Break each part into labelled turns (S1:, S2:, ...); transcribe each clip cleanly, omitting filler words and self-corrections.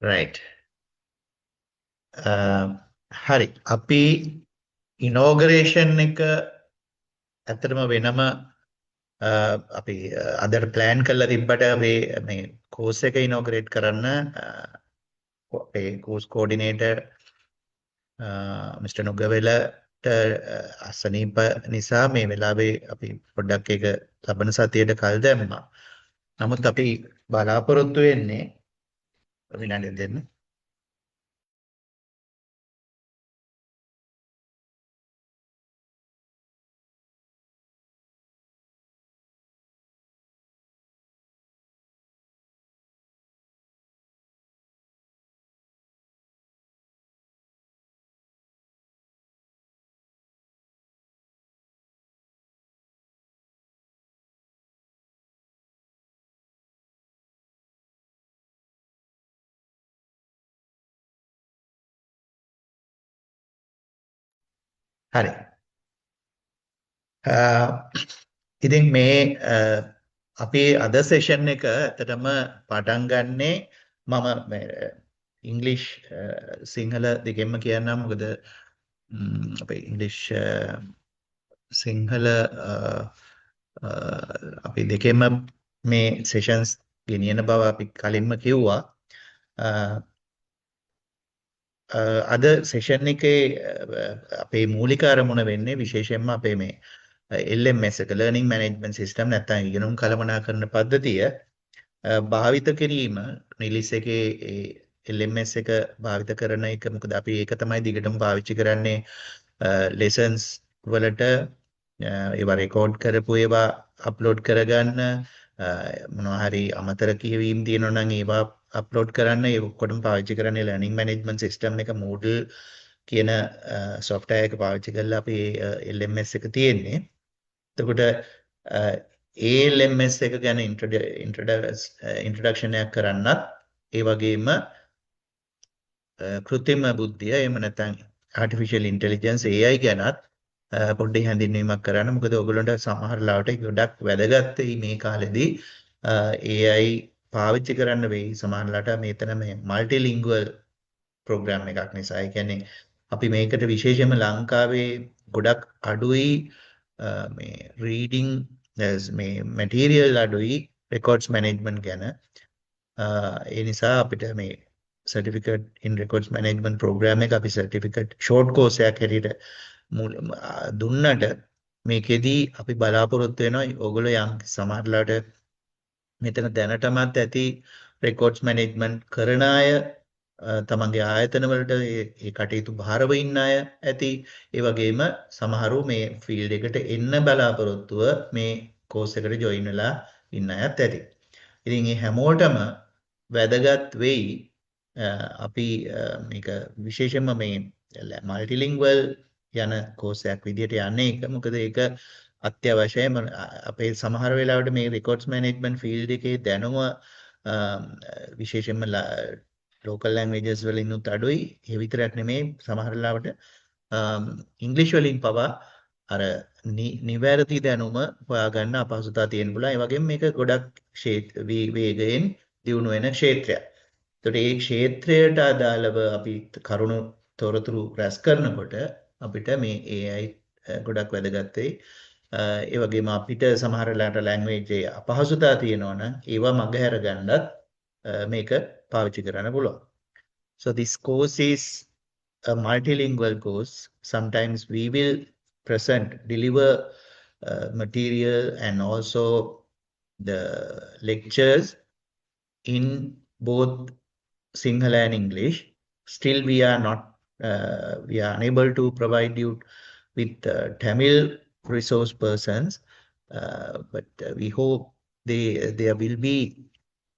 S1: right. හරි. අපි ඉනෝගරේෂන් එක ඇත්තටම වෙනම අපි අදට ප්ලෑන් කරලා තිබ්බට මේ කෝස් එක ඉනෝගරේට් කරන්න අපේ කෝස් කෝඩිනේටර් මිස්ටර් නුගවෙලට අසනීප නිසා මේ වෙලාවේ අපි පොඩ්ඩක් ඒක ලබන සතියේට කල් දැම්මා. නමුත් අපි බලාපොරොත්තු වෙන්නේ විනාඩියක් දෙන්න. හරි. ඉතින් මේ අපේ අද සෙෂන් එක ඇත්තටම පටන් ගන්නේ මම ඉංග්ලිෂ් සිංහල දෙකෙන්ම කියන්නම්. මොකද අපේ ඉංග්ලිෂ් සිංහල අපි දෙකෙන්ම මේ සෙෂන්ස් ගෙනියන බව අපි කලින්ම කිව්වා. අද සෙෂන් එකේ අපේ මූලික අරමුණ වෙන්නේ විශේෂයෙන්ම අපේ මේ LMS එක ලර්නින් මැනේජ්මන්ට් සිස්ටම් නැත්නම් ඉගෙනුම් කළමනාකරණ පද්ධතිය භාවිත කිරීම රිලීස් එකේ LMS එක භාවිත කරන එක. මොකද අපි ඒක තමයි දිගටම පාවිච්චි කරන්නේ ලෙසන්ස් වලට ඒවා රෙකෝඩ් කරපු ඒවා අප්ලෝඩ් කරගන්න, මොනවා හරි අමතර කියවීම් තියෙනවා නම් ඒවා අප්ලෝඩ් කරන්න. ඒ ඔක්කොටම පාවිච්චි කරන්නේ ලර්නින් මැනේජ්මන්ට් සිස්ටම් එක Moodle කියන software එක පාවිච්චි කරලා අපි LMS එක තියෙන්නේ. එතකොට LMS එක ගැන ඉන්ට්‍රොඩක්ෂන් එකක් කරන්නත් ඒ වගේම කෘත්‍රිම බුද්ධිය එහෙම නැත්නම් ආටිෆිෂියල් ඉන්ටෙලිජන්ස් AI ගැනත් පොඩ්ඩක් හැඳින්වීමක් කරන්න. මොකද ඔයගොල්ලන්ට සමහර ලාවට ගොඩක් වැදගත් මේ කාලෙදී AI පාවිච්චි කරන්න වෙයි. සමහරලාට මේතන මේ මල්ටිලින්ගුවල් ප්‍රෝග්‍රෑම් එකක් නිසා. ඒ කියන්නේ අපි මේකට විශේෂයෙන්ම ලංකාවේ ගොඩක් අඩුයි මේ රීඩින් මේ මැටීරියල් අඩුයි රෙකෝඩ්ස් මැනේජ්මන්ට් ගැන. ඒ නිසා අපිට මේ සර්ටිෆිකේට් ඉන් රෙකෝඩ්ස් මැනේජ්මන්ට් ප්‍රෝග්‍රෑම් එක අපි සර්ටිෆිකේට් ෂෝට් කෝස් එකක් හැටියට දුන්නට මේකෙදී අපි බලාපොරොත්තු වෙනවා ඔයගොල්ලෝ යම් සමහරලාට මෙතන දැනටමත් ඇති රෙකෝඩ්ස් මැනේජ්මන්ට් කරන අය තමන්ගේ ආයතන වලට ඒ කටයුතු භාරව ඉන්න අය ඇති. ඒ වගේම සමහරු මේ ෆීල්ඩ් එකට එන්න බලාපොරොත්තුව මේ කෝස් එකට ජොයින් වෙලා ඉන්න අයත් ඇති. ඉතින් මේ හැමෝටම වැදගත් වෙයි අපි මේක විශේෂයෙන්ම මේ මල්ටිලින්ගුවල් යන කෝස් එකක් විදිහට යන්නේ එක. මොකද ඒක අත්‍යවශ්‍යයි. අපේ සමහර වෙලාවට මේ රෙකෝඩ්ස් මැනේජ්මන්ට් ෆීල්ඩ් එකේ දැනුම විශේෂයෙන්ම local languages වලින් උත් අඩුයි. ඒ විතරක් නෙමෙයි සමහර වෙලාවට ඉංග්‍රීසි වලින් පවා අර නිවැරදි දැනුම හොයාගන්න අපහසුතාව තියෙන බුලා. ඒ වගේම මේක ගොඩක් වේගයෙන් දියුණු වෙන ක්ෂේත්‍රයක්. ඒකට මේ ක්ෂේත්‍රයට අදාළව අපි කරුණු තොරතුරු රැස් කරනකොට අපිට මේ AI ගොඩක් වැදගත් වෙයි. ඒ වගේම අපිට සමහර වෙලාවට ලැන්ග්වේජ් එකේ අපහසුතාව තියෙනවා නම් ඒවා මගහැර ගන්නත් මේක පාවිච්චි කරන්න පුළුවන්. So this course is a multilingual course. Sometimes we will deliver material and also the lectures in both Sinhala and English. Still we are unable to provide you with Tamil resource persons, but we hope there will be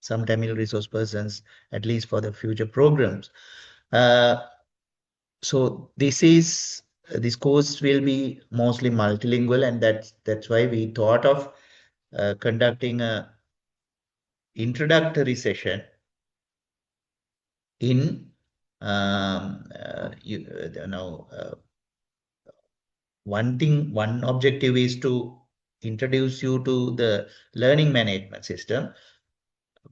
S1: some Tamil resource persons at least for the future programs. So this course will be mostly multilingual, and that's why we thought of conducting a introductory session in one objective is to introduce you to the learning management system.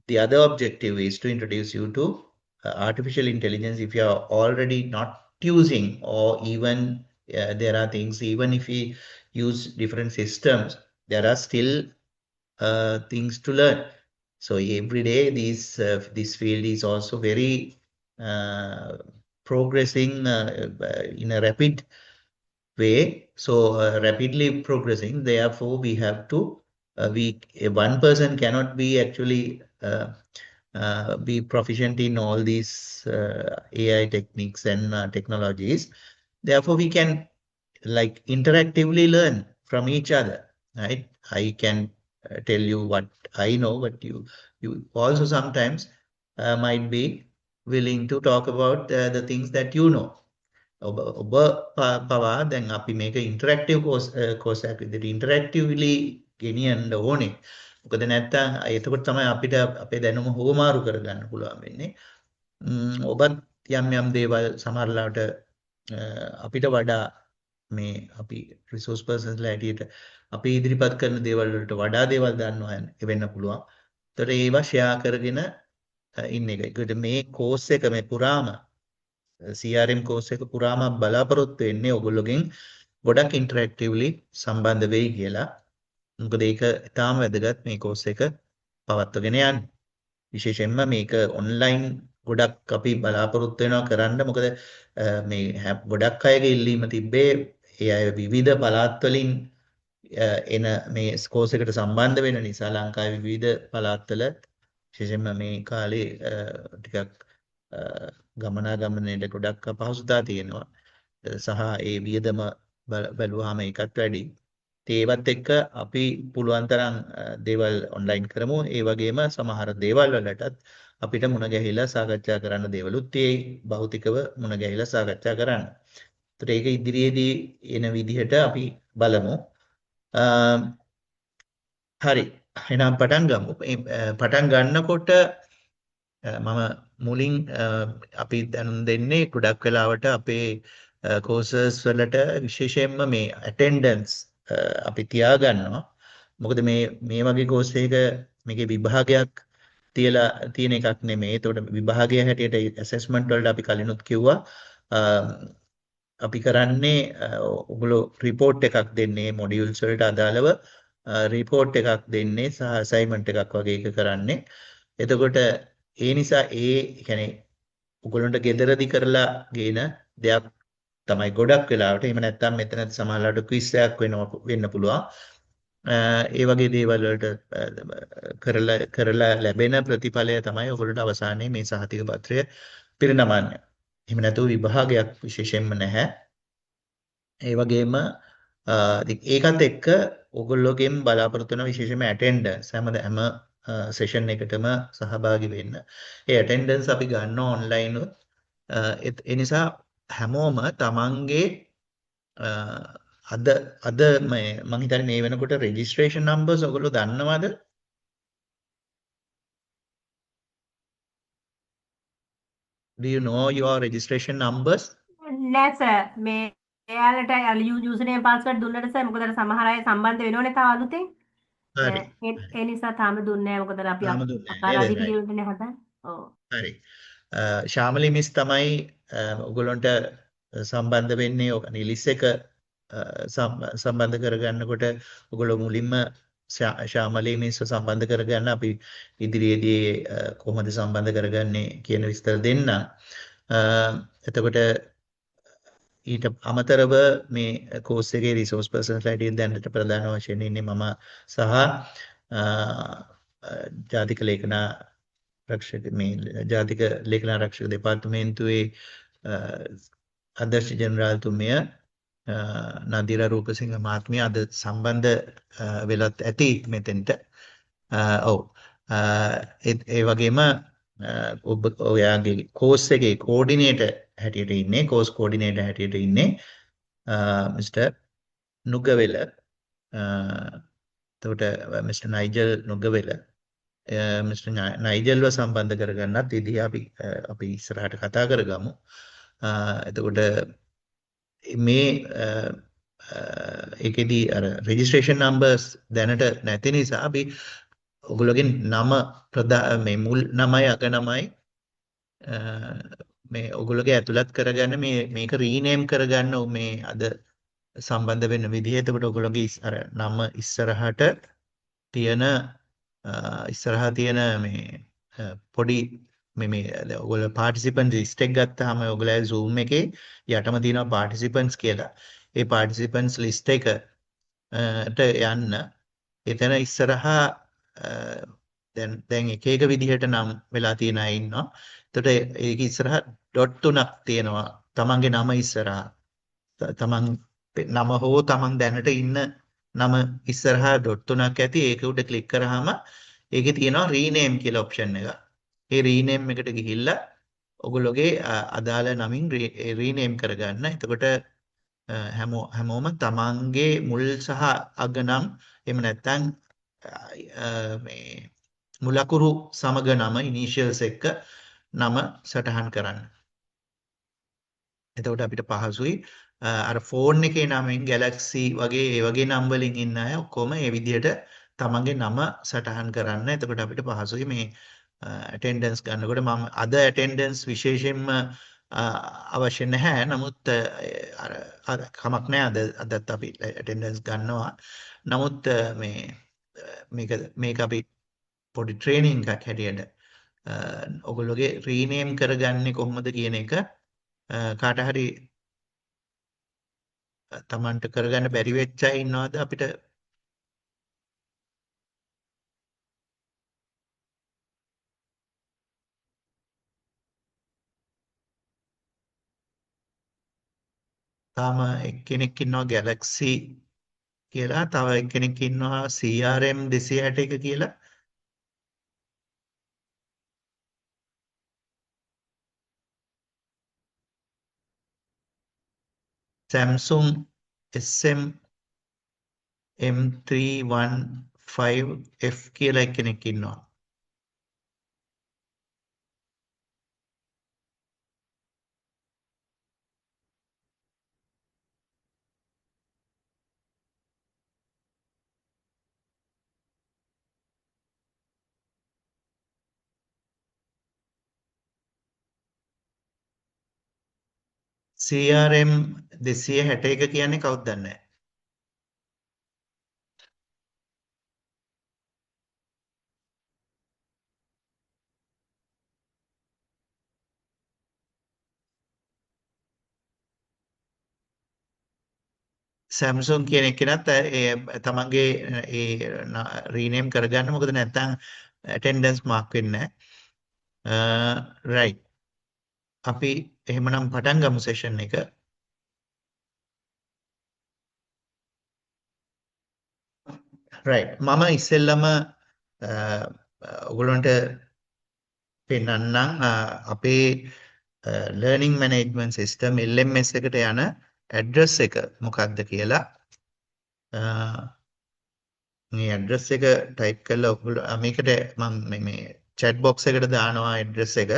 S1: The other objective is to introduce you to artificial intelligence, if you are already not using, or even there are things, even if we use different systems, there are still things to learn. So every day, this field is also very uh, progressing in a rapid way. So rapidly progressing. Therefore, we have to one person cannot be actually be proficient in all these AI techniques and technologies. Therefore, we can like interactively learn from each other, right? I can tell you what I know, but you also sometimes might be willing to talk about the things that you know. ඔබ පවා දැන් අපි මේක interactive කෝසයක් විදිහට ඉන්ටරැක්ටිව්ලි ගෙනියන්න ඕනේ. මොකද නැත්තම් එතකොට තමයි අපිට අපේ දැනුම හුවමාරු කරගන්න පුළුවන් වෙන්නේ. ඔබත් යම් යම් දේවල් සමහරලාට අපිට වඩා මේ අපි රිසෝස් පර්සන්ස්ලා හැටියට අපි ඉදිරිපත් කරන දේවල් වලට වඩා දේවල් දන්නවා වෙන්න පුළුවන්. ඒතර ඒවා ෂෙයා කරගෙන ඉන්න එක. ඒකට මේ කෝස් එක මේ පුරාම CRM කෝස් එක පුරාම බලාපොරොත්තු වෙන්නේ ඔයගොල්ලෝගෙන් ගොඩක් ඉන්ටරැක්ටිව්ලි සම්බන්ධ වෙයි කියලා. මොකද ඒක ඉතාම වැදගත් මේ කෝස් එක පවත්වගෙන යන්න. විශේෂයෙන්ම මේක ඔන්ලයින් ගොඩක් අපි බලාපොරොත්තු වෙනවා කරන්න. මොකද මේ ගොඩක් අයගේ ඉල්ලීම තිබ්බේ ඒ අය විවිධ පළාත් වලින් එන මේ කෝස් එකට සම්බන්ධ වෙන නිසා ලංකාවේ විවිධ පළාත්වල විශේෂයෙන්ම මේ කාලේ ටිකක් ගමනාගමනයට ගොඩක් අපහසුතා තියෙනවා. සහ ඒ වියදම බැලුවාම ඒකත් වැඩි. ඒවත් එක්ක අපි පුළුවන් තරම් දේවල් ඔන්ලයින් කරමු. ඒ වගේම සමහර දේවල් වලටත් අපිට මුණ ගැහිලා සාකච්ඡා කරන්න දේවලුත් තියෙයි. භෞතිකව මුණ ගැහිලා සාකච්ඡා කරන්න. ඒත් ඒක ඉදිරියේදී එන විදිහට අපි බලමු. හරි. එහෙනම් පටන් ගමු. පටන් ගන්නකොට මම මුලින් අපි දැනුම් දෙන්නේ ගොඩක් වෙලාවට අපේ කෝසස් වලට විශේෂයෙන්ම මේ ඇටෙන්ඩන්ස් අපි තියාගන්නවා. මොකද මේ වගේ කෝස් එක මේකේ විභාගයක් තියලා තියෙන එකක් නෙමෙයි. ඒතකොට විභාගය හැටියට ඇසෙස්මන්ට් වලට අපි කලිනුත් කිව්වා අපි කරන්නේ ඔයගොල්ලෝ රිපෝට් එකක් දෙන්නේ මොඩියුල්ස් වලට අදාළව රිපෝට් එකක් දෙන්නේ සහ අසයින්මන්ට් එකක් වගේ එක කරන්නේ. එතකොට ඒ නිසා කියන්නේ ඔයගොල්ලන්ට ගෙදරදී කරලා ගේන දෙයක් තමයි ගොඩක් වෙලාවට. එහෙම නැත්නම් මෙතනත් සමහරවිට ක්විස් එකක් වෙන්න පුළුවන්. ඒ වගේ දේවල් වලට කරලා ලැබෙන ප්‍රතිඵලය තමයි ඔයගොල්ලන්ට අවසානයේ මේ සහතික පත්‍රය පිරිනමන්නේ. එහෙම නැතුව විභාගයක් විශේෂයෙන්ම නැහැ. ඒ වගේම ඒකත් එක්ක ඔයගොල්ලෝගෙන් බලාපොරොත්තු වෙන විශේෂයෙන්ම ඇටෙන්ඩන්ස් හැම සෙෂන් එකටම සහභාගී වෙන්න. ඒ ඇටෙන්ඩන්ස් අපි ගන්නවා ඔන්ලයින් උත්. ඒ නිසා හැමෝම තමන්ගේ අද මම හිතන්නේ මේ වෙනකොට රෙජිස්ට්‍රේෂන් නම්බර්ස් ඔයගොල්ලෝ දන්නවද? Do you know your registration numbers?
S2: නෑ සර් මේ එයාලට යූසර්නේම් පාස්වර්ඩ් දුන්නට සර් මොකද සමහර අය සම්බන්ධ වෙනවනේ තව අලුතෙන්.
S1: හරි.
S2: ඒ නිසා තාම දුන්නේ නෑ මොකද අපි
S1: තාම දුන්නේ නෑ
S2: අකාර
S1: නේද?
S2: අධිපතිවලටනේ හදන්නේ. ඔව්.
S1: හරි. ශාමලි මිස් තමයි ඔයගොල්ලන්ට සම්බන්ධ වෙන්නේ ඔක ලිස් එක සම්බන්ධ කරගන්නකොට ඔයගොල්ලෝ මුලින්ම ශාමලි මිස්ව සම්බන්ධ කරගන්න අපි ඉදිරියේදී කොහොමද සම්බන්ධ කරගන්නේ කියන විස්තර දෙන්න. එතකොට ඊට අමතරව මේ කෝස් එකේ රිසෝස් පර්සන්ස්ලා හැටියට දැනට ප්‍රධාන වශයෙන් ඉන්නේ මම සහ ජාතික ලේඛනා රක්ෂක මේ ජාතික ලේඛනා රක්ෂක දෙපාර්තමේන්තුවේ අධ්‍යක්ෂ ජෙනරාල්තුමිය නදීර රූපසිංහ මහත්මිය අද සම්බන්ධ වෙලත් ඇති මෙතෙන්ට. ඔව්. ඒ වගේම ඔබ ඔයාගේ කෝස් එකේ කෝඩිනේටර් හැටියට ඉන්නේ කෝස් කෝඩිනේටර් හැටියට ඉන්නේ මිස්ටර් නුගවෙල. එතකොට මිස්ටර් නයිජල් නුගවෙල මිස්ටර් නයිජල්ව සම්බන්ධ කරගන්නත් ඉතින් අපි ඉස්සරහට කතා කරගමු. එතකොට මේ ඒකෙදී අර රෙජිස්ට්‍රේෂන් නම්බර්ස් දැනට නැති නිසා අපි ඔයගොල්ලෝගේ නම මේ මුල් නමයි අග නමයි මේ ඔගොල්ලෝගේ ඇතුළත් කරගන්න මේක රීනේම් කරගන්න මේ අද සම්බන්ධ වෙන විදිහ. එතකොට ඔයගොල්ලෝගේ අර නම ඉස්සරහට තියෙන ඉස්සරහා තියෙන මේ පොඩි දැන් ඔයගොල්ලෝ පාටිසිපන්ට් ලිස්ට් එක ගත්තාම ඔයගොල්ලෝ Zoom එකේ යටම තියෙනවා පාටිසිපන්ට්ස් කියලා. ඒ පාටිසිපන්ට්ස් ලිස්ට් එක ට යන්න. එතන ඉස්සරහා දැන් එක එක විදිහට නම් වෙලා තියෙන අය ඉන්නවා. එතකොට ඒක ඉස්සරහා ඩොට් තුනක් තියෙනවා. තමන්ගේ නම ඉස්සරහා. තමන් නම හෝ තමන් දැනට ඉන්න නම ඉස්සරහා ඩොට් තුනක් ඇති. ඒක උඩ ක්ලික් කරාම ඒකේ තියෙනවා රීනේම් කියලා ඔප්ෂන් එක. ඒ රීනේම් එකට ගිහිල්ලා ඔගොල්ලෝගේ අදාළ නමින් රීනේම් කරගන්න. එතකොට හැමෝම තමන්ගේ මුල් සහ අග නම් එහෙම නැත්නම් මේ මුලකුරු සමග නම ඉනිෂියල්ස් එක්ක නම සටහන් කරන්න. එතකොට අපිට පහසුයි අර ෆෝන් එකේ නමෙන් Galaxy වගේ ඒ වගේ නම් වලින් ඉන්න අය ඔක්කොම ඒ විදිහට තමන්ගේ නම සටහන් කරන්න. එතකොට අපිට පහසුයි මේ ඇටෙන්ඩන්ස් ගන්නකොට. මම අද ඇටෙන්ඩන්ස් විශේෂයෙන්ම අවශ්‍ය නැහැ. නමුත් අර කමක් නැහැ අදත් අපි ඇටෙන්ඩන්ස් ගන්නවා. නමුත් මේක අපි පොඩි ට්‍රේනින් එකක් හැටියට ඔගොල්ලෝගේ රීනේම් කරගන්නේ කොහොමද කියන එක කාට හරි තමන්ට කරගන්න බැරි වෙච්ච අය ඉන්නවද අපිට? තාම එක්කෙනෙක් ඉන්නවා Galaxy කියලා, තව එක්කෙනෙක් ඉන්නවා CRM 261 කියලා. Samsung SM M315F කියලා එක්කෙනෙක් ඉන්නවා. CRM 261 කියන්නේ කවුද දන්නේ නැහැ. Samsung කියන එක්කෙනත් තමන්ගේ රීනේම් කරගන්න. මොකද නැත්නම් ඇටෙන්ඩන්ස් මාක් වෙන්නේ නැහැ. රයිට්. අපි එහෙමනම් පටන් ගමු සෙෂන් එක. රයිට්. මම ඉස්සෙල්ලම ඔයගොල්ලන්ට පෙන්නන්නම් අපේ ලර්නින් මැනේජ්මන්ට් සිස්ටම් LMS එකට යන ඇඩ්‍රස් එක මොකක්ද කියලා. මේ ඇඩ්‍රස් එක ටයිප් කරලා ඔයගොල්ලෝ මේකට මම මේ chat box එකට දානවා ඇඩ්‍රස් එක.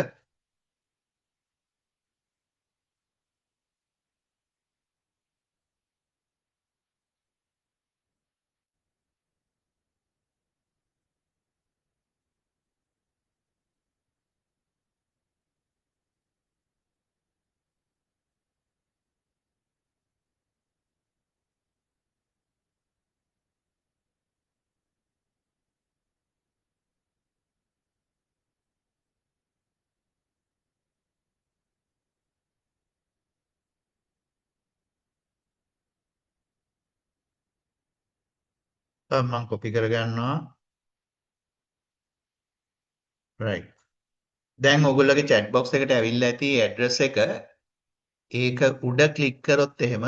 S1: මම කොපි කරගන්නවා. රයිට්. දැන් ඔයගොල්ලෝගේ chat box එකට ඇවිල්ලා ඇති ඇඩ්‍රස් එක. ඒක උඩ ක්ලික් කරොත් එහෙම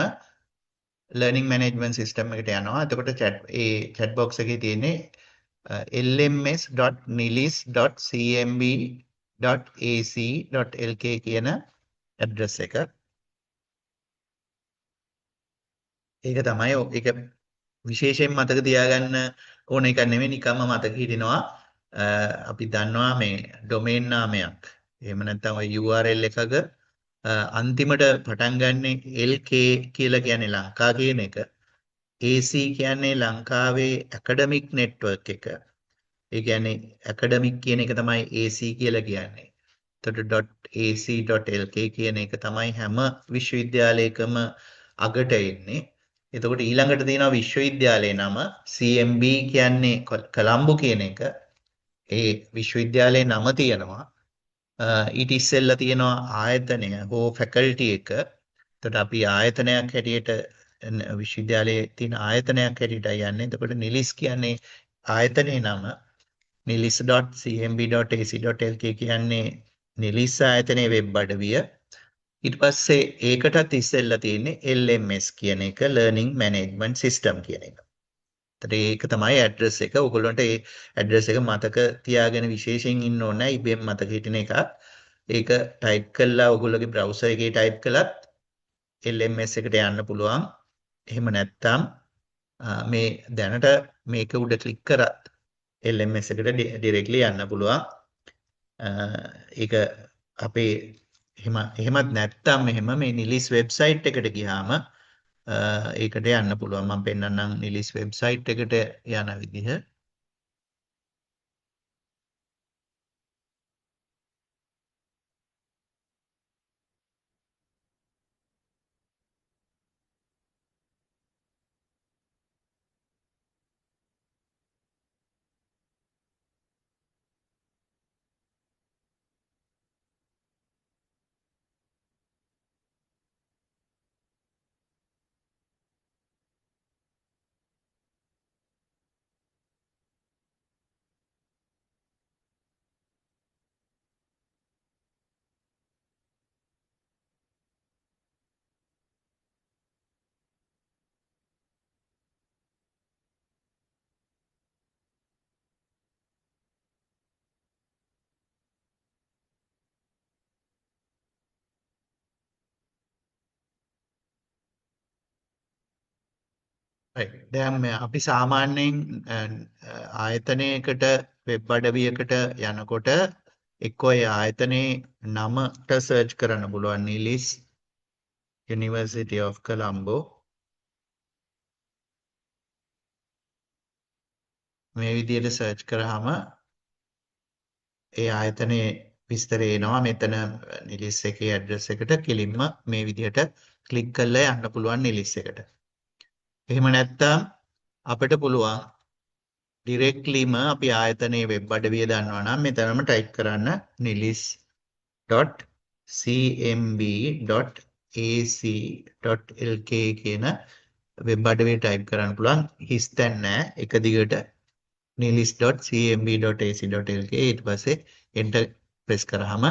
S1: ලර්නින් මැනේජ්මන්ට් සිස්ටම් එකට යනවා. එතකොට chat box එකේ තියෙන්නේ lms.nilis.cmb.ac.lk කියන ඇඩ්‍රස් එක. ඒක තමයි ඒක විශේෂයෙන් මතක තියාගන්න ඕන එකක් නෙමෙයි, නිකම්ම මතක හිටිනවා. අපි දන්නවා මේ ඩොමේන් නාමයක් එහෙම නැත්නම් ඔය URL එකක අන්තිමට පටන් ගන්නෙ LK කියලා කියන්නේ ලංකා කියන එක. AC කියන්නේ ලංකාවේ ඇකඩමික් නෙට්වර්ක් එක. ඒ කියන්නේ ඇකඩමික් කියන එක තමයි AC කියලා කියන්නේ. .ac.lk කියන එක තමයි හැම විශ්වවිද්‍යාලයකම අගට එන්නේ. එතකොට ඊළඟට තියෙනවා විශ්වවිද්‍යාලයේ නම CMB කියන්නේ කොළඹ කියන එක. ඒ විශ්වවිද්‍යාලයේ නම තියෙනවා. ඊට ඉස්සෙල්ලා තියෙනවා ආයතනය හෝ ෆැකල්ටි එක. එතකොට අපි ආයතනයක් හැටියට විශ්වවිද්‍යාලයේ තියෙන ආයතනයක් හැටියට යන්නේ. එතකොට නිලිස් කියන්නේ ආයතනයේ නම. nilis.cmb.ac.lk කියන්නේ නිලිස් ආයතනයේ වෙබ් අඩවිය. ඊට පස්සේ ඒකටත් ඉස්සෙල්ලා තියෙන්නේ LMS කියන එක Learning Management System කියන එක. ඒක තමයි ඇඩ්‍රස් එක. ඔයගොල්ලන්ට ඒ ඇඩ්‍රස් එක මතක තියාගෙන විශේෂයෙන් ඉන්න ඕනේ නැහැ. ඉබේම මතක හිටින එකක්. ඒක ටයිප් කළා ඔයගොල්ලෝගේ බ්‍රවුසර් එකේ ටයිප් කළත් LMS එකට යන්න පුළුවන්. එහෙම නැත්නම් මේ දැනට මේක උඩ ක්ලික් කරත් LMS එකට ඩිරෙක්ට්ලි යන්න පුළුවන්. ඒක අපේ එහෙමත් නැත්නම් මෙහෙම මේ නිලිස් වෙබ්සයිට් එකට ගියාම ඒකට යන්න පුළුවන්. මම පෙන්නන්නම් නිලිස් වෙබ්සයිට් එකට යන විදිහ. දැන් අපි සාමාන්‍යයෙන් ආයතනයකට වෙබ් අඩවියකට යනකොට එක්කෝ ඒ ආයතනයේ නමට සර්ච් කරන්න පුළුවන් නිලිස් University of Colombo මේ විදිහට සර්ච් කරාම ඒ ආයතනයේ විස්තර එනවා. මෙතන නිලිස් එකේ ඇඩ්‍රස් එකට කෙලින්ම මේ විදිහට ක්ලික් කරලා යන්න පුළුවන් නිලිස් එකට. එහෙම නැත්නම් අපිට පුළුවන් ඩිරෙක්ට්ලිම අපි ආයතනයේ වෙබ් අඩවිය දන්නවා නම් මෙතනම ටයිප් කරන්න nilis.cmb.ac.lk කියන වෙබ් අඩවිය ටයිප් කරන්න පුළුවන්. හිස්තැන් නෑ. එක දිගට nilis.cmb.ac.lk ඊට පස්සේ enter press කරාම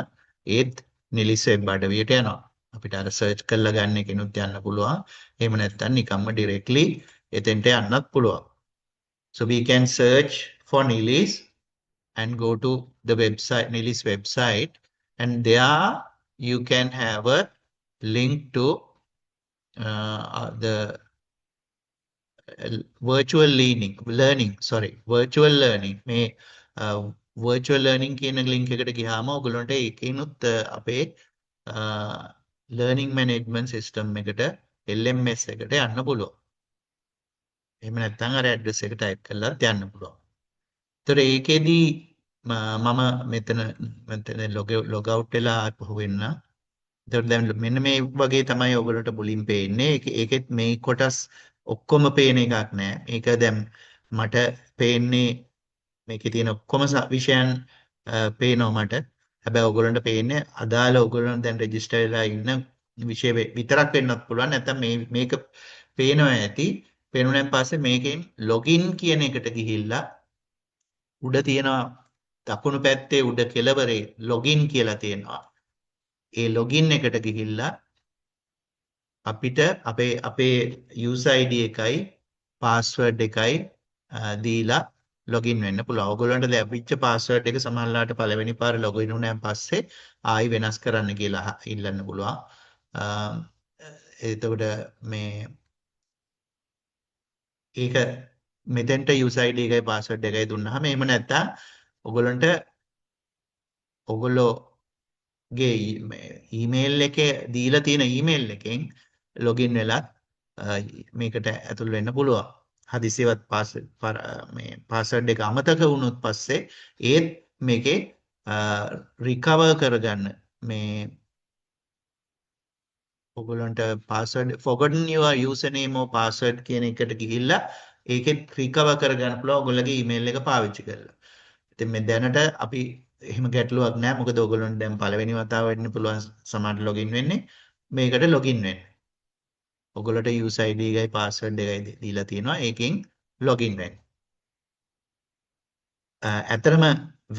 S1: ඒත් නිලිස් වෙබ් අඩවියට යනවා. අපිට අර සර්ච් කරලා ගන්න එකනොත් යන්න පුළුවන්. එහෙම නැත්නම් නිකම්ම directly එතෙන්ට යන්නත් පුළුවන්. So we can search for Nilis and go to the website, Nilis website, and there you can have a link to the virtual learning. මේ virtual learning කියන link එකට ගියාම ඔයගොල්ලන්ට ඒකේනොත් අපේ learning management system එකට LMS එකට යන්න පුළුවන්. එහෙම නැත්නම් අර ඇඩ්‍රස් එක ටයිප් කරලා යන්න පුළුවන්. ඒතර ඒකෙදි මම මෙතන ලොග් අවුට් වෙලා ආපහු වෙන්න. ඒතර දැන් මෙන්න මේ වගේ තමයි ඔයගොල්ලන්ට මුලින් පේන්නේ. ඒකෙත් මේ කොටස් ඔක්කොම පේන එකක් නෑ. මේක දැන් මට පේන්නේ මේකේ තියෙන ඔක්කොම විෂයන් පේනවා මට. හැබැයි ඔයගොල්ලන්ට පේන්නේ අදාළ ඔයගොල්ලන් දැන් රෙජිස්ටර් වෙලා ඉන්න විෂය විතරක් වෙන්නත් පුළුවන්. නැත්නම් මේක පේනවා ඇති. පේනුනෙන් පස්සේ මේකෙන් login කියන එකට ගිහිල්ලා උඩ තියෙනවා දකුණු පැත්තේ උඩ කෙළවරේ login කියලා තියෙනවා. ඒ login එකට ගිහිල්ලා අපිට අපේ user ID එකයි password එකයි දීලා login වෙන්න පුළුවන්. ඔයගොල්ලන්ට ලැබිච්ච password එක සමහරලාට පළවෙනි පාර login වුණාන් පස්සේ ආයි වෙනස් කරන්න කියලා ඉල්ලන්න පුළුවන්. එතකොට මේ ඒක මෙතෙන්ට user ID එකයි password එකයි දුන්නාම එහෙම නැත්නම් ඔයගොල්ලෝගේ email එකේ දීලා තියෙන email එකෙන් login වෙලා මේකට ඇතුල් වෙන්න පුළුවන්. හදිසියවත් password එක අමතක වුණොත් පස්සේ ඒත් මේකේ රිකවර් කරගන්න මේ ඔයගොල්ලන්ට password forgotten your username or password කියන එකට ගිහිල්ලා ඒකෙත් රිකවර් කරගන්න පුළුවන් ඔයගොල්ලෝගේ email එක පාවිච්චි කරලා. ඉතින් මේ දැනට අපි එහෙම ගැටලුවක් නැහැ. මොකද ඔයගොල්ලන්ට දැන් පළවෙනි වතාව වෙන්න පුළුවන් සමහරට login වෙන්නේ. මේකට login වෙන්න. ඔයගොල්ලන්ට user ID එකයි password එකයි දීලා තියෙනවා. ඒකෙන් login වෙන්න. ඇතරම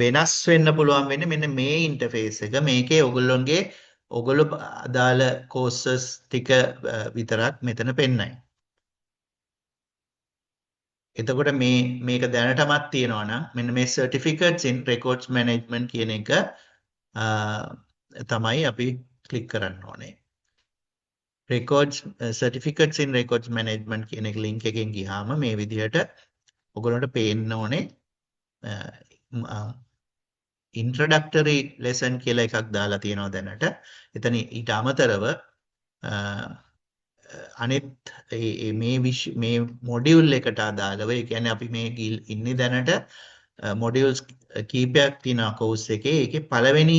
S1: වෙනස් වෙන්න පුළුවන් වෙන්නේ මෙන්න මේ ඉන්ටර්ෆේස් එක. මේකේ ඔයගොල්ලෝ අදාළ courses ටික විතරක් මෙතන පෙන්නයි. එතකොට මේක දැනටමත් තියෙනවා නම් මෙන්න මේ certificates in records management කියන එක තමයි අපි ක්ලික් කරන්න ඕනේ. records certificates in records management කියන එක link එකෙන් ගියාම මේ විදිහට ඔයගොල්ලන්ට පේන්න ඕනේ introductory lesson කියලා එකක් දාලා තියෙනවා දැනට. එතන ඊට අමතරව අනිත් මේ මොඩියුල් එකට අදාළව ඒ කියන්නේ අපි මේ ඉන්නේ දැනට මොඩියුල්ස් කීපයක් තියෙනවා කෝස් එකේ. ඒකේ පළවෙනි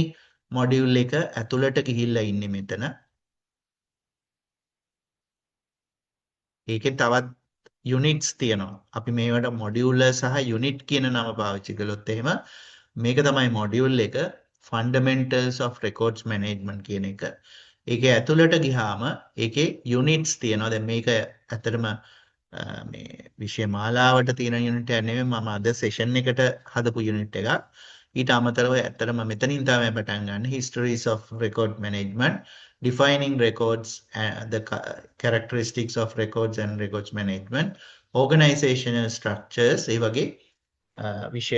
S1: මොඩියුල් එක ඇතුළට ගිහිල්ලා ඉන්නේ මෙතන. ඒකේ තවත් යුනිට්ස් තියෙනවා. අපි මේවට මොඩියුලර් සහ යුනිට් කියන නම පාවිච්චි කළොත් එහෙම මේක තමයි මොඩියුල් එක fundamentals of records management කියන එක. ඒකේ ඇතුළට ගියාම ඒකේ යුනිට්ස් තියෙනවා. දැන් මේක ඇත්තටම මේ විෂය මාලාවට තියෙන යුනිට් එක නෙමෙයි මම අද සෙෂන් එකට හදපු යුනිට් එකක්. ඊට අමතරව ඇත්තටම මෙතනින් තමයි පටන් ගන්න histories of record management, defining records, the characteristics of records and records management, organizational structures ඒ වගේ විෂය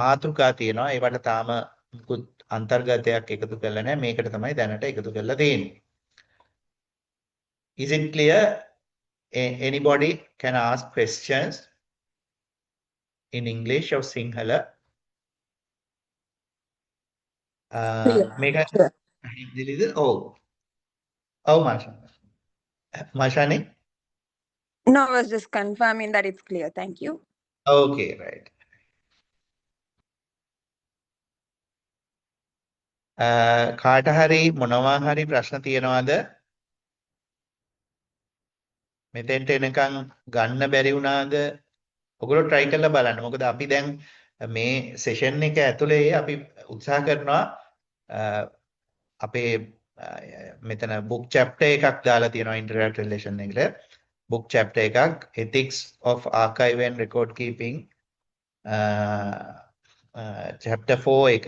S1: මාතෘකා තියෙනවා. ඒවට තාම මුකුත් අන්තර්ගතයක් එකතු කරලා නැහැ. මේකට තමයි දැනට එකතු කරලා තියෙන්නේ. Is it clear? Anybody can ask questions in English or Sinhala. මේක පැහැදිලිද? ඔව්. ඔව් මාෂානි.
S3: No, I was just confirming that it's clear. Thank you.
S1: Okay, right. කාට හරි මොනවා හරි ප්‍රශ්න තියෙනවද? මෙතෙන්ට එනකන් ගන්න බැරි වුණාද? ඔයගොල්ලෝ try කරලා බලන්න. මොකද අපි දැන් මේ session එක ඇතුලේ අපි උත්සාහ කරනවා අපේ මෙතන book chapter එකක් දාලා තියෙනවා interactive relation එකට. book chapter එකක් ethics of archive and record keeping chapter 4 එක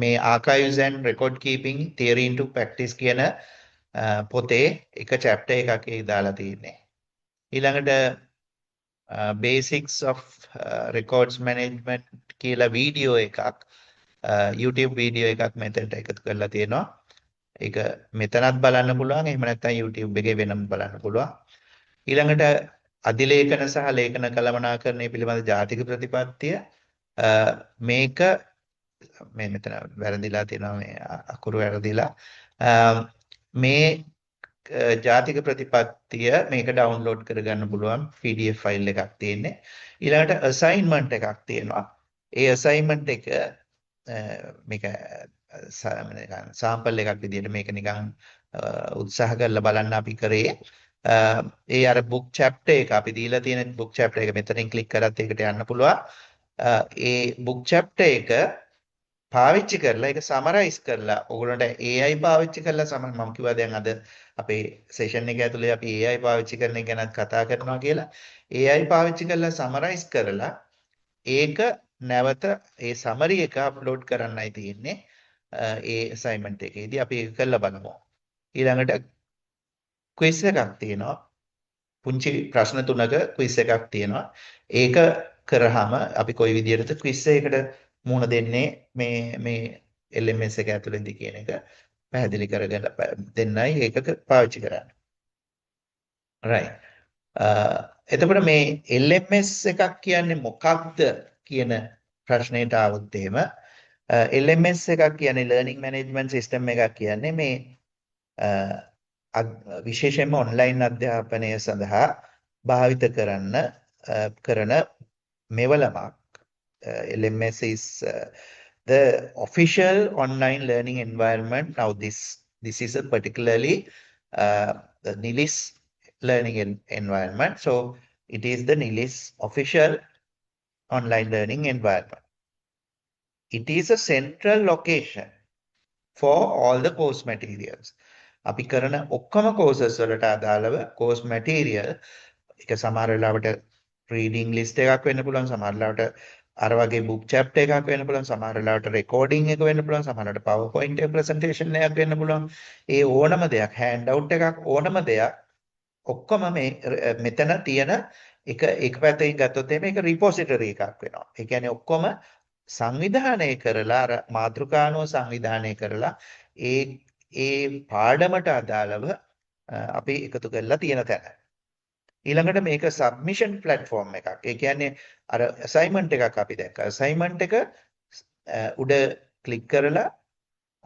S1: මේ archives and record keeping theory into practice කියන පොතේ එක chapter එකක් දාලා තියෙන්නේ. ඊළඟට basics of records management කියලා වීඩියෝ එකක් YouTube වීඩියෝ එකක් මෙතනට එකතු කරලා තියෙනවා. ඒක මෙතනත් බලන්න පුළුවන්. එහෙම නැත්නම් YouTube එකේ වෙනම බලන්න පුළුවන්. ඊළඟට අධිලේඛන සහ ලේඛන කළමනාකරණය පිළිබඳ ජාතික ප්‍රතිපත්තිය මේක මේ මෙතන වැරදිලා තියෙනවා මේ අකුරු වැරදිලා මේ ජාතික ප්‍රතිපත්තිය මේක ඩවුන්ලෝඩ් කරගන්න පුළුවන් PDF ෆයිල් එකක් තියෙන්නේ. ඊළඟට අසයින්මන්ට් එකක් තියෙනවා. ඒ අසයින්මන්ට් එක මේක සාම්පල් එකක් විදිහට මේක නිකන් උත්සාහ කරලා බලන්න අපි කරේ. ඒ අර book chapter එක අපි දීලා තියෙන book chapter එක මෙතනින් ක්ලික් කරත් ඒකට යන්න පුළුවන්. ඒ book chapter එක පාවිච්චි කරලා ඒක සමරයිස් කරලා ඔයගොල්ලන්ට AI පාවිච්චි කරලා මම කිව්වා දැන් අද අපේ සෙෂන් එක ඇතුලේ අපි AI පාවිච්චි කරන එක ගැන කතා කරනවා කියලා. AI පාවිච්චි කරලා සමරයිස් කරලා ඒක නැවත ඒ සමරි එක අප්ලෝඩ් කරන්නයි තියෙන්නේ. ඒ අසයින්මන්ට් එකේදී අපි ඒක කරලා බලමු. ඊළඟට ක්විස් එකක් තියෙනවා. පුංචි ප්‍රශ්න 3ක ක්විස් එකක් තියෙනවා. ඒක කරාම අපි කොයි විදිහටද ක්විස් එකකට මුහුණ දෙන්නේ මේ LMS එක ඇතුළේදී කියන එක පැහැදිලි කරගෙන දෙන්නයි ඒක පාවිච්චි කරන්නේ. right. එතකොට මේ LMS එකක් කියන්නේ මොකක්ද කියන ප්‍රශ්නෙට આવොත් එහෙම LMS එකක් කියන්නේ learning management system එකක් කියන්නේ මේ විශේෂයෙන්ම ඔන්ලයින් අධ්‍යාපනය සඳහා භාවිත කරන්න කරන මෙවලමක්. LMS is the official online learning environment. Now this is a particularly the NILIS learning environment. So it is the NILIS official online learning environment. It is a central location for all the course materials. අපි කරන ඔක්කොම courses වලට අදාළව course material එක සමහර වෙලාවට reading list එකක් වෙන්න පුළුවන්, සමහර වෙලාවට අර වගේ book chapter එකක් වෙන්න පුළුවන්, සමහර වෙලාවට recording එක වෙන්න පුළුවන්, සමහර වෙලාවට PowerPoint එක presentation එකක් වෙන්න පුළුවන්. ඒ ඕනම දෙයක් handout එකක් ඕනම දෙයක් ඔක්කොම මෙතන තියෙන එක පැත්තකින් ගත්තොත් එහෙම ඒක repository එකක් වෙනවා. ඒ කියන්නේ ඔක්කොම සංවිධානය කරලා අර මාතෘකානුව සංවිධානය කරලා ඒ පාඩමට අදාළව අපි එකතු කරලා තියෙන තැන. ඊළඟට මේක සබ්මිෂන් ප්ලැට්ෆෝම් එකක්. ඒ කියන්නේ අර අසයින්මන්ට් එකක් අපි දැක්කා. අසයින්මන්ට් එක උඩ ක්ලික් කරලා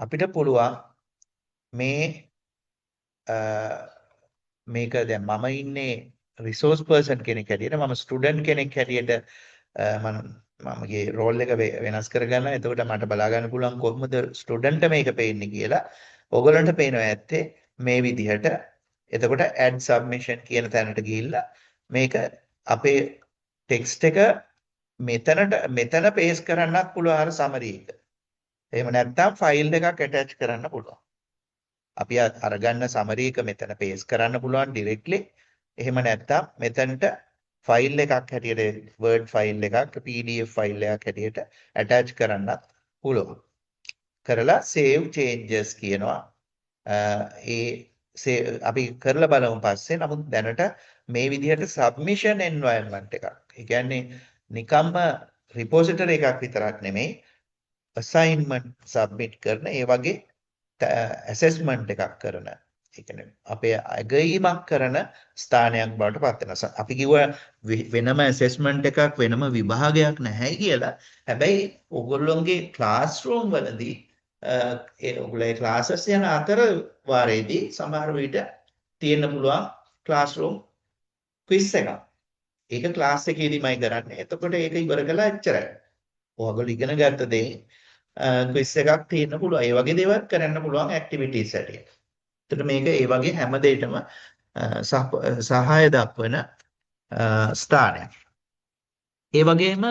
S1: අපිට පුළුවන් මේක දැන් මම ඉන්නේ රිසෝස් පර්සන් කෙනෙක් හැටියට, මම ස්ටුඩන්ට් කෙනෙක් හැටියට මමගේ රෝල් එක වෙනස් කරගන්න. එතකොට මට බලා ගන්න පුළුවන් කොහොමද ස්ටුඩන්ට් මේක පේන්නේ කියලා. ඔයගොල්ලන්ට පේනවා ඇත්තේ මේ විදිහට. එතකොට add submission කියන තැනට ගිහිල්ලා මේක අපේ ටෙක්ස්ට් එක මෙතන පේස්ට් කරන්නත් පුළුවන් අර සමරි එක. එහෙම නැත්නම් ෆයිල් එකක් ඇටච් කරන්න පුළුවන්. අපි අරගන්න සමරි එක මෙතන පේස්ට් කරන්න පුළුවන් ඩිරෙක්ට්ලි. එහෙම නැත්නම් මෙතනට ෆයිල් එකක් හැටියට Word ෆයිල් එකක් PDF ෆයිල් එකක් හැටියට ඇටච් කරන්නත් පුළුවන්. කරලා save changes කියනවා. අපි කරලා බලමු පස්සේ. නමුත් දැනට මේ විදිහට submission environment එකක්. ඒ කියන්නේ නිකම්ම repository එකක් විතරක් නෙමෙයි, assignment submit කරන ඒ වගේ assessment එකක් කරන. ඒ කියන්නේ අපේ අගයීමක් කරන ස්ථානයක් බවට පත් වෙනවා. අපි කිව්වා වෙනම assessment එකක් වෙනම විභාගයක් නැහැ කියලා. හැබැයි ඔයගොල්ලෝගේ classroom වලදී ඔයගොල්ලෝ ක්ලාසස් යන අතර වාරයේදී සමහර විට තියෙන්න පුළුවන් classroom quiz එකක්. ඒක ක්ලාස් එකේදීමයි කරන්නේ. එතකොට ඒක ඉවර කළා එච්චරයි. ඔයගොල්ලෝ ඉගෙන ගත්ත දේ quiz එකක් තියෙන්න පුළුවන්. ඒ වගේ දේවල් කරන්න පුළුවන් activities හැටියට. එතකොට මේක ඒ වගේ හැම දෙයකම සහාය දක්වන ස්ථානයක්. ඒ වගේම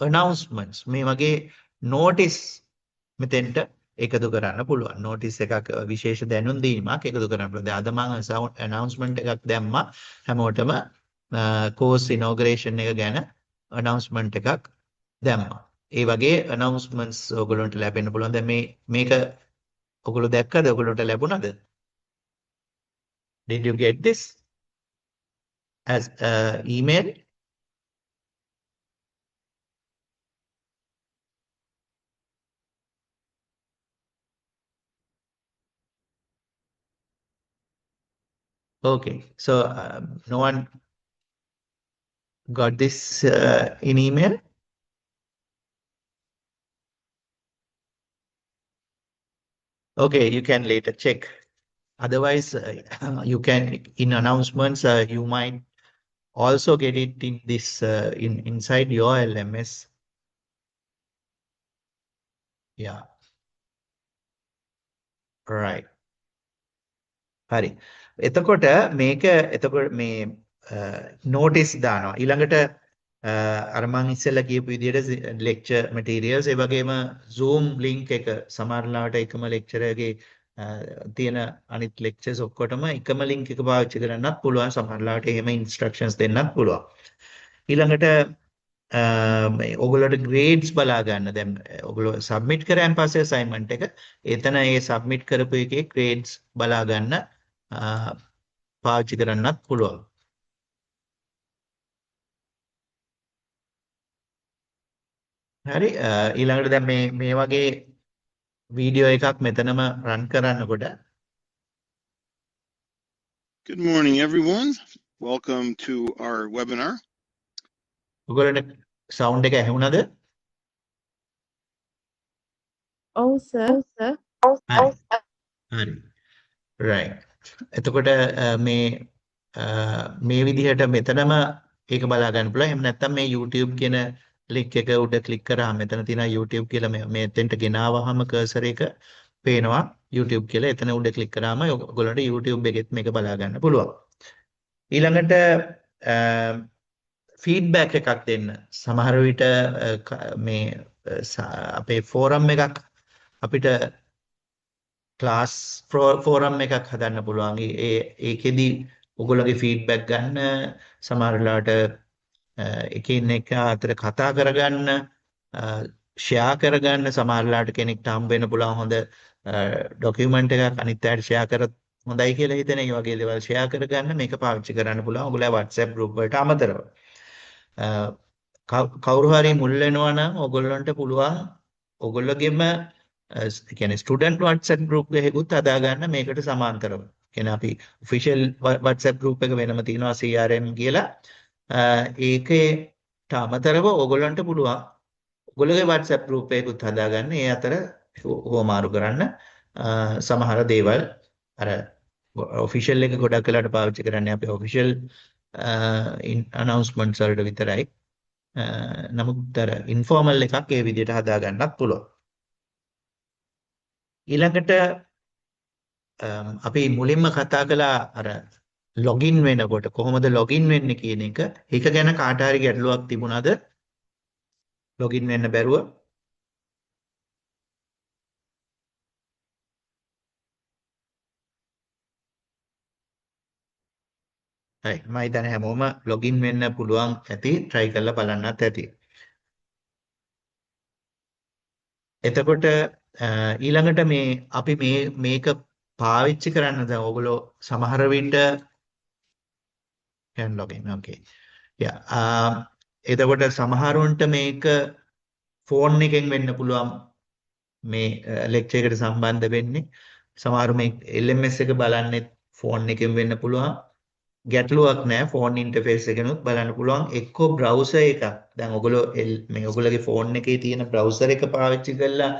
S1: announcements මේ වගේ notice මෙතෙන්ට එකතු කරන්න පුළුවන්. notice එකක් විශේෂ දැනුම් දීමක් එකතු කරන්න පුළුවන්. දැන් අද මම announcement එකක් දැම්මා හැමෝටම course inauguration එක ගැන announcement එකක් දැම්මා. ඒ වගේ announcements ඔයගොල්ලන්ට ලැබෙන්න පුළුවන්. දැන් මේක ඔයගොල්ලෝ දැක්කද? ඔයගොල්ලන්ට ලැබුණාද? Did you get this as email? Okay, so no one got this in email? Okay, you can later check. Otherwise, you can in announcements you might also get it in this inside your LMS. Yeah. Right. හරි. එතකොට මේක මේ notice දානවා. ඊළඟට අර මම ඉස්සෙල්ලා කියපු විදිහට lecture materials ඒ වගේම Zoom link එක සමහරවිට එකම lecture එකේ තියෙන අනිත් lectures ඔක්කොටම එකම link එක පාවිච්චි කරන්නත් පුළුවන්. සමහරවිට එහෙම instructions දෙන්නත් පුළුවන්. ඊළඟට ඔයගොල්ලෝට grades බලා ගන්න. දැන් ඔයගොල්ලෝ submit කරාන් පස්සේ assignment එක එතන ඒ submit කරපු එකේ grades බලා ගන්න පාවිච්චි කරන්නත් පුළුවන්. හරි. ඊළඟට දැන් මේ වගේ වීඩියෝ එකක් මෙතනම රන් කරන්නකොට
S4: Good morning, everyone. Welcome to our webinar.
S1: ඔයගොල්ලන්ට sound එක ඇහුණාද?
S5: Oh, sir.
S1: හරි. right. එතකොට මේ විදිහට මෙතනම ඒක බලා ගන්න පුළුවන්. එහෙම නැත්නම් මේ YouTube කියන ලින්ක් එක උඩ ක්ලික් කරාම මෙතන තියෙනවා YouTube කියලා මෙතෙන්ට ගෙනාවහම කර්සර් එක පේනවා YouTube කියලා. එතන උඩ ක්ලික් කරාම ඔයගොල්ලන්ට YouTube එකෙත් මේක බලා ගන්න පුළුවන්. ඊළඟට ෆීඩ්බැක් එකක් දෙන්න. සමහර විට මේ අපේ ෆෝරම් එකක් අපිට ක්ලාස් ෆෝරම් එකක් හදන්න පුළුවන්. ඒකෙදි ඔයගොල්ලෝගේ ෆීඩ්බැක් ගන්න, සමහර වෙලාවට එකින් එක අතර කතා කරගන්න, ෂෙයා කරගන්න, සමහර වෙලාවට කෙනෙක්ට හම්බ වෙන්න පුළුවන් හොඳ ડોකියුමන්ට් එකක් අනිත් අයට ෂෙයා කරත් හොඳයි කියලා හිතෙන ඒ වගේ දේවල් ෂෙයා කරගන්න මේක පාවිච්චි කරන්න පුළුවන් ඔයගොල්ලෝ WhatsApp group වලට අමතරව. කවුරු හරි මුල් වෙනවා නම් ඔයගොල්ලන්ට පුළුවන් ඔයගොල්ලෝගෙම කියන්නේ ස්ටුඩන්ට් WhatsApp group එකකුත් හදා ගන්න මේකට සමාන්තරව. කියන්නේ අපි official WhatsApp group එක වෙනම තියෙනවා CRM කියලා. ඒකේට අමතරව ඔයගොල්ලන්ට පුළුවන් ඔයගොල්ලෝගේ WhatsApp group එකකුත් හදා ගන්න. ඒ අතර හොමාරු කරන්න සමහර දේවල් අර official එක ගොඩක් වෙලාට පාවිච්චි කරන්නේ අපි official announcements වලට විතරයි. නමුත් අර informal එකක් ඒ විදිහට හදා ගන්නත් පුළුවන්. ඊළඟට අපි මුලින්ම කතා කළා අර ලොගින් වෙනකොට කොහොමද ලොගින් වෙන්නේ කියන එක. ඒක ගැන කාට හරි ගැටලුවක් තිබුණාද? ලොගින් වෙන්න බැරුව? හරි. මම හිතන්නේ හැමෝම ලොගින් වෙන්න පුළුවන් ඇති. try කරලා බලන්නත් ඇති. එතකොට ඊළඟට මේ අපි මේක පාවිච්චි කරන්න දැන් ඔයගොල්ලෝ සමහර විට can login okay එතකොට සමහරුන්ට මේක ෆෝන් එකෙන් වෙන්න පුළුවන් මේ ලෙක්චර් එකට සම්බන්ධ වෙන්නේ. සමහරු මේ LMS එක බලන්නේ ෆෝන් එකෙන් වෙන්න පුළුවන්. ගැටලුවක් නැහැ. ෆෝන් ඉන්ටර්ෆේස් එකනොත් බලන්න පුළුවන්. එක්කෝ බ්‍රවුසර් එකක්. දැන් ඔයගොල්ලෝ මේ ඔයගොල්ලෝගේ ෆෝන් එකේ තියෙන බ්‍රවුසර් එක පාවිච්චි කරලා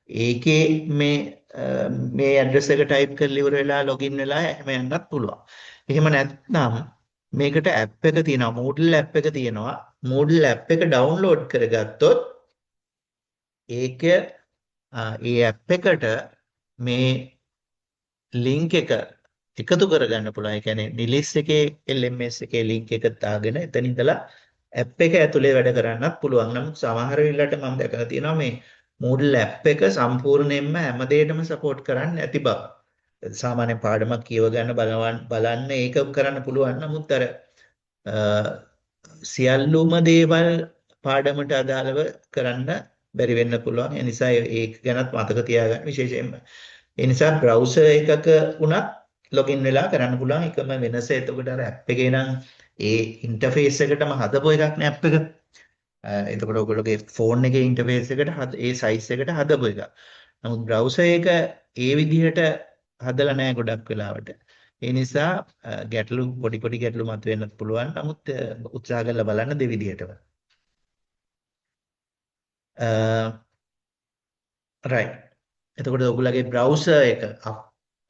S1: ඒකේ මේ ඇඩ්‍රස් එක ටයිප් කරලා ඉවර වෙලා ලොගින් වෙලා එහෙම යන්නත් පුළුවන්. එහෙම නැත්නම් මේකට ඇප් එක තියෙනවා. Moodle ඇප් එක තියෙනවා. Moodle ඇප් එක ඩවුන්ලෝඩ් කරගත්තොත් ඒක ඒ ඇප් එකට මේ ලින්ක් එක එකතු කරගන්න පුළුවන්. ඒ කියන්නේ නිලිස් එකේ LMS එකේ ලින්ක් එක දාගෙන එතන ඉඳලා ඇප් එක ඇතුලේ වැඩ කරන්නත් පුළුවන්. නමුත් සමහර වෙලාවට මම දැකලා තියෙනවා මේ Moodle ඇප් එක සම්පූර්ණයෙන්ම හැම දෙයකම සපෝට් කරන්නේ නැති බව. සාමාන්‍ය පාඩමක් කියව ගන්න බලන්න ඒක කරන්න පුළුවන්. නමුත් අර සියල්ලුම දේවල් පාඩමට අදාළව කරන්න බැරි වෙන්න පුළුවන්. ඒ නිසා ඒක ගැනත් මතක තියාගන්න විශේෂයෙන්ම. ඒ නිසා බ්‍රවුසර් එකක උනත් ලොගින් වෙලා කරන්න පුළුවන්. එකම වෙනස එතකොට අර ඇප් එකේ නම් ඒ ඉන්ටර්ෆේස් එකටම හදපු එකක් නේ ඇප් එක. එතකොට ඔයගොල්ලෝගේ ෆෝන් එකේ ඉන්ටර්ෆේස් එකට ඒ සයිස් එකට හදපු එක. නමුත් බ්‍රවුසර් එක ඒ විදිහට හදලා නැහැ ගොඩක් වෙලාවට. ඒ නිසා ගැටලු පොඩි ගැටලු මතුවෙන්නත් පුළුවන්. නමුත් උත්සාහ කරලා බලන්න දෙවිදිහටම. right. එතකොට ඔයගොල්ලෝගේ බ්‍රවුසර් එක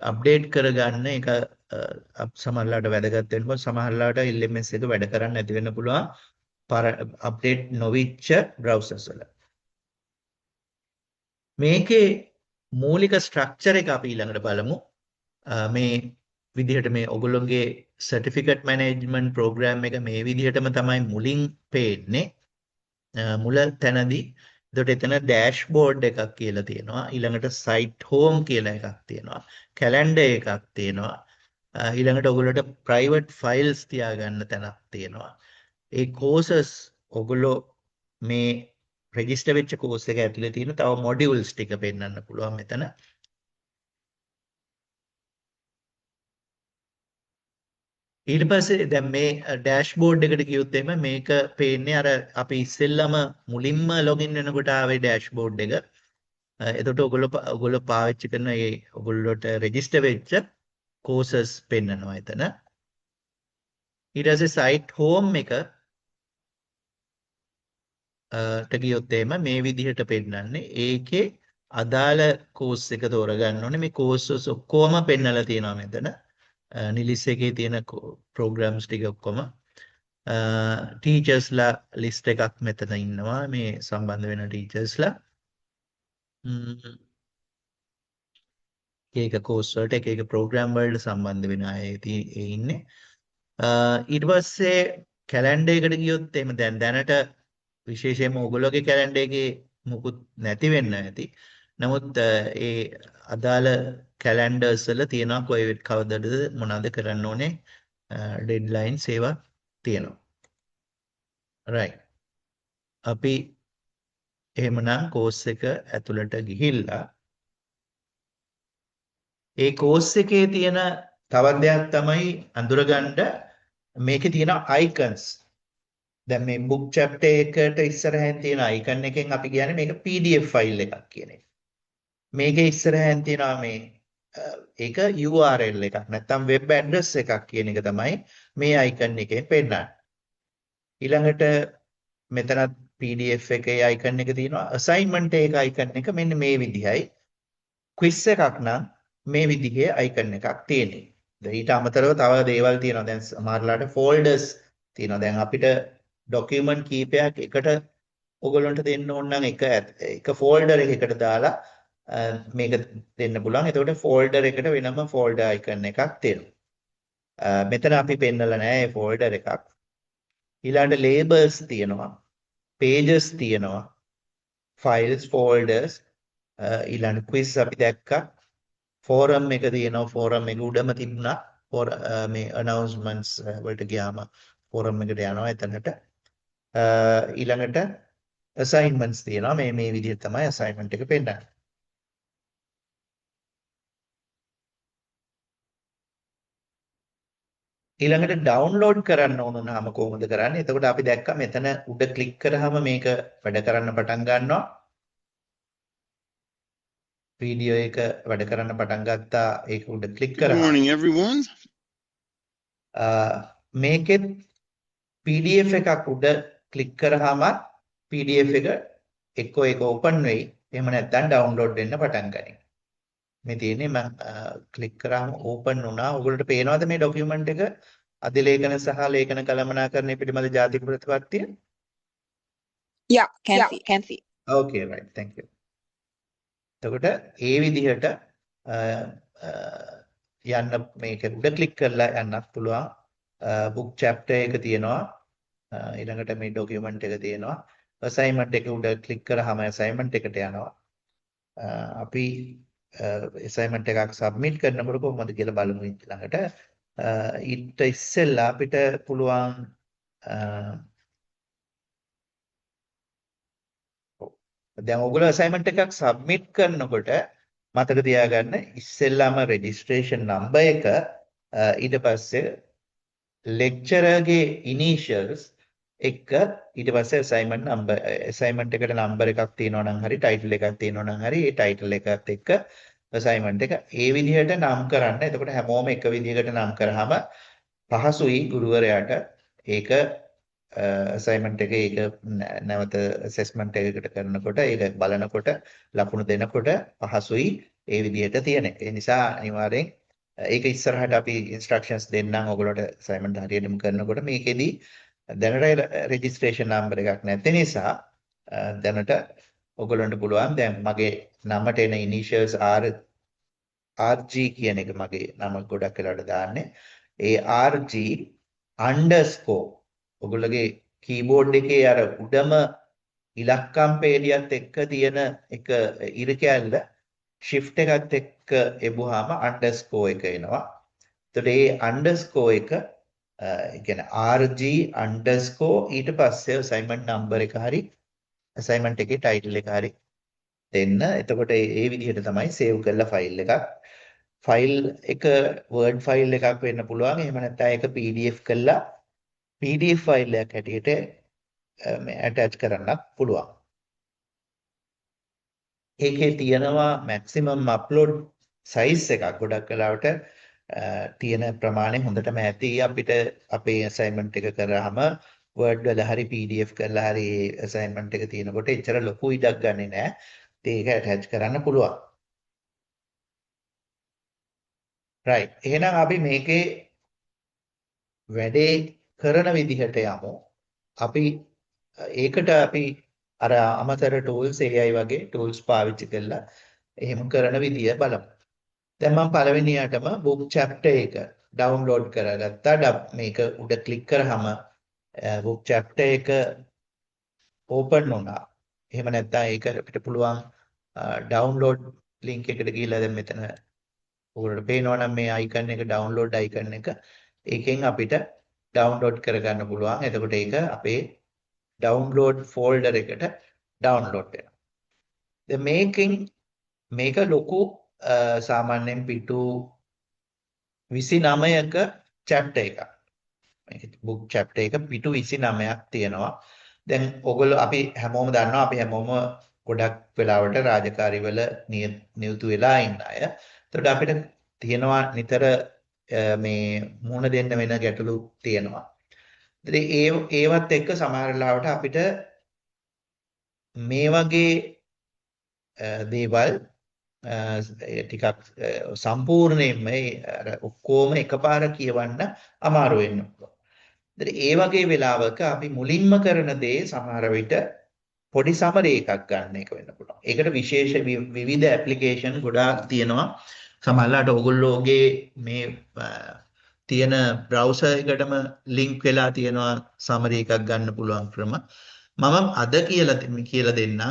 S1: අප්ඩේට් කරගන්න එක සමහරලාට වැදගත් වෙනවා. සමහරලාට LMS එක වැඩ කරන්නේ නැති වෙන්න පුළුවන්. අප්ඩේට් නොවිච්ච බ්‍රවුසර්ස් වල. මේකේ මූලික ස්ට්‍රක්චර් එක අපි ඊළඟට බලමු. මේ විදිහට මේ ඔයගොල්ලෝගේ සර්ටිෆිකේට් මැනේජ්මන්ට් ප්‍රෝග්‍රෑම් එක මේ විදිහටම තමයි මුලින් පේන්නේ. මුල තැනදී එතකොට එතන ඩෑෂ්බෝඩ් එකක් කියලා තියෙනවා. ඊළඟට සයිට් හෝම් කියලා එකක් තියෙනවා. කැලෙන්ඩර් එකක් තියෙනවා. ඊළඟට ඔයගොල්ලෝට ප්‍රයිවට් ෆයිල්ස් තියාගන්න තැනක් තියෙනවා. ඒ කෝසස් ඔයගොල්ලෝ මේ රෙජිස්ටර් වෙච්ච කෝස් එක ඇතුලේ තියෙන තව මොඩියුල්ස් ටික පෙන්වන්න පුළුවන් මෙතන. ඊට පස්සේ දැන් මේ ඩෑෂ්බෝඩ් එකට ගියොත් එimhe මේක පේන්නේ අර අපි ඉස්සෙල්ලම මුලින්ම ලොගින් වෙනකොට ආවේ ඩෑෂ්බෝඩ් එක. එතකොට ඔයගොල්ලෝ පාවිච්චි කරන ඒ ඔයගොල්ලෝට රෙජිස්ටර් වෙච්ච කෝසස් පෙන්වනවා එතන. ඊට පස්සේ සයිට් හෝම් එක ට ගියොත් එimhe මේ විදිහට පෙන්නන්නේ. ඒකේ අදාළ කෝස් එක තෝරගන්න ඕනේ. මේ කෝසස් ඔක්කොම පෙන්නලා තියෙනවා මෙතන. නිලිස් එකේ තියෙන ප්‍රෝග්‍රෑම්ස් ටික ඔක්කොම. ටීචර්ස්ලා ලිස්ට් එකක් මෙතන ඉන්නවා මේ සම්බන්ධ වෙන ටීචර්ස්ලා. එක කෝස් වලට එක ප්‍රෝග්‍රෑම් වලට සම්බන්ධ වෙන අය ඉන්නේ. ඊට පස්සේ කැලෙන්ඩර් එකට ගියොත් එහෙම දැනට විශේෂයෙන්ම ඔයගොල්ලෝගේ කැලෙන්ඩර් එකේ මුකුත් නැති වෙන්න ඇති. නමුත් ඒ අදාළ කැලෙන්ඩර්ස් වල තියෙනවා කොයි කවදද මොනවද කරන්න ඕනේ ඩෙඩ්ලයින්ස් ඒවා තියෙනවා. right. අපි එහෙමනම් කෝස් එක ඇතුළට ගිහිල්ලා ඒ කෝස් එකේ තියෙන තවත් දෙයක් තමයි අඳුරගන්න මේකේ තියෙන icons. දැන් මේ book chapter එකට ඉස්සරහින් තියෙන icon එකෙන් අපි කියන්නේ මේක PDF file එකක් කියන එක. මේකේ ඉස්සරහින් තියෙනවා මේ ඒක URL එකක් නැත්නම් web address එකක් කියන එක තමයි මේ icon එකෙන් පෙන්නන්නේ. ඊළඟට මෙතන PDF එකේ icon එක තියෙනවා. assignment එක icon එක මෙන්න මේ විදිහයි. quiz එකක් නම් මේ විදිහේ icon එකක් තියෙන්නේ. දැන් ඊට අමතරව තව දේවල් තියෙනවා. දැන් සමහරලාට folders තියෙනවා. දැන් අපිට document කීපයක් එකට ඔයගොල්ලන්ට දෙන්න ඕන නම් එක folder එකකට දාලා මේක දෙන්න පුළුවන්. එතකොට folder එකට වෙනම folder icon එකක් තියෙනවා. මෙතන අපි පෙන්නලා නැහැ මේ folder එකක්. ඊළඟට labels තියෙනවා. pages තියෙනවා. files folders ඊළඟ quiz අපි දැක්කා. forum එක තියෙනවා. forum එක උඩම තිබුණා. මේ announcements වලට ගියාම forum එකට යනවා එතනට. ඊළඟට assignments තියෙනවා. මේ විදිහට තමයි assignment එක පෙන්නන්නේ. ඊළඟට ඩවුන්ලෝඩ් කරන්න ඕන නම් කොහොමද කරන්නේ? එතකොට අපි දැක්කා මෙතන උඩ ක්ලික් කරාම මේක වැඩ කරන්න පටන් ගන්නවා. වීඩියෝ එක වැඩ කරන්න පටන් ගත්තා. ඒක උඩ ක්ලික්
S4: Good
S1: කරාම
S4: morning, everyone.
S1: මේකෙත් PDF එකක් උඩ ක්ලික් කරාම PDF එක එක්කෝ ඒක ඕපන් වෙයි. එහෙම නැත්නම් ඩවුන්ලෝඩ් වෙන්න පටන් ගනී. මේ තියෙන්නේ මම ක්ලික් කරාම ඕපන් වුණා. ඔයගොල්ලන්ට පේනවද මේ ડોකියුමන්ට් එක? අධිලේඛන සහ ලේඛන කළමනාකරණය පිළිබඳ ජාතික ප්‍රතිපත්තිය?
S3: Yeah, can see.
S1: Okay, right. Thank you. එතකොට ඒ විදිහට යන්න මේක උඩ ක්ලික් කරලා යන්නත් පුළුවන්. book chapter එක තියෙනවා. ඊළඟට මේ ડોකියුමන්ට් එක තියෙනවා. assignment එක උඩ ක්ලික් කරාම assignment එකට යනවා. අපි assignment එකක් submit කරනකොට කොහොමද කියලා බලමු ඊළඟට. ඊට ඉස්සෙල්ලා අපිට පුළුවන් දැන් ඔයගොල්ලෝ assignment එකක් submit කරනකොට මතක තියාගන්න ඉස්සෙල්ලාම registration number එක ඊට පස්සේ lecturer ගේ initials එක ඊට පස්සේ assignment එකට number එකක් තියෙනවා නම් හරි title එකක් තියෙනවා නම් හරි ඒ title එකත් එක්ක assignment එක ඒ විදිහට නම් කරන්න. එතකොට හැමෝම එක විදිහකට නම් කරාම පහසුයි ගුරුවරයාට ඒක assignment එක ඒක නැවත assessment එකකට කරනකොට ඒක බලනකොට ලකුණු දෙනකොට පහසුයි ඒ විදිහට තියෙන එක. ඒ නිසා අනිවාර්යෙන් ඒක ඉස්සරහට අපි instructions දෙන්නම් ඔයගොල්ලෝට assignment හරියටම කරනකොට මේකෙදි දැනට registration number එකක් නැති නිසා දැනට ඔයගොල්ලන්ට පුළුවන් දැන් මගේ නමට එන initials RG කියන එක මගේ නම ගොඩක් වෙලාවට දාන්නේ. ඒ RG underscore ඔයගොල්ලෝගේ keyboard එකේ අර උඩම ඉලක්කම් පේලියත් එක්ක තියෙන එක ඉර කැල්ල shift එකත් එක්ක එබුවාම underscore එක එනවා. එතකොට මේ underscore එක කියන්නේ RG underscore ඊට පස්සේ assignment number එක හරි assignment එකේ title එක හරි දෙන්න. එතකොට ඒ විදිහට තමයි save කරලා file එකක්. file එක word file එකක් වෙන්න පුළුවන්. එහෙම නැත්නම් ඒක PDF කරලා PDF file එකක් හැටියට මේ attach කරන්නත් පුළුවන්. ඒකේ තියෙනවා maximum upload size එකක්. ගොඩක් වෙලාවට තියෙන ප්‍රමාණය හොඳටම ඇති. අපිට අපේ assignment එක කරාම Word වල හරි PDF කරලා හරි assignment එක තියෙනකොට එච්චර ලොකු ඉඩක් ගන්නෙ නෑ. ඒක attach කරන්න පුළුවන්. right. එහෙනම් අපි මේකේ වැඩේ කරන විදිහට යමු. අපි ඒකට අපි අර අමතර tools AI වගේ tools පාවිච්චි කරලා එහෙම කරන විදිය බලමු. දැන් මම පළවෙනියටම book chapter එක download කරගත්තා. මේක උඩ ක්ලික් කරාම book chapter එක open වුණා. එහෙම නැත්නම් ඒක අපිට පුළුවන් download link එකට ගිහිල්ලා දැන් මෙතන ඔයගොල්ලෝ පේනවා නම් මේ icon එක download icon එක ඒකෙන් අපිට download කරගන්න පුළුවන්. එතකොට ඒක අපේ download folder එකට download වෙනවා. දැන් මේක ලොකු සාමාන්‍යයෙන් පිටු 29ක chapter එකක්. මේක book chapter එක පිටු 29ක් තියෙනවා. දැන් ඔයගොල්ලෝ අපි හැමෝම දන්නවා අපි හැමෝම ගොඩක් වෙලාවට රාජකාරි වල නියුතු වෙලා ඉන්න අය. එතකොට අපිට තියෙනවා නිතර මේ මුහුණ දෙන්න වෙන ගැටලු තියෙනවා. ඉතින් ඒවත් එක්ක සමහර වෙලාවට අපිට මේ වගේ දේවල් ටිකක් සම්පූර්ණයෙන්ම අර ඔක්කොම එකපාර කියවන්න අමාරු වෙන්න පුළුවන්. ඉතින් ඒ වගේ වෙලාවක අපි මුලින්ම කරන දේ සමහර විට පොඩි සමරි එකක් ගන්න එක වෙන්න පුළුවන්. ඒකට විශේෂ විවිධ ඇප්ලිකේෂන් ගොඩාක් තියෙනවා. සමහරවිට ඔයගොල්ලෝගේ මේ තියෙන බ්‍රවුසර් එකටම ලින්ක් වෙලා තියෙනවා සමරි එකක් ගන්න පුළුවන් ක්‍රම. මම අද කියලා දෙන්නම්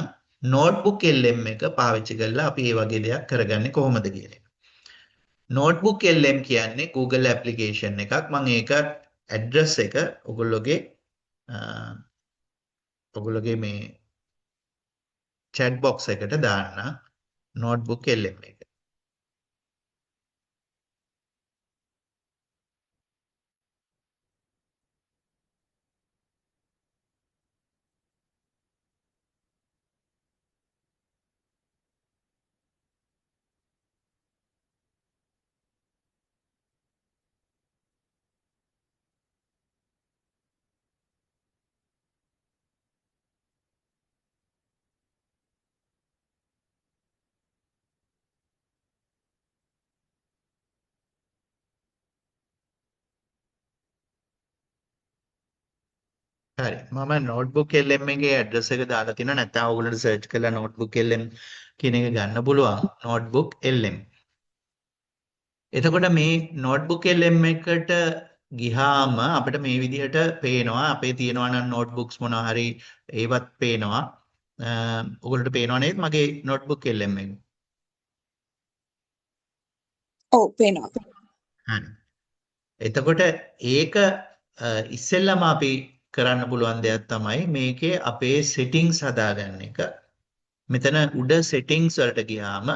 S1: notebook LM එක පාවිච්චි කරලා අපි මේ වගේ දෙයක් කරගන්නේ කොහොමද කියන එක. notebook LM කියන්නේ Google application එකක්. මම ඒක address එක ඔයගොල්ලෝගේ මේ chat box එකට දාන්න notebook LM එක. හරි මම notebook LM එකේ address එක දාලා තිනවා නැත්නම් ඔයගොල්ලන්ට search කරලා notebook LM කියන එක ගන්න පුළුවන් notebook LM. එතකොට මේ notebook LM එකට ගිහාම අපිට මේ විදිහට පේනවා අපේ තියෙනවා නම් notebooks මොනවා හරි ඒවත් පේනවා. ඔයගොල්ලන්ට පේනවා නේද මගේ notebook LM එක?
S3: ඔව් පේනවා.
S1: හරි. එතකොට ඒක ඉස්සෙල්ලාම අපි කරන්න පුළුවන් දෙයක් තමයි මේකේ අපේ settings හදාගන්න එක. මෙතන උඩ settings වලට ගියාම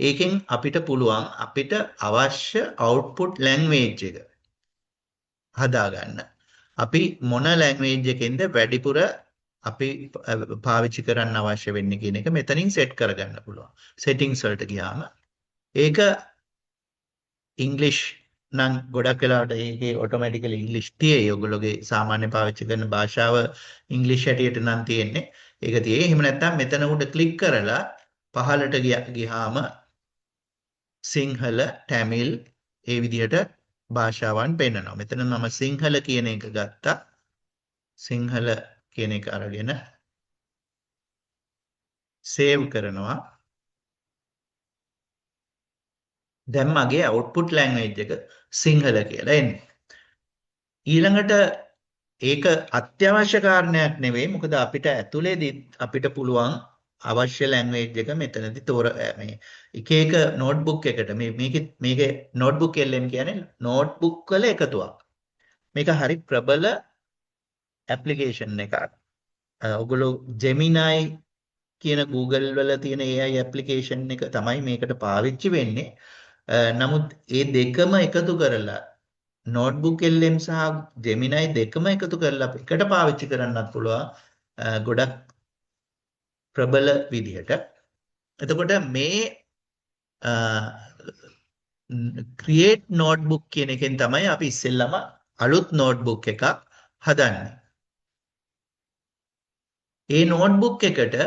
S1: ඒකෙන් අපිට පුළුවන් අපිට අවශ්‍ය output language එක හදාගන්න. අපි මොන language එකෙන්ද වැඩිපුර අපි පාවිච්චි කරන්න අවශ්‍ය වෙන්නේ කියන එක මෙතනින් set කරගන්න පුළුවන්. settings වලට ගියාම ඒක English නම් ගොඩක් වෙලාවට ඒකේ ඔටෝමැටිකලි ඉංග්‍රීසි තියෙයි. ඔයගොල්ලෝගේ සාමාන්‍ය පාවිච්චි කරන භාෂාව ඉංග්‍රීසි හැටියට නම් තියෙන්නේ. ඒක තියෙයි. එහෙම නැත්නම් මෙතන උඩ ක්ලික් කරලා පහළට ගියාම සිංහල, තමිල් ඒ විදිහට භාෂාවන් පෙන්නනවා. මෙතන මම සිංහල කියන එක ගත්තා. සිංහල කියන එක අරගෙන සේව් කරනවා. දැන් මගේ output language එක සිංහල කියලා එන්නේ. ඊළඟට ඒක අත්‍යවශ්‍ය කාරණයක් නෙවෙයි. මොකද අපිට ඇතුලේදී අපිට පුළුවන් අවශ්‍ය language එක මෙතනදී මේ එක notebook එකට මේකේ notebook LM කියන්නේ notebook වල එකතුවක්. මේක හරි ප්‍රබල application එකක්. ඔයගොල්ලෝ Gemini කියන Google වල තියෙන AI application එක තමයි මේකට පාවිච්චි වෙන්නේ. නමුත් ඒ දෙකම එකතු කරලා notebook LM සහ Gemini දෙකම එකතු කරලා එකට පාවිච්චි කරන්නත් පුළුවන් ගොඩක් ප්‍රබල විදිහට. එතකොට මේ create notebook කියන එකෙන් තමයි අපි ඉස්සෙල්ලම අලුත් notebook එකක් හදන්නේ. ඒ notebook එකට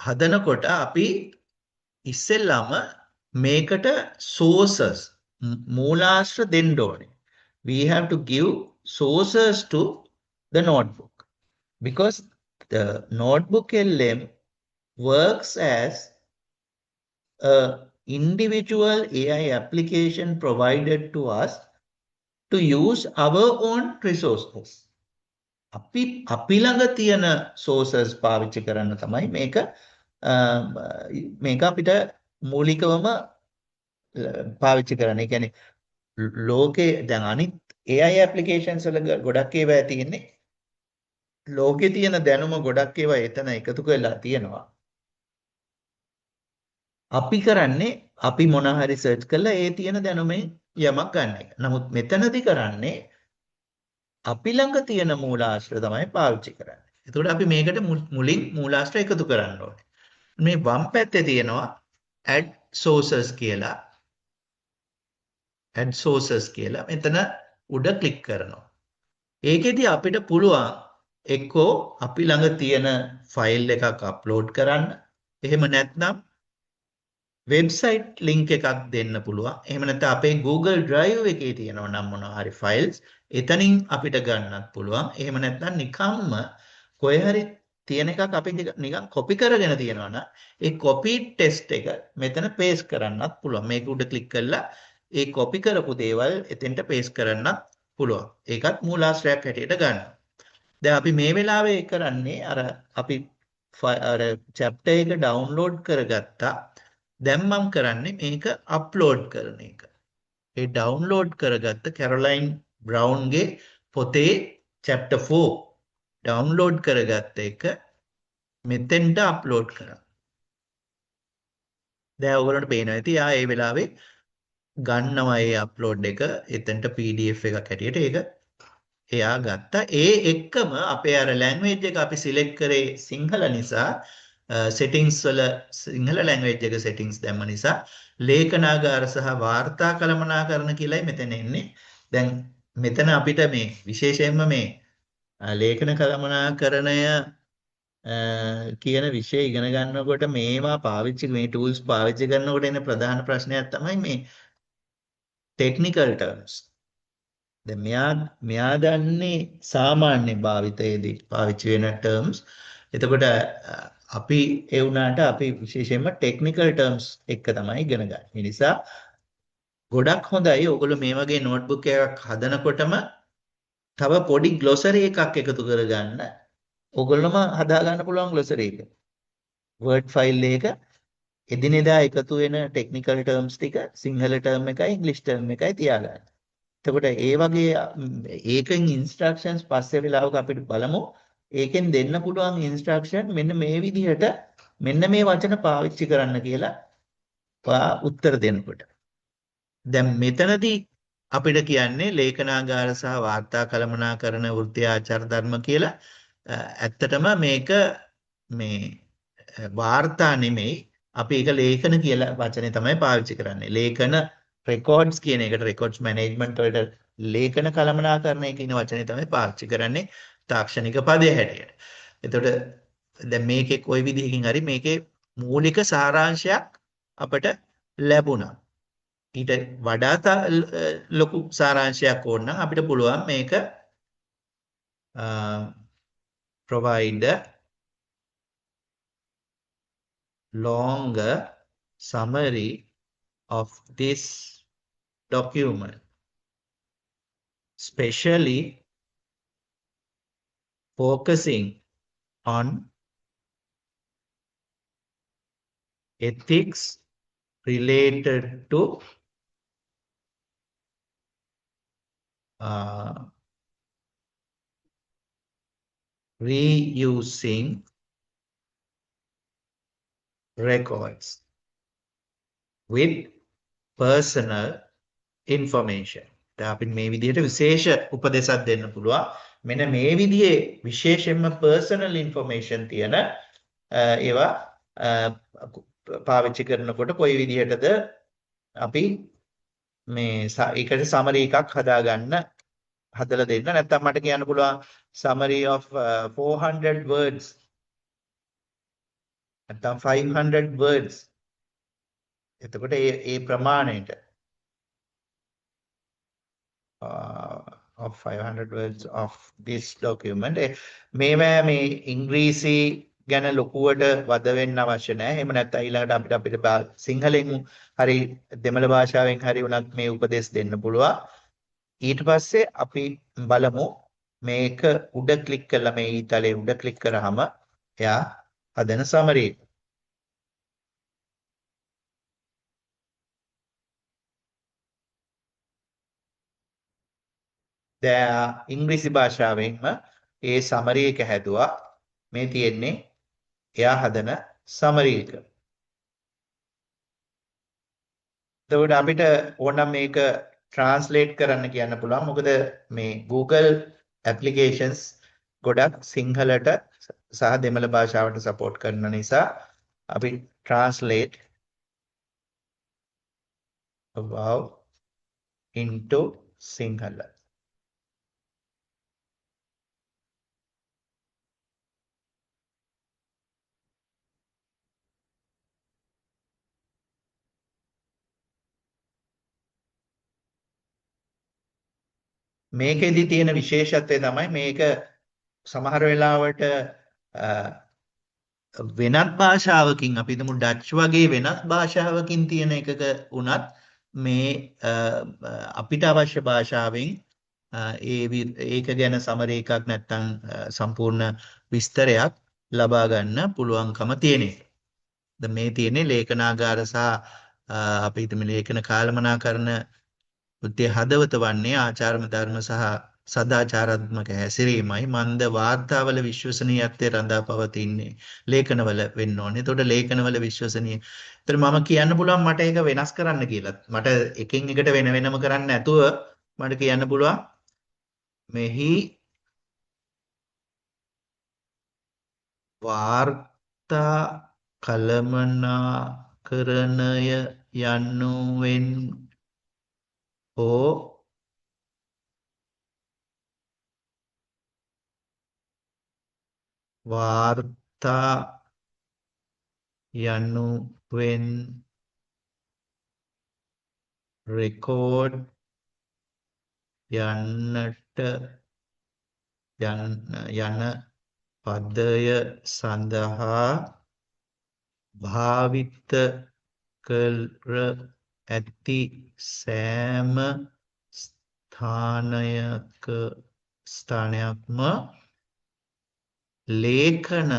S1: හදනකොට අපි ඉස්සෙල්ලම මේකට sources මූලාශ්‍ර දෙන්න ඕනේ. We have to give sources to the notebook, because the notebook LM works as a individual AI application provided to us to use our own resources. අපි ළඟ තියෙන sources පාවිච්චි කරන්න තමයි මේක අපිට මූලිකවම පාවිච්චි කරන්න. ඒ කියන්නේ ලෝකේ දැන් අනිත් AI applications වල ගොඩක් ඒවා තියෙන්නේ ලෝකේ තියෙන දැනුම ගොඩක් ඒවා එතන එකතු කරලා තියෙනවා. අපි කරන්නේ අපි මොන හරි සර්ච් කරලා ඒ තියෙන දැනුමෙන් යමක් ගන්න එක. නමුත් මෙතනදී කරන්නේ අපි ළඟ තියෙන මූලාශ්‍ර තමයි පාවිච්චි කරන්නේ. එතකොට අපි මේකට මුලින් මූලාශ්‍ර එකතු කරන්න ඕනේ. මේ වම් පැත්තේ තියෙනවා add sources කියලා. add sources කියලා. මෙතන උඩ ක්ලික් කරනවා. ඒකෙදි අපිට පුළුවන් එක්කෝ අපි ළඟ තියෙන ෆයිල් එකක් අප්ලෝඩ් කරන්න. එහෙම නැත්නම් වෙබ්සයිට් ලින්ක් එකක් දෙන්න පුළුවන්. එහෙම නැත්නම් අපේ Google Drive එකේ තියෙනවා නම් මොනවා හරි ෆයිල්ස් එතනින් අපිට ගන්නත් පුළුවන්. එහෙම නැත්නම් නිකම්ම කොහේ හරි තියෙන එකක් අපි නිකන් කොපි කරගෙන තියනවා නම් ඒ කොපි ටෙස්ට් එක මෙතන පේස්ට් කරන්නත් පුළුවන්. මේක උඩ ක්ලික් කරලා ඒ කොපි කරපු දේවල් එතෙන්ට පේස්ට් කරන්නත් පුළුවන්. ඒකත් මූලාශ්‍රයක් හැටියට ගන්නවා. දැන් අපි මේ වෙලාවේ කරන්නේ අර අපි අර chapter එක download කරගත්තා. දැන් මම කරන්නේ මේක අප්ලෝඩ් කරන එක. ඒ ඩවුන්ලෝඩ් කරගත්ත කැරොලයින් බ්‍රවුන්ගේ පොතේ chapter 4 ඩවුන්ලෝඩ් කරගත්ත එක මෙතෙන්ට අප්ලෝඩ් කරා. දැන් ඔයගොල්ලන්ට පේනවා ඇති ඒ වෙලාවේ ගන්නවා ඒ අප්ලෝඩ් එක එතෙන්ට PDF එකක් හැටියට ඒක එයා ගත්තා. ඒ එක්කම අපේ අර ලැන්ග්වේජ් එක අපි සිලෙක්ට් කරේ සිංහල නිසා settings වල සිංහල language එක settings දැම්ම නිසා ලේඛනාගාර සහ වාර්තා කළමනාකරණ කියලායි මෙතන එන්නේ. දැන් මෙතන අපිට මේ විශේෂයෙන්ම මේ ලේඛන කළමනාකරණය කියන විෂය ඉගෙන ගන්නකොට මේවා පාවිච්චි මේ tools පාවිච්චි කරනකොට එන ප්‍රධාන ප්‍රශ්නයක් තමයි මේ technical terms. දැන් මෙයා දන්නේ සාමාන්‍ය භාවිතයේදී පාවිච්චි වෙන terms. එතකොට අපි ඒ වුණාට අපි විශේෂයෙන්ම ටෙක්නිකල් ටර්ම්ස් එක තමයි ඉගෙන ගන්න. ඒ නිසා ගොඩක් හොඳයි ඔයගොල්ලෝ මේ වගේ නෝට්බුක් එකක් හදනකොටම තව පොඩි ග්ලොසරි එකක් එකතු කරගන්න. ඔයගොල්ලෝම හදා ගන්න පුළුවන් ග්ලොසරි එක. Word file එක එදිනෙදා එකතු වෙන ටෙක්නිකල් ටර්ම්ස් ටික සිංහල ටර්ම් එකයි ඉංග්‍රීසි ටර්ම් එකයි තියාගන්න. එතකොට ඒ වගේ ඒකෙන් ඉන්ස්ට්‍රක්ෂන්ස් පස්සේ වෙලාවක අපිට බලමු. ඒකෙන් දෙන්න පුළුවන් ඉන්ස්ට්‍රක්ෂන් මෙන්න මේ විදිහට මෙන්න මේ වචන පාවිච්චි කරන්න කියලා උත්තර දෙනකොට. දැන් මෙතනදී අපිට කියන්නේ ලේඛනාගාර සහ වාර්තා කළමනාකරණ වෘත්ති ආචාර ධර්ම කියලා. ඇත්තටම මේක මේ වාර්තා නෙමෙයි අපි ඒක ලේඛන කියලා වචනේ තමයි පාවිච්චි කරන්නේ. ලේඛන රෙකෝඩ්ස් කියන එකට රෙකෝඩ්ස් මැනේජ්මන්ට් වලට ලේඛන කළමනාකරණය කියන වචනේ තමයි පාවිච්චි කරන්නේ. තාක්ෂණික පදයේ හැටියට. එතකොට දැන් මේකේ කොයි විදිහකින් හරි මේකේ මූලික සාරාංශයක් අපට ලැබුණා. ඊට වඩා ලොකු සාරාංශයක් ඕන නම් අපිට පුළුවන් මේක provide a longer summary of this document, especially focusing on ethics related to reusing records with personal information. අපි මේ විදිහට විශේෂ උපදේශයක් දෙන්න පුළුවන්. මෙන්න මේ විදිහේ විශේෂයෙන්ම personal information තියෙන ඒවා පාවිච්චි කරනකොට කොයි විදිහටද අපි මේ ඒකට summary එකක් හදාගන්න හදලා දෙන්න. නැත්නම් මට කියන්න පුළුවන් summary of 400 words නැත්නම් 500 words. එතකොට ඒ ප්‍රමාණයට of 500 words of this document. මේවා මේ ඉංග්‍රීසි ගැන ලොකුවට වද වෙන්න අවශ්‍ය නැහැ. එහෙම නැත්නම් ඊළඟට අපිට සිංහලෙන් හරි දෙමළ භාෂාවෙන් හරි උනත් මේ උපදෙස් දෙන්න පුළුවන්. ඊට පස්සේ අපි බලමු මේක උඩ ක්ලික් කරලා මේ ඊතලේ උඩ ක්ලික් කරාම එයා හදන සමරි. දැන් ඉංග්‍රීසි භාෂාවෙන්ම ඒ සමරි එක හැදුවා. මේ තියෙන්නේ එයා හදන සමරි එක. එතකොට අපිට ඕනම් මේක translate කරන්න කියන්න පුළුවන්. මොකද මේ Google applications ගොඩක් සිංහලට සහ දෙමළ භාෂාවට support කරන නිසා අපි translate above into Sinhala. මේකෙදි තියෙන විශේෂත්වය තමයි මේක සමහර වෙලාවට වෙනත් භාෂාවකින් අපි හිතමු ඩච් වගේ වෙනත් භාෂාවකින් තියෙන එකක වුණත් මේ අපිට අවශ්‍ය භාෂාවෙන් ඒක ගැන සමරි එකක් නැත්නම් සම්පූර්ණ විස්තරයක් ලබා ගන්න පුළුවන්කම තියෙන එක. දැන් මේ තියෙන්නේ ලේඛනාගාර සහ අපි හිතමු ලේඛන කාලමනාකරණ උත්තේ හදවත වන්නේ ආචාර්ම ධර්ම සහ සදාචාරාත්මක හැසිරීමයි. මන්ද වාර්තාවල විශ්වසනීයත්වය රඳා පවතින්නේ ලේඛනවල වෙන්න ඕනේ. එතකොට ලේඛනවල විශ්වසනීය. ඒතර මම කියන්න පුළුවන් මට ඒක වෙනස් කරන්න කියලා. මට එකින් එකට වෙන වෙනම කරන්න නැතුව මට කියන්න පුළුවන් මෙහි වාර්තා කළමනාකරණය යනුවෙන් හෝ වාර්තා යනුවෙන් රෙකෝඩ් යන්නට යන පදය සඳහා භාවිත කර ඇති සෑම ස්ථානයක්ම ලේඛන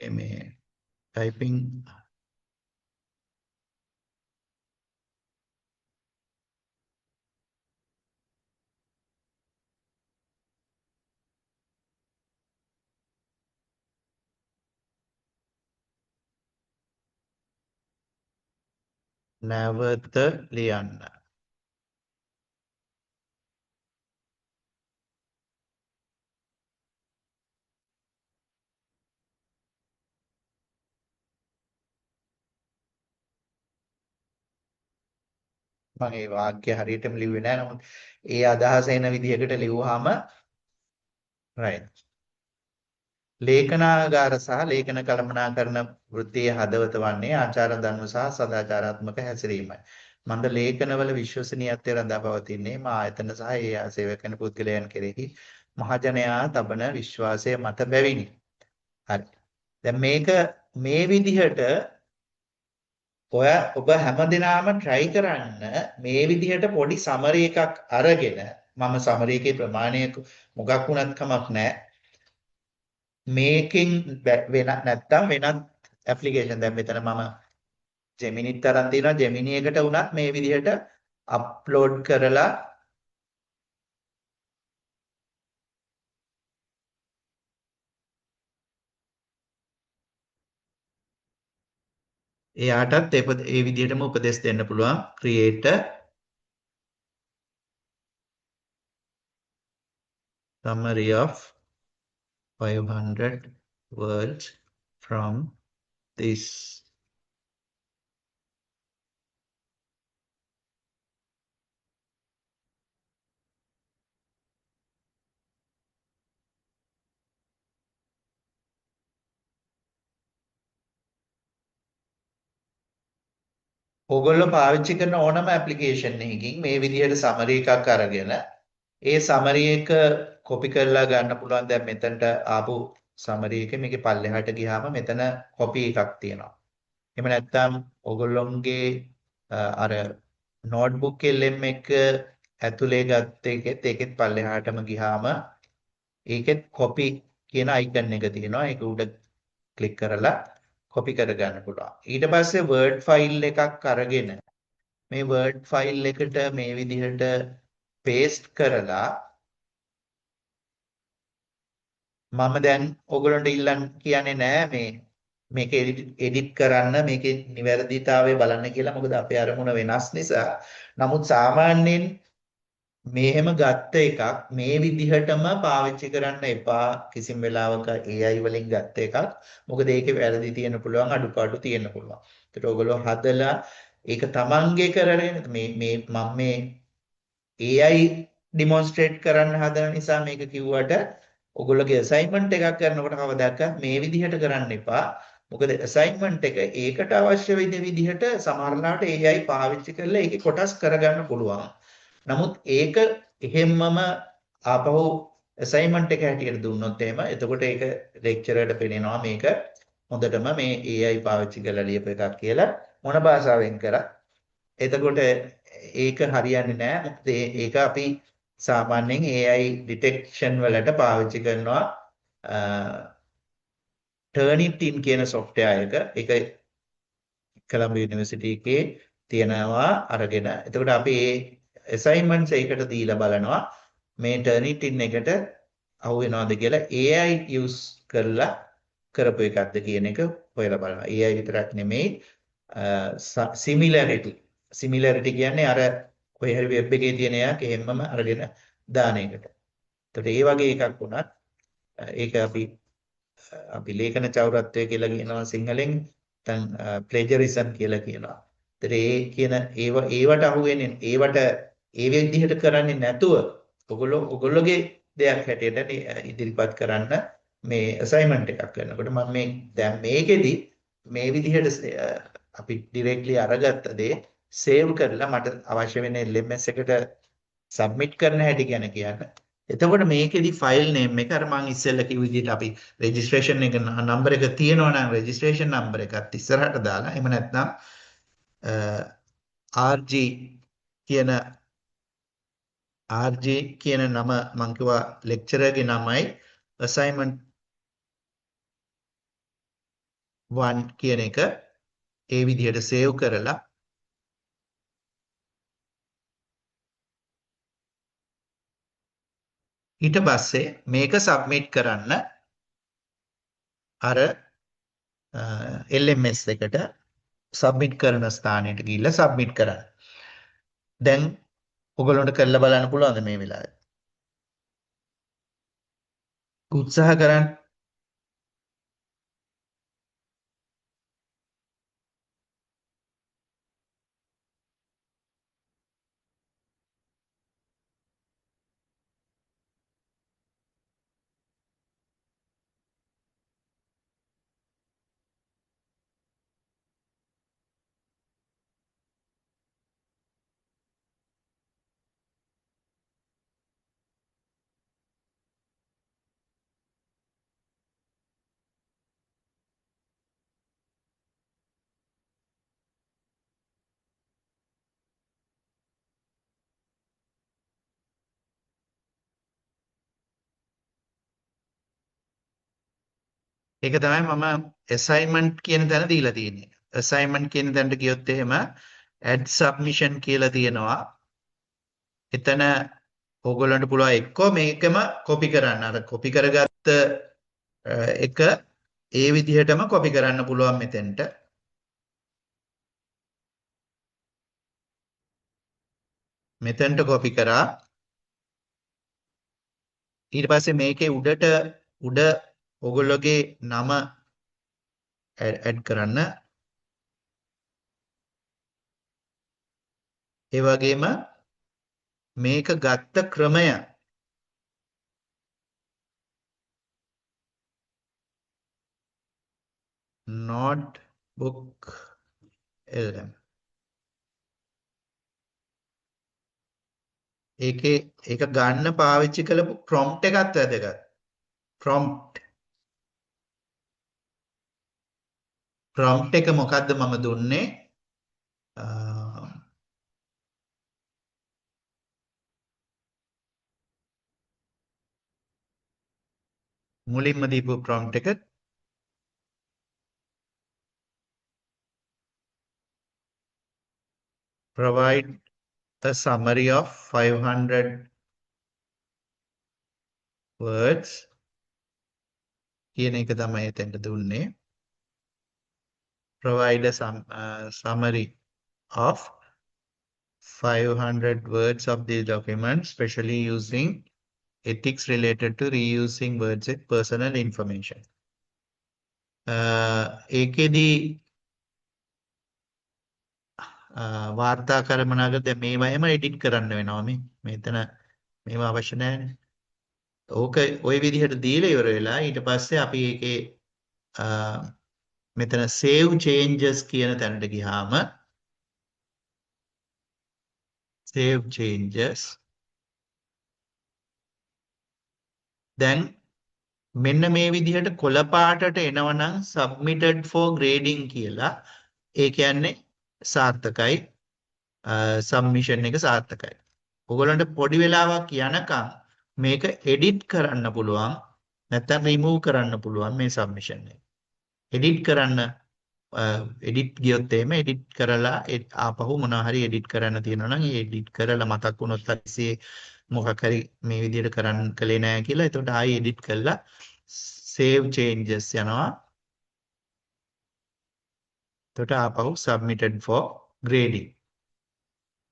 S1: මේ ටයිපින් නැවත ලියන්න. මම ඒ වාක්‍ය හරියටම ලිව්වේ නැහැ. නමුත් ඒ අදහස එන විදිහකට ලිව්වහම right. ලේඛනාගාර සහ ලේඛන කළමනාකරණ වෘත්තියේ හදවත වන්නේ ආචාර ධර්ම සහ සදාචාරාත්මක හැසිරීමයි. මන්ද ලේඛනවල විශ්වසනීයත්වය රඳා පවතින්නේ මා ආයතන සහ ඒ සේවය කරන පුද්ගලයන් කෙරෙහි මහජනයා තබන විශ්වාසය මත බැවිනි. හරි. දැන් මේක මේ විදිහට ඔබ හැමදෙනාම try කරන්න මේ විදිහට පොඩි summary එකක් අරගෙන මම summary එකේ ප්‍රමාණය මොකක් වුණත් කමක් නැහැ. මේකෙන් වෙන නැත්තම් වෙනත් application දැන් මෙතන මම Gemini තරම් තියෙනවා. Gemini එකට වුණත් මේ විදිහට upload කරලා එයාටත් ඒ විදිහටම උපදෙස් දෙන්න පුළුවන්. create summary of 500 words from this. ඔගොල්ලෝ පාවිච්චි කරන ඕනම ඇප්ලිකේෂන් එකකින් මේ විදිහට සමරි එකක් අරගෙන ඒ සමරි එක කොපි කරලා ගන්න පුළුවන්. දැන් මෙතනට ආපු සමරි එක මේකේ පල්ලෙහාට ගියාම මෙතන කොපි එකක් තියෙනවා. එහෙම නැත්නම් ඔගොල්ලොන්ගේ අර නෝට්බුක් LM එක ඇතුලේ ගත්ත එකෙත් ඒකෙත් පල්ලෙහාටම ගියාම ඒකෙත් කොපි කියන අයිකන් එක තියෙනවා. ඒක උඩ ක්ලික් කරලා කොපි කරගන්න පුළුවන්. ඊට පස්සේ Word ෆයිල් එකක් අරගෙන මේ Word ෆයිල් එකට මේ විදිහට paste කරලා මම දැන් ඔයගොල්ලන්ට කියන්නේ නෑ මේක edit කරන්න මේකේ නිවැරදිතාවය බලන්න කියලා. මොකද අපේ අරමුණ වෙනස් නිසා. නමුත් සාමාන්‍යයෙන් මෙහෙම ගත්ත එකක් මේ විදිහටම පාවිච්චි කරන්න එපා කිසිම වෙලාවක AI වලින් ගත්ත එකක්. මොකද ඒකේ වැරදි තියෙන්න පුළුවන්, අඩුපාඩු තියෙන්න පුළුවන්. ඒකට ඔයගොල්ලෝ හදලා ඒක තමන්ගේ කරගෙන මම මේ AI demonstrate කරන්න හදන නිසා මේක කිව්වට ඔයගොල්ලෝගේ assignment එකක් කරනකොට කවදාකවත් මේ විදිහට කරන්න එපා. මොකද assignment එක ඒකට අවශ්‍ය විදිහට සමහරවිට AI පාවිච්චි කරලා ඒකේ කොටස් කරගන්න පුළුවන්. නමුත් ඒක එහෙම්මම ආපහු assignment එක හැටියට දුන්නොත් එහෙම එතකොට ඒක lecturer ට පේනවා මේක හොඳටම මේ AI පාවිච්චි කරලා ලියපු එකක් කියලා මොන භාෂාවෙන් කරා. එතකොට ඒක හරියන්නේ නැහැ. මොකද ඒක අපි සාමාන්‍යයෙන් AI detection වලට පාවිච්චි කරනවා Turnitin කියන software එක. ඒක කොළඹ යුනිවර්සිටි එකේ තියෙනවා අරගෙන. එතකොට අපි මේ assignments එකකට දීලා බලනවා මේ Turnitin එකට අහු වෙනවද කියලා AI use කරලා කරපු එකක්ද කියන එක හොයලා බලනවා. AI විතරක් නෙමෙයි similarity කියන්නේ අර කොයි හරි වෙබ් එකේ තියෙන එකක් එහෙමම අරගෙන දාන එකට. එතකොට ඒ වගේ එකක් වුණත් ඒක අපි ලේඛන චෞරත්වය කියලා කියනවා සිංහලෙන්. නැත්නම් plagiarism කියලා කියනවා. ඒතර ඒ කියන ඒවට අහු වෙන්නේ ඒවට ඒ විදිහට කරන්නේ නැතුව ඔගොල්ලෝගේ දෙයක් හැටියට ඉදිරිපත් කරන්න මේ assignment එකක් කරනකොට මම දැන් මේකෙදි මේ විදිහට අපි directly අරගත්ත දේ save කරලා මට අවශ්‍ය වෙන LMS එකට submit කරන හැටි ගැන කියන්න. එතකොට මේකෙදි file name එක අර මම ඉස්සෙල්ලා කිව්ව විදිහට අපි registration එක number එක තියෙනවා නම් registration number එකත් ඉස්සරහට දාලා එහෙම නැත්නම් RG කියන නම මම කිව්වා lecturer ගේ නමයි assignment 1 කියන එක ඒ විදිහට save කරලා ඊට පස්සේ මේක submit කරන්න අර LMS එකට submit කරන ස්ථානයට ගිහිල්ලා submit කරන්න. දැන් ඔයගොල්ලන්ට කරලා බලන්න පුළුවන්ද මේ වෙලාවේ? උත්සාහ කරන්න. ඒක තමයි මම assignment කියන තැන දීලා තියෙන්නේ. assignment කියන තැනට ගියොත් එහෙම add submission කියලා තියෙනවා. එතන ඕගොල්ලන්ට පුළුවන් එක්කෝ මේකම copy කරන්න. අර copy කරගත්ත එක ඒ විදිහටම copy කරන්න පුළුවන් මෙතෙන්ට. මෙතෙන්ට copy කරා ඊට පස්සේ මේකේ උඩ ඔයගොල්ලෝගේ නම ඇඩ් කරන්න. ඒ වගේම මේක ගත්ත ක්‍රමය notebook LM. ඒක ගන්න පාවිච්චි කළපු prompt එකත් වැදගත්. prompt එක මොකද්ද මම දුන්නේ? මුලින්ම දීපු prompt එක provide a summary of 500 words කියන එක තමයි එතෙන්ට දුන්නේ. Provide a summary of 500 words of the document, especially using ethics related to reusing words with personal information. ඒකෙදී වාර්තා කරමනාගත දැන් මේවා එහෙම එඩිට් කරන්න වෙනවා මෙතන මේවා අවශ්‍ය නැහැනේ. ඕක ওই විදිහට දීලා ඉවර වෙලා ඊට පස්සේ අපි ඒකේ මෙතන save changes කියන තැනට ගියාම save changes දැන් මෙන්න මේ විදිහට කොළ පාටට එනවනම් submitted for grading කියලා ඒ කියන්නේ සාර්ථකයි submission එක සාර්ථකයි. ඔයගොල්ලන්ට පොඩි වෙලාවක් යනකම් මේක edit කරන්න පුළුවන් නැත්නම් remove කරන්න පුළුවන් මේ submission එක. edit කරන්න edit ගියොත් එහෙම edit කරලා ආපහු මොනවා හරි edit කරන්න තියෙනවා නම් ඒ edit කරලා මතක් වුණොත් පස්සේ මොකක් හරි මේ විදිහට කරන්න කලේ නැහැ කියලා එතකොට ආයෙ edit කරලා save changes යනවා. එතකොට ආපහු submitted for grading.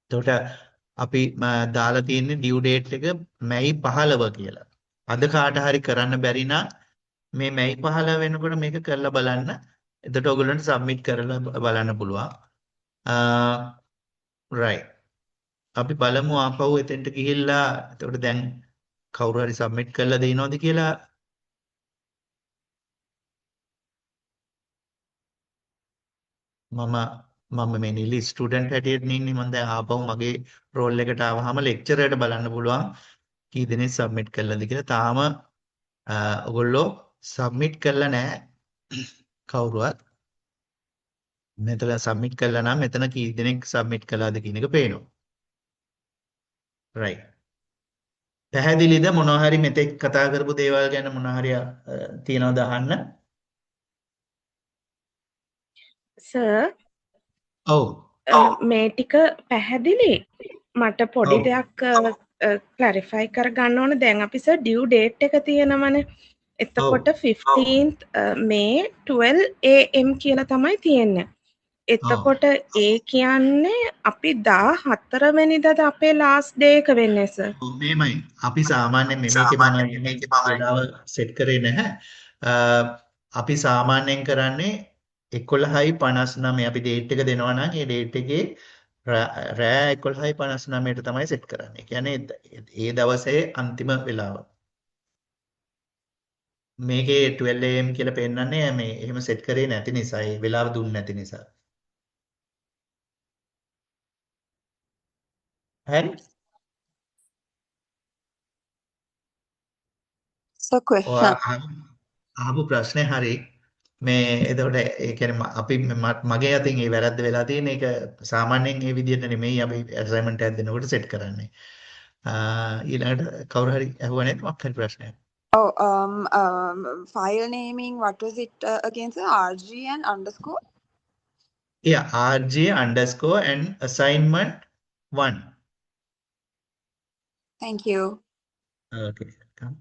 S1: එතකොට අපි දාලා තියෙන්නේ due date එක මැයි 15 කියලා. අද කාට හරි කරන්න බැරි නම් මේ මැයි 15 වෙනකොට මේක කරලා බලන්න. එතකොට ඔයගොල්ලන්ට submit කරලා බලන්න පුළුවන්. right. අපි බලමු ආපහු එතෙන්ට ගිහිල්ලා එතකොට දැන් කවුරු හරි submit කරලා දෙනවද කියලා මම මේ නිලි ස්ටුඩන්ට් හැටියට ඉන්නේ මම දැන් ආපහු මගේ රෝල් එකට ආවහම ලෙක්චර් එකට බලන්න පුළුවන් කී දෙනෙක් සබ්මිට් කළාද කියලා. තාම ඔයගොල්ලෝ සබ්මිට් කරලා නැහැ කවුරුවත්. මෙතන සබ්මිට් කළා නම් මෙතන කී දෙනෙක් සබ්මිට් කළාද කියන එක පේනවා. right. පැහැදිලිද මොනවා හරි මෙතෙක් කතා කරපු දේවල් ගැන මොනවා හරි තියනවද අහන්න?
S5: සර්
S1: ඔව්.
S5: මේ ටික පැහැදිලි මට පොඩි
S1: ඔව්.
S5: දෙයක් ක්ලැරිෆයි කරගන්න ඕන. දැන් අපි සර් ඩියු ඩේට් එක තියෙනවනේ. එතකොට 15th මේ 12 am කියලා තමයි තියෙන්නේ. එතකොට ඒ කියන්නේ අපි 14 වෙනිදාද අපේ ලාස්ට් ඩේ එක වෙන්නේ සර්?
S1: මේමයි අපි සාමාන්‍යයෙන් මේකේ මම වෙලාව සෙට් කරේ නැහැ. අපි සාමාන්‍යයෙන් කරන්නේ 11:59 අපි ඩේට් එක දෙනවා නම් ඒ ඩේට් එකේ රෑ 11:59ට තමයි සෙට් කරන්නේ. ඒ කියන්නේ ඒ දවසේ අන්තිම වෙලාව. මේකේ 12 am කියලා පෙන්නන්නේ මේ එහෙම සෙට් කරේ නැති නිසා ඒ වෙලාව දුන්නේ නැති නිසා. හරි?
S3: So question.
S1: අහපු ප්‍රශ්නේ හරි. මේ එතකොට ඒ කියන්නේ අපි මගේ අතින් ඒ වැරද්ද වෙලා තියෙන එක සාමාන්‍යයෙන් මේ විදිහට නෙමෙයි අපි අසයින්මන්ට් එකක් දෙනකොට සෙට් කරන්නේ. ඊළඟට කවුරු හරි අහුවා නැත්නම් මොකක් හරි ප්‍රශ්නයක්.
S3: Oh, file naming, what was it again, sir? RG and underscore?
S1: Yeah, RJ underscore and assignment 1.
S3: Thank you.
S1: Okay, come.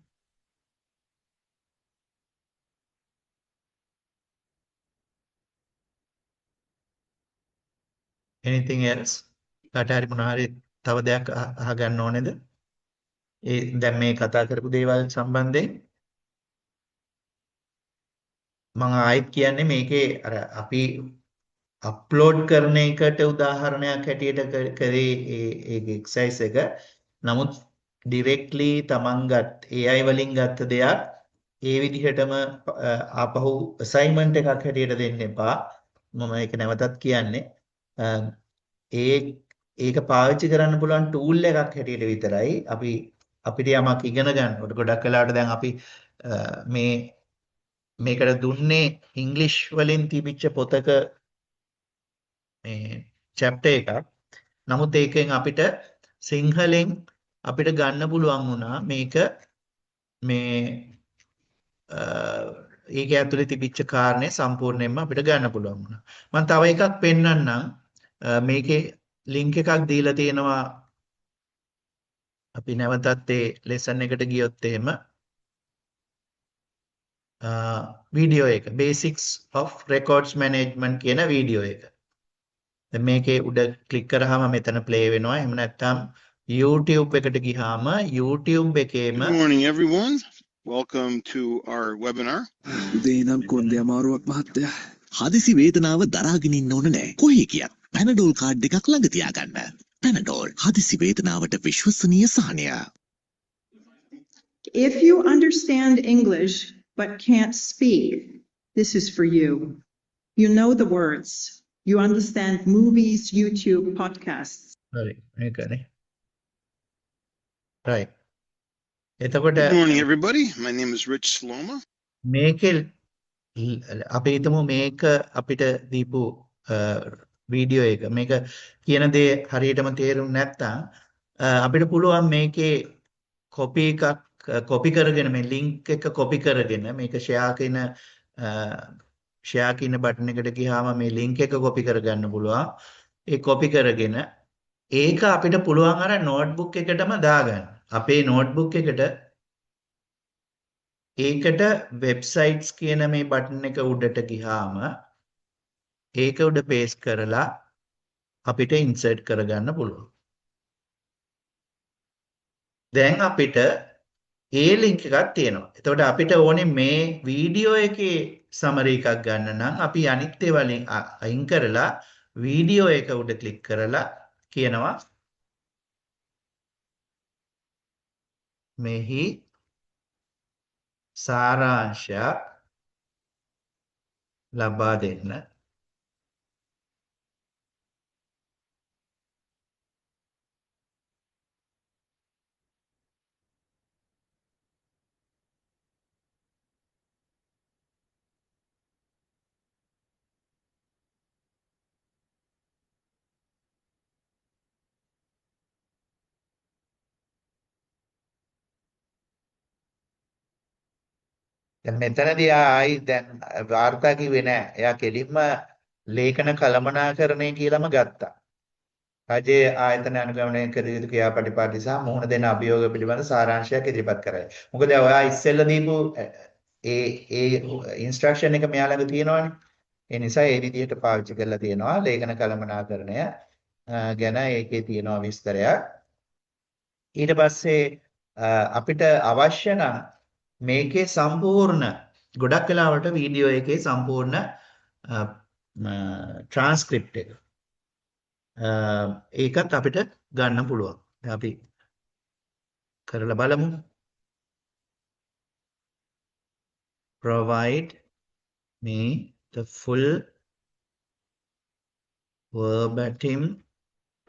S1: Anything else? කාට හරි මොනවා හරි තව දෙයක් අහගන්න ඕනේද? දැන් මේ කතා කරපු දේවල් සම්බන්ධයෙන් මම ආයෙත් කියන්නේ මේකේ අර අපි අප්ලෝඩ් කරන එකට උදාහරණයක් හැටියට කරේ ඒ එක්සයිස් එක. නමුත් ඩිරෙක්ට්ලි තමන් AI වලින් ගත්ත දෙයක් ඒ විදිහටම ආපහු අසයින්මන්ට් එකක් හැටියට දෙන්න එපා. මම ඒක නැවතත් කියන්නේ. ඒක පාවිච්චි කරන්න පුළුවන් ටූල් එකක් හැටියට විතරයි. අපිට යමක් ඉගෙන ගන්නකොට ගොඩක් වෙලාවට දැන් අපි මේකට දුන්නේ ඉංග්ලිෂ් වලින් තිබිච්ච පොතක මේ chapter එකක්. නමුත් ඒකෙන් අපිට සිංහලෙන් අපිට ගන්න පුළුවන් වුණා මේක ඒක ඇතුලේ තිබිච්ච කාරණේ සම්පූර්ණයෙන්ම අපිට ගන්න පුළුවන් වුණා. මම තව එකක් පෙන්නන්නම්. මේකේ ලින්ක් එකක් දීලා තියෙනවා. අපි නැවතත් ඒ ලෙසන් එකට ගියොත් එහෙම වීඩියෝ එක Basics of Records Management කියන වීඩියෝ එක. දැන් මේකේ උඩ ක්ලික් කරාම මෙතන ප්ලේ වෙනවා. එහෙම නැත්නම් YouTube එකට ගියාම YouTube එකේම
S4: Good morning, everyone. Welcome to our webinar.
S6: උදේ ඉඳන් කොන්දේ අමාරුවක් මහත්තයා. හදිසි වේදනාව දරාගෙන ඉන්න ඕන නෑ. කොහේ ගියත් පැනඩෝල් කාඩ් එකක් ළඟ තියාගන්න. පැනඩෝල් හදිසි වේදනාවට විශ්වසනීය සහනය.
S7: If you understand English but can't speak, this is for you. You know the words. You understand movies, YouTube, podcasts.
S1: හරි මේකනේ. right. එතකොට
S4: Good morning, everybody. My name is Rich Sloma.
S1: මේකේ අපි හිතමු මේක අපිට දීපු වීඩියෝ එක. මේක කියන දේ හරියටම තේරුම් නැත්නම් අපිට පුළුවන් මේකේ කොපි කරගෙන මේ ලින්ක් එක කොපි කරගෙන මේක ෂෙයා කියන බටන් එකට ගියාම මේ ලින්ක් එක කොපි කරගන්න පුළුවන්. ඒ කොපි කරගෙන ඒක අපිට පුළුවන් අර නෝට්බුක් එකටම දාගන්න. අපේ නෝට්බුක් එකට ඒකට වෙබ්සයිට්ස් කියන මේ බටන් එක උඩට ගියාම ඒක උඩ පේස්ට් කරලා අපිට ඉන්සර්ට් කරගන්න පුළුවන්. දැන් අපිට ඒ ලින්ක් එකක් තියෙනවා. එතකොට අපිට ඕනේ මේ වීඩියෝ එකේ සමරි එකක් ගන්න නම් අපි අනිත් ඒවා අයින් කරලා වීඩියෝ එක උඩ ක්ලික් කරලා කියනවා මෙහි සාරාංශයක් ලබා දෙන්න. දැන් මෙතනදී ආයි දැන් වාර්තා කිව්වේ නෑ. එයා කෙලින්ම ලේඛන කළමනාකරණය කියලාම ගත්තා. රජයේ ආයතන අනුගමනය කර යුතු ක්‍රියාපටිපාටි සහ මුහුණ දෙන අභියෝග පිළිබඳ සාරාංශයක් ඉදිරිපත් කරයි. මොකද ඔයා ඉස්සෙල්ලා දීපු ඒ ඉන්ස්ට්‍රක්ෂන් එක මෙයා ළඟ තියෙනවනේ. ඒ නිසා ඒ විදිහට පාවිච්චි කරලා තියෙනවා. ලේඛන කළමනාකරණය ගැන ඒකේ තියෙනවා විස්තරයක්. ඊට පස්සේ අපිට අවශ්‍ය නම් මේකේ සම්පූර්ණ ගොඩක් වෙලාවට වීඩියෝ එකේ සම්පූර්ණ ට්‍රාන්ස්ක්‍රිප්ට් එක ඒකත් අපිට ගන්න පුළුවන්. අපි කරලා බලමු. Provide me the full verbatim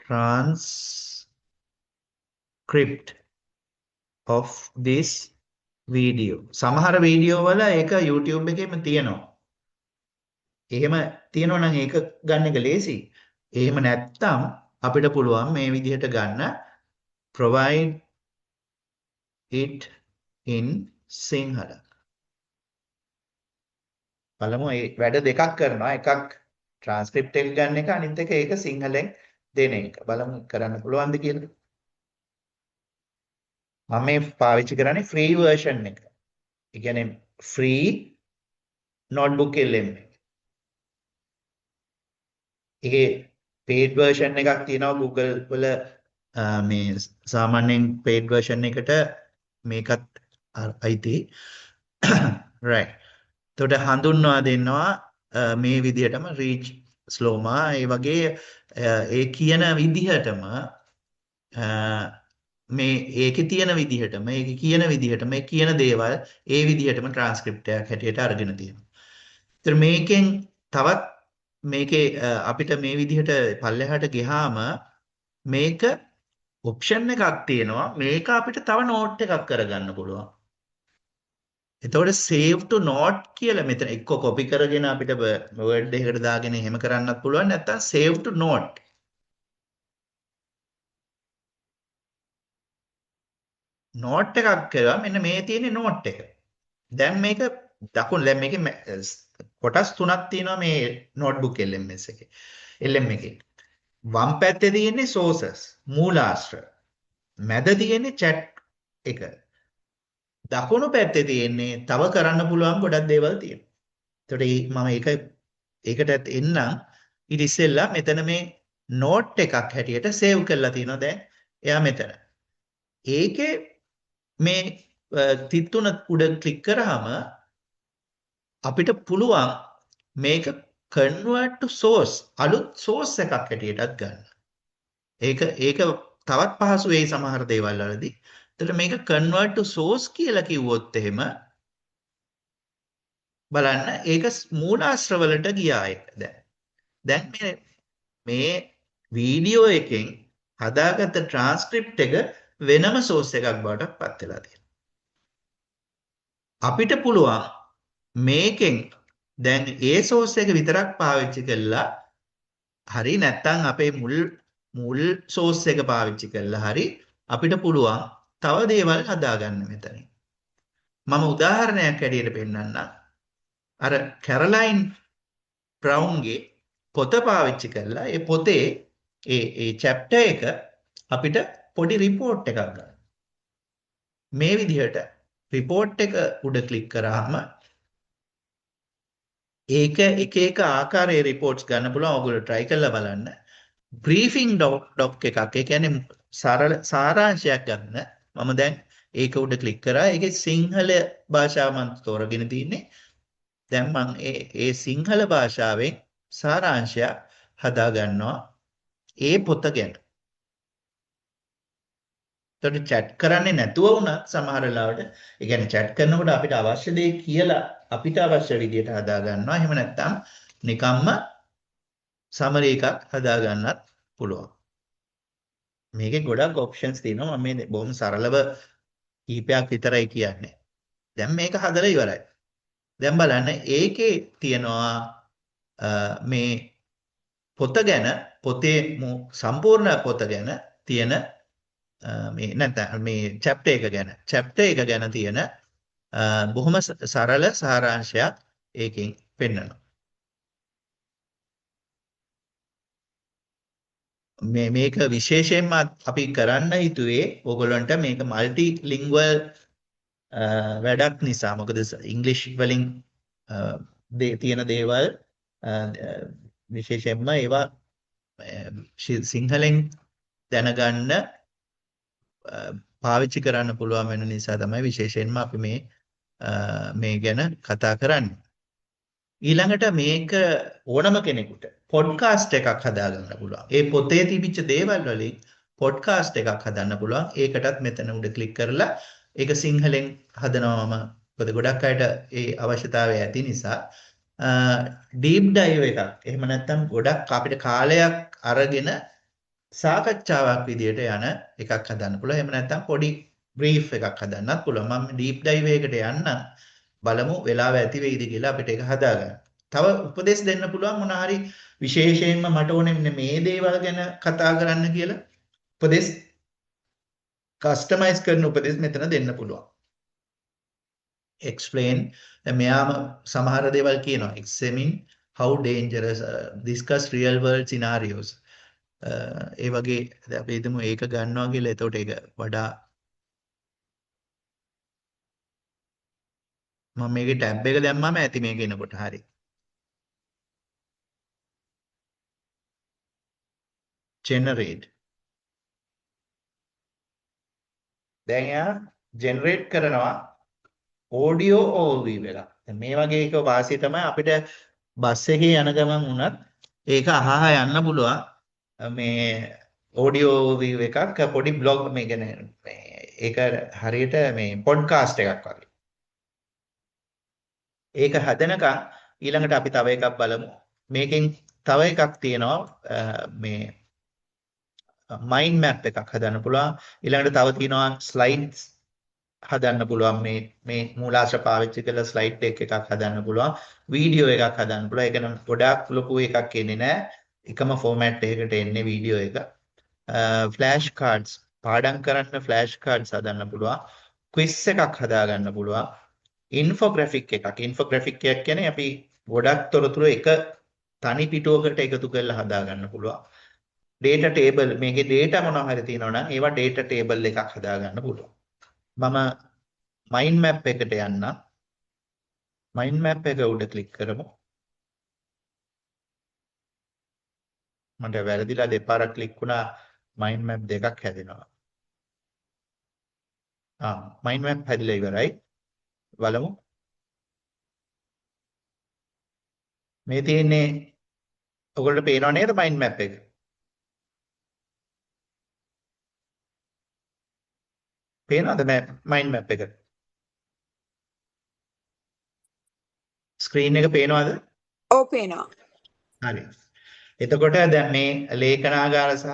S1: transcript of this video. සමහර වීඩියෝ වල ඒක YouTube එකේම තියෙනවා. එහෙම තියෙනවා නම් ඒක ගන්න එක ලේසි. එහෙම නැත්නම් අපිට පුළුවන් මේ විදිහට ගන්න provide it in Sinhala. බලමු මේ වැඩ දෙකක් කරනවා. එකක් transcript එක ගන්න එක, අනිත් එක ඒක සිංහලෙන් දෙන එක. බලමු කරන්න පුළුවන්ද කියලා. මම මේ පාවිච්චි කරන්නේ free version එක. ඒ කියන්නේ free notebook LM එක. ඒකේ paid version එකක් තියෙනවා Google වල මේ සාමාන්‍යයෙන් paid version එකට මේකත් අයිති. right. එතකොට හඳුන්වා දෙනවා මේ විදිහටම reach slowma ඒ වගේ ඒ කියන විදිහටම මේ ඒකේ තියෙන විදිහටම ඒකේ කියන විදිහටම මේ කියන දේවල් ඒ විදිහටම transcript එකක් හැටියට අරගෙන තියෙනවා. ඒතර මේකෙන් තවත් මේකේ අපිට මේ විදිහට පල්ලෙහාට ගියාම මේක ඔප්ෂන් එකක් තියෙනවා. මේක අපිට තව නෝට් එකක් කරගන්න පුළුවන්. එතකොට save to note කියලා මෙතන එක්ක copy කරගෙන අපිට word එකකට දාගෙන එහෙම කරන්නත් පුළුවන්. නැත්නම් save to note. note එකක් කරා මෙන්න මේ තියෙන note එක. දැන් මේක දකුණු දැන් මේකේ කොටස් තුනක් තියෙනවා මේ notebook LMS එකේ. LM එකේ. වම් පැත්තේ තියෙන්නේ sources මූලාශ්‍ර. මැද තියෙන්නේ chat එක. දකුණු පැත්තේ තියෙන්නේ තව කරන්න පුළුවන් ගොඩක් දේවල් තියෙනවා. එතකොට මම ඒකට එන්නම් ඊට ඉස්සෙල්ලා මෙතන මේ note එකක් හැටියට save කරලා තියෙනවා දැන්. එයා මෙතන. ඒකේ මේ තිත්තුන උඩ ක්ලික් කරාම අපිට පුළුවන් මේක convert to source අලුත් source එකක් හැටියටත් ගන්න. ඒක තවත් පහසු වෙයි සමහර දේවල් වලදී. එතකොට මේක convert to source කියලා කිව්වොත් එහෙම බලන්න ඒක මූලාශ්‍ර වලට ගියා ඒක දැන් මේ වීඩියෝ එකෙන් හදාගත්ත transcript එක වෙනම source එකක් බවට පත් වෙලා තියෙනවා. අපිට පුළුවන් මේකෙන් දැන් ඒ source එක විතරක් පාවිච්චි කළා හරි නැත්නම් අපේ මුල් source එක පාවිච්චි කළා හරි අපිට පුළුවන් තව දේවල් හදාගන්න මෙතන. මම උදාහරණයක් ඇටියට පෙන්නන්නම්. අර කැරලයින් බ්‍රවුන්ගේ පොත පාවිච්චි කරලා ඒ පොතේ ඒ chapter එක අපිට පොඩි report එකක් ගන්න. මේ විදිහට report එක උඩ ක්ලික් කරාම ඒක එක ආකාරයේ reports ගන්න පුළුවන්. ඔයගොල්ලෝ try කරලා බලන්න. briefing doc එකක්. ඒ කියන්නේ සාරාංශයක් ගන්න. මම දැන් ඒක උඩ ක්ලික් කරා. ඒකේ සිංහල භාෂාව මම තෝරගෙන තින්නේ. දැන් මම ඒ සිංහල භාෂාවෙන් සාරාංශයක් හදා ගන්නවා ඒ පොත ගැන. එතකොට chat කරන්නේ නැතුව වුණත් සමහර වෙලාවට ඒ කියන්නේ chat කරනකොට අපිට අවශ්‍ය දේ කියලා අපිට අවශ්‍ය විදිහට හදා ගන්නවා. එහෙම නැත්නම් නිකම්ම summary එකක් හදා ගන්නත් පුළුවන්. මේකේ ගොඩක් options තියෙනවා. මම මේ බොහොම සරලව කීපයක් විතරයි කියන්නේ. දැන් මේක හදලා ඉවරයි. දැන් බලන්න ඒකේ තියනවා මේ පොත ගැන පොතේ සම්පූර්ණ පොත ගැන තියෙන මේ නැත්නම් මේ chapter එක ගැන තියෙන බොහොම සරල සාරාංශයක් ඒකෙන් පෙන්වනවා. මේක විශේෂයෙන්ම අපි කරන්න හිතුවේ ඕගොල්ලන්ට මේක මල්ටි ලින්ගුවල් වැඩක් නිසා. මොකද ඉංග්‍රීසි වලින් තියෙන දේවල් විශේෂයෙන්ම ඒවා සිංහලෙන් දැනගන්න පාවිච්චි කරන්න පුළුවන් වෙන නිසා තමයි විශේෂයෙන්ම අපි මේ ගැන කතා කරන්නේ. ඊළඟට මේක ඕනම කෙනෙකුට පොඩ්කාස්ට් එකක් හදාගන්න පුළුවන්. ඒ පොතේ තිබිච්ච දේවල් වලින් පොඩ්කාස්ට් එකක් හදන්න පුළුවන්. ඒකටත් මෙතන උඩ ක්ලික් කරලා ඒක සිංහලෙන් හදනවම මොකද ගොඩක් අයට ඒ අවශ්‍යතාවය ඇති නිසා ඩීප් ඩයිව් එකක් එහෙම නැත්නම් ගොඩක් අපිට කාලයක් අරගෙන සාකච්ඡාවක් විදියට යන එකක් හදන්න පුළුවන්. එහෙම නැත්නම් පොඩි බ්‍රීෆ් එකක් හදන්නත් පුළුවන්. මම ඩීප් ඩයිව් එකකට යන්න බලමු වෙලාව ඇති වෙයිද කියලා අපිට ඒක හදාගන්න. තව උපදෙස් දෙන්න පුළුවන් මොන හරි විශේෂයෙන්ම මට ඕනේ මේ දේවල් ගැන කතා කරන්න කියලා උපදෙස් කස්ටමයිස් කරන උපදෙස් මෙතන දෙන්න පුළුවන්. explain මෙයාම සමහර දේවල් කියනවා. examine how dangerous discuss real world scenarios ඒ වගේ අපි හිතමු ඒක ගන්නවා කියලා. එතකොට ඒක වඩා මම මේකේ ටැබ් එක දැම්මම ඇති මේක එනකොට හරි. generate දැන් එයා ජෙනරේට් කරනවා ඔඩියෝ ඕවර් එකක්. දැන් මේ වගේ එක වාසිය තමයි අපිට බස් එකේ යන ගමන් වුණත් ඒක අහහා යන්න පුළුවන්. මේ ඔඩියෝ ඕවර් එකක් පොඩි බ්ලොග් මේ කියන්නේ ඒක හරියට මේ පොඩ්කාස්ට් එකක් වගේ. ඒක හදනකම් ඊළඟට අපි තව එකක් බලමු. මේකෙන් තව එකක් තියෙනවා මේ මයින්ඩ් මැප් එකක් හදන්න පුළුවන්. ඊළඟට තව තියෙනවා ස්ලයිඩ්ස් හදන්න පුළුවන්. මේ මූලාශ්‍ර පාවිච්චි කරලා ස්ලයිඩ් ඩෙක් එකක් හදන්න පුළුවන්. වීඩියෝ එකක් හදන්න පුළුවන්. ඒක නම් ගොඩාක් ලොකු එකක් එන්නේ නැහැ. එකම ෆෝමැට් එකකට එන්නේ වීඩියෝ එක. ෆ්ලෑෂ් කාඩ්ස් පාඩම් කරන්න ෆ්ලෑෂ් කාඩ්ස් හදන්න පුළුවන්. ක්විස් එකක් හදා ගන්න පුළුවන්. ඉන්ෆෝග්‍රැෆික් එකක්. ඉන්ෆෝග්‍රැෆික් එකක් කියන්නේ අපි ගොඩක් තොරතුරු එක තනි පිටුවකට එකතු කරලා හදා ගන්න පුළුවන්. data table මේකේ data මොනවා හරි තියෙනවා නම් ඒවා data table එකක් හදා ගන්න පුළුවන්. මම mind map එකට යන්න. mind map එක උඩ ක්ලික් කරමු. මට වැරදිලා දෙපාරක් ක්ලික් වුණා mind map දෙකක් හැදෙනවා. mind map හැදිලා ඉවරයි. බලමු. මේ තියෙන්නේ ඔයගොල්ලෝ පේනව නේද mind map එක? පේනවද mind map එක? ස්ක්‍රීන් එක පේනවද?
S3: ඔව් පේනවා.
S1: හරි. එතකොට දැන් මේ ලේඛනාගාර සහ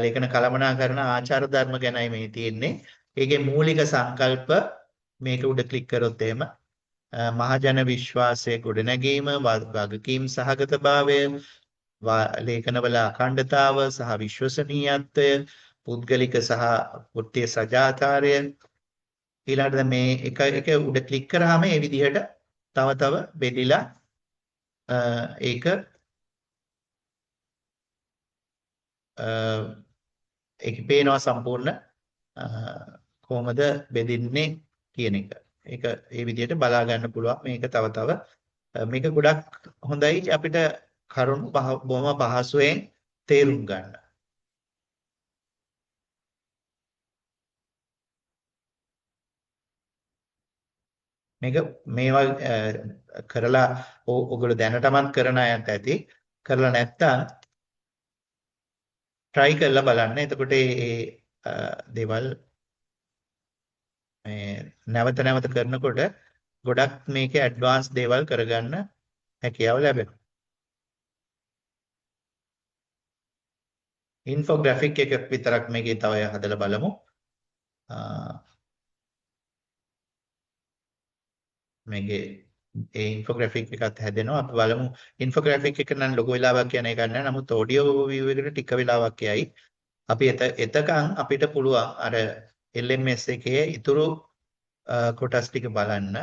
S1: ලේඛන කළමනාකරණ ආචාර ධර්ම ගැනයි මේ තියෙන්නේ. ඒකේ මූලික සංකල්ප මේක උඩ ක්ලික් කරොත් එහෙම මහජන විශ්වාසයේ ගොඩනැගීම, වගකීම් සහගතභාවය, ලේඛනවල අඛණ්ඩතාව සහ විශ්වසනීයත්වය, පුද්ගලික සහ වෘත්තීය සදාචාරය. ඊළඟට මේ එක උඩ ක්ලික් කරාම මේ විදිහට තව බෙදিলা ඒක ඒක පේනවා සම්පූර්ණ කොහොමද බෙදින්නේ කියන එක. ඒක ඒ විදිහට බලා ගන්න පුළුවන්. මේක තව මේක ගොඩක් හොඳයි අපිට කරුණු බොහොම පහසුවෙන් තේරුම් ගන්න. මේක මේවා කරලා ඔයගොල්ලෝ දැනටමත් කරන අයත් ඇති. කරලා නැත්තම් try කරලා බලන්න. එතකොට මේ දේවල් මේ නැවත කරනකොට ගොඩක් මේකේ ඇඩ්වාන්ස් දේවල් කරගන්න හැකියාව ලැබෙනවා. ඉන්ෆෝග්‍රැෆික් එක විතරක් මේකේ තව හදලා බලමු. මේකේ ඒ ඉන්ෆෝග්‍රැෆික් එකත් හැදෙනවා. අපි බලමු. ඉන්ෆෝග්‍රැෆික් එක නම් ලොකු වෙලාවක් යන එකක් නෑ. නමුත් ඔඩියෝ view එකට ටික වෙලාවක් යයි. අපි එතකන් අපිට පුළුවන් අර LMS එකේ ඉතුරු කොටස් ටික බලන්න.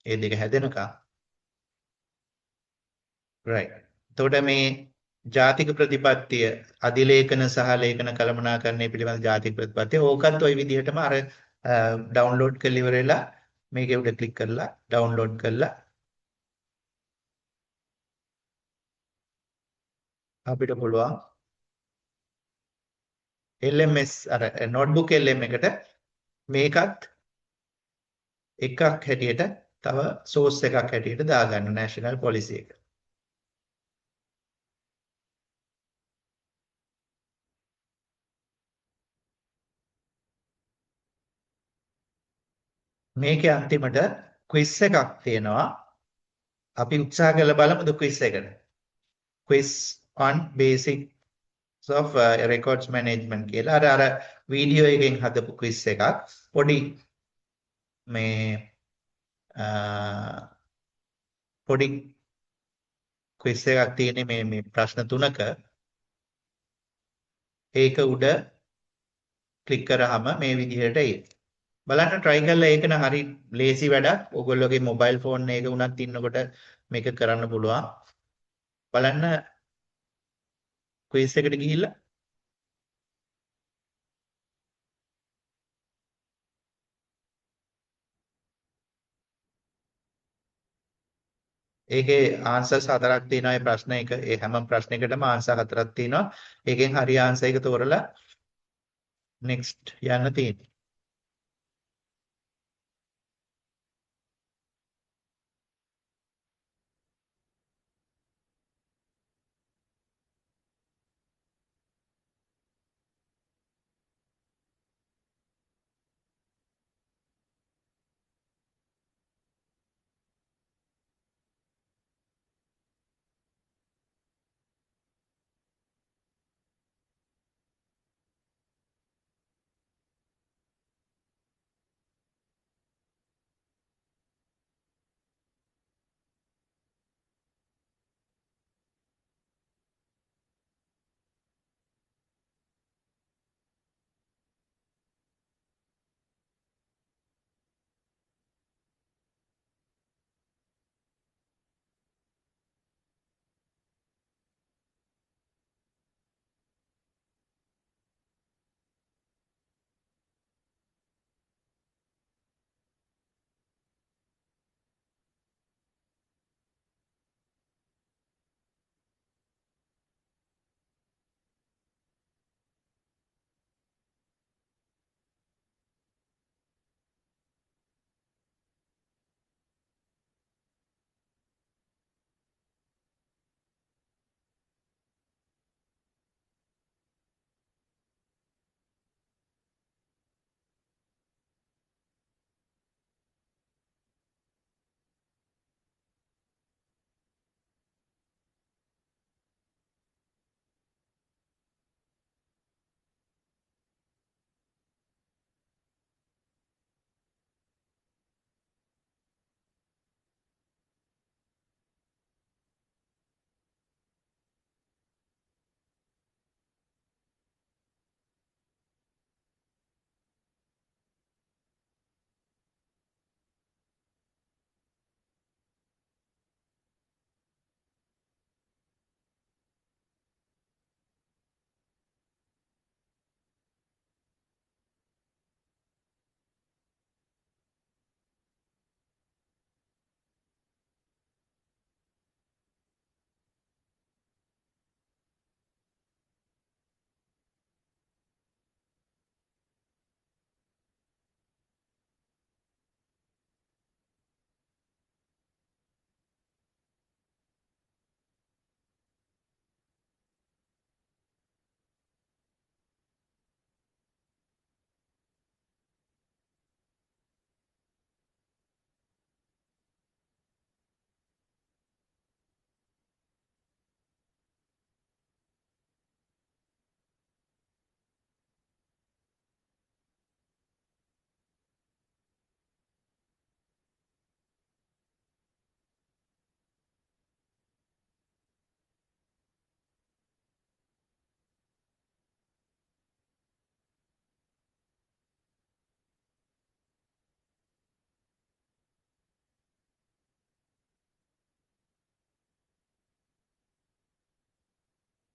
S1: ඒ දෙක හැදෙනකම්. right. එතකොට මේ ජාතික ප්‍රතිපත්තිය අධිලේඛන සහ ලේඛන කළමනාකරණය පිළිබඳ ජාතික ප්‍රතිපත්තිය ඕකත් ওই විදිහටම අර ඩවුන්ලෝඩ් කරලා ඉවර වෙලා මේකේ උඩ ක්ලික් කරලා ඩවුන්ලෝඩ් කරලා අපිට පුළුවන් LMS අර notebook LM එකට මේකත් එකක් හැටියට තව source එකක් හැටියට දාගන්න national policy එක. මේකේ අන්තිමට quiz එකක් තියෙනවා. අපි උත්සාහ කරලා බලමුද quiz එකට. quiz on basics of records management කියලා අර වීඩියෝ එකෙන් හදපු quiz එකක්. පොඩි මේ පොඩි quiz එකක් තියෙන්නේ මේ ප්‍රශ්න තුනක. ඒක උඩ ක්ලික් කරාම මේ විදිහට එයි. බලන්න try කරලා ඒක න හරි ලේසි වැඩක්. ඔයගොල්ලෝගේ mobile phone එක උනත් ඉන්නකොට මේක කරන්න පුළුවන්. බලන්න quiz එකට ගිහිල්ලා ඒකේ answers 4ක් තියෙනවා. ඒ ප්‍රශ්න එක ඒ හැම ප්‍රශ්නයකටම answer 4ක් තියෙනවා. ඒකෙන් හරි answer එක තෝරලා next යන්න තියෙන්නේ.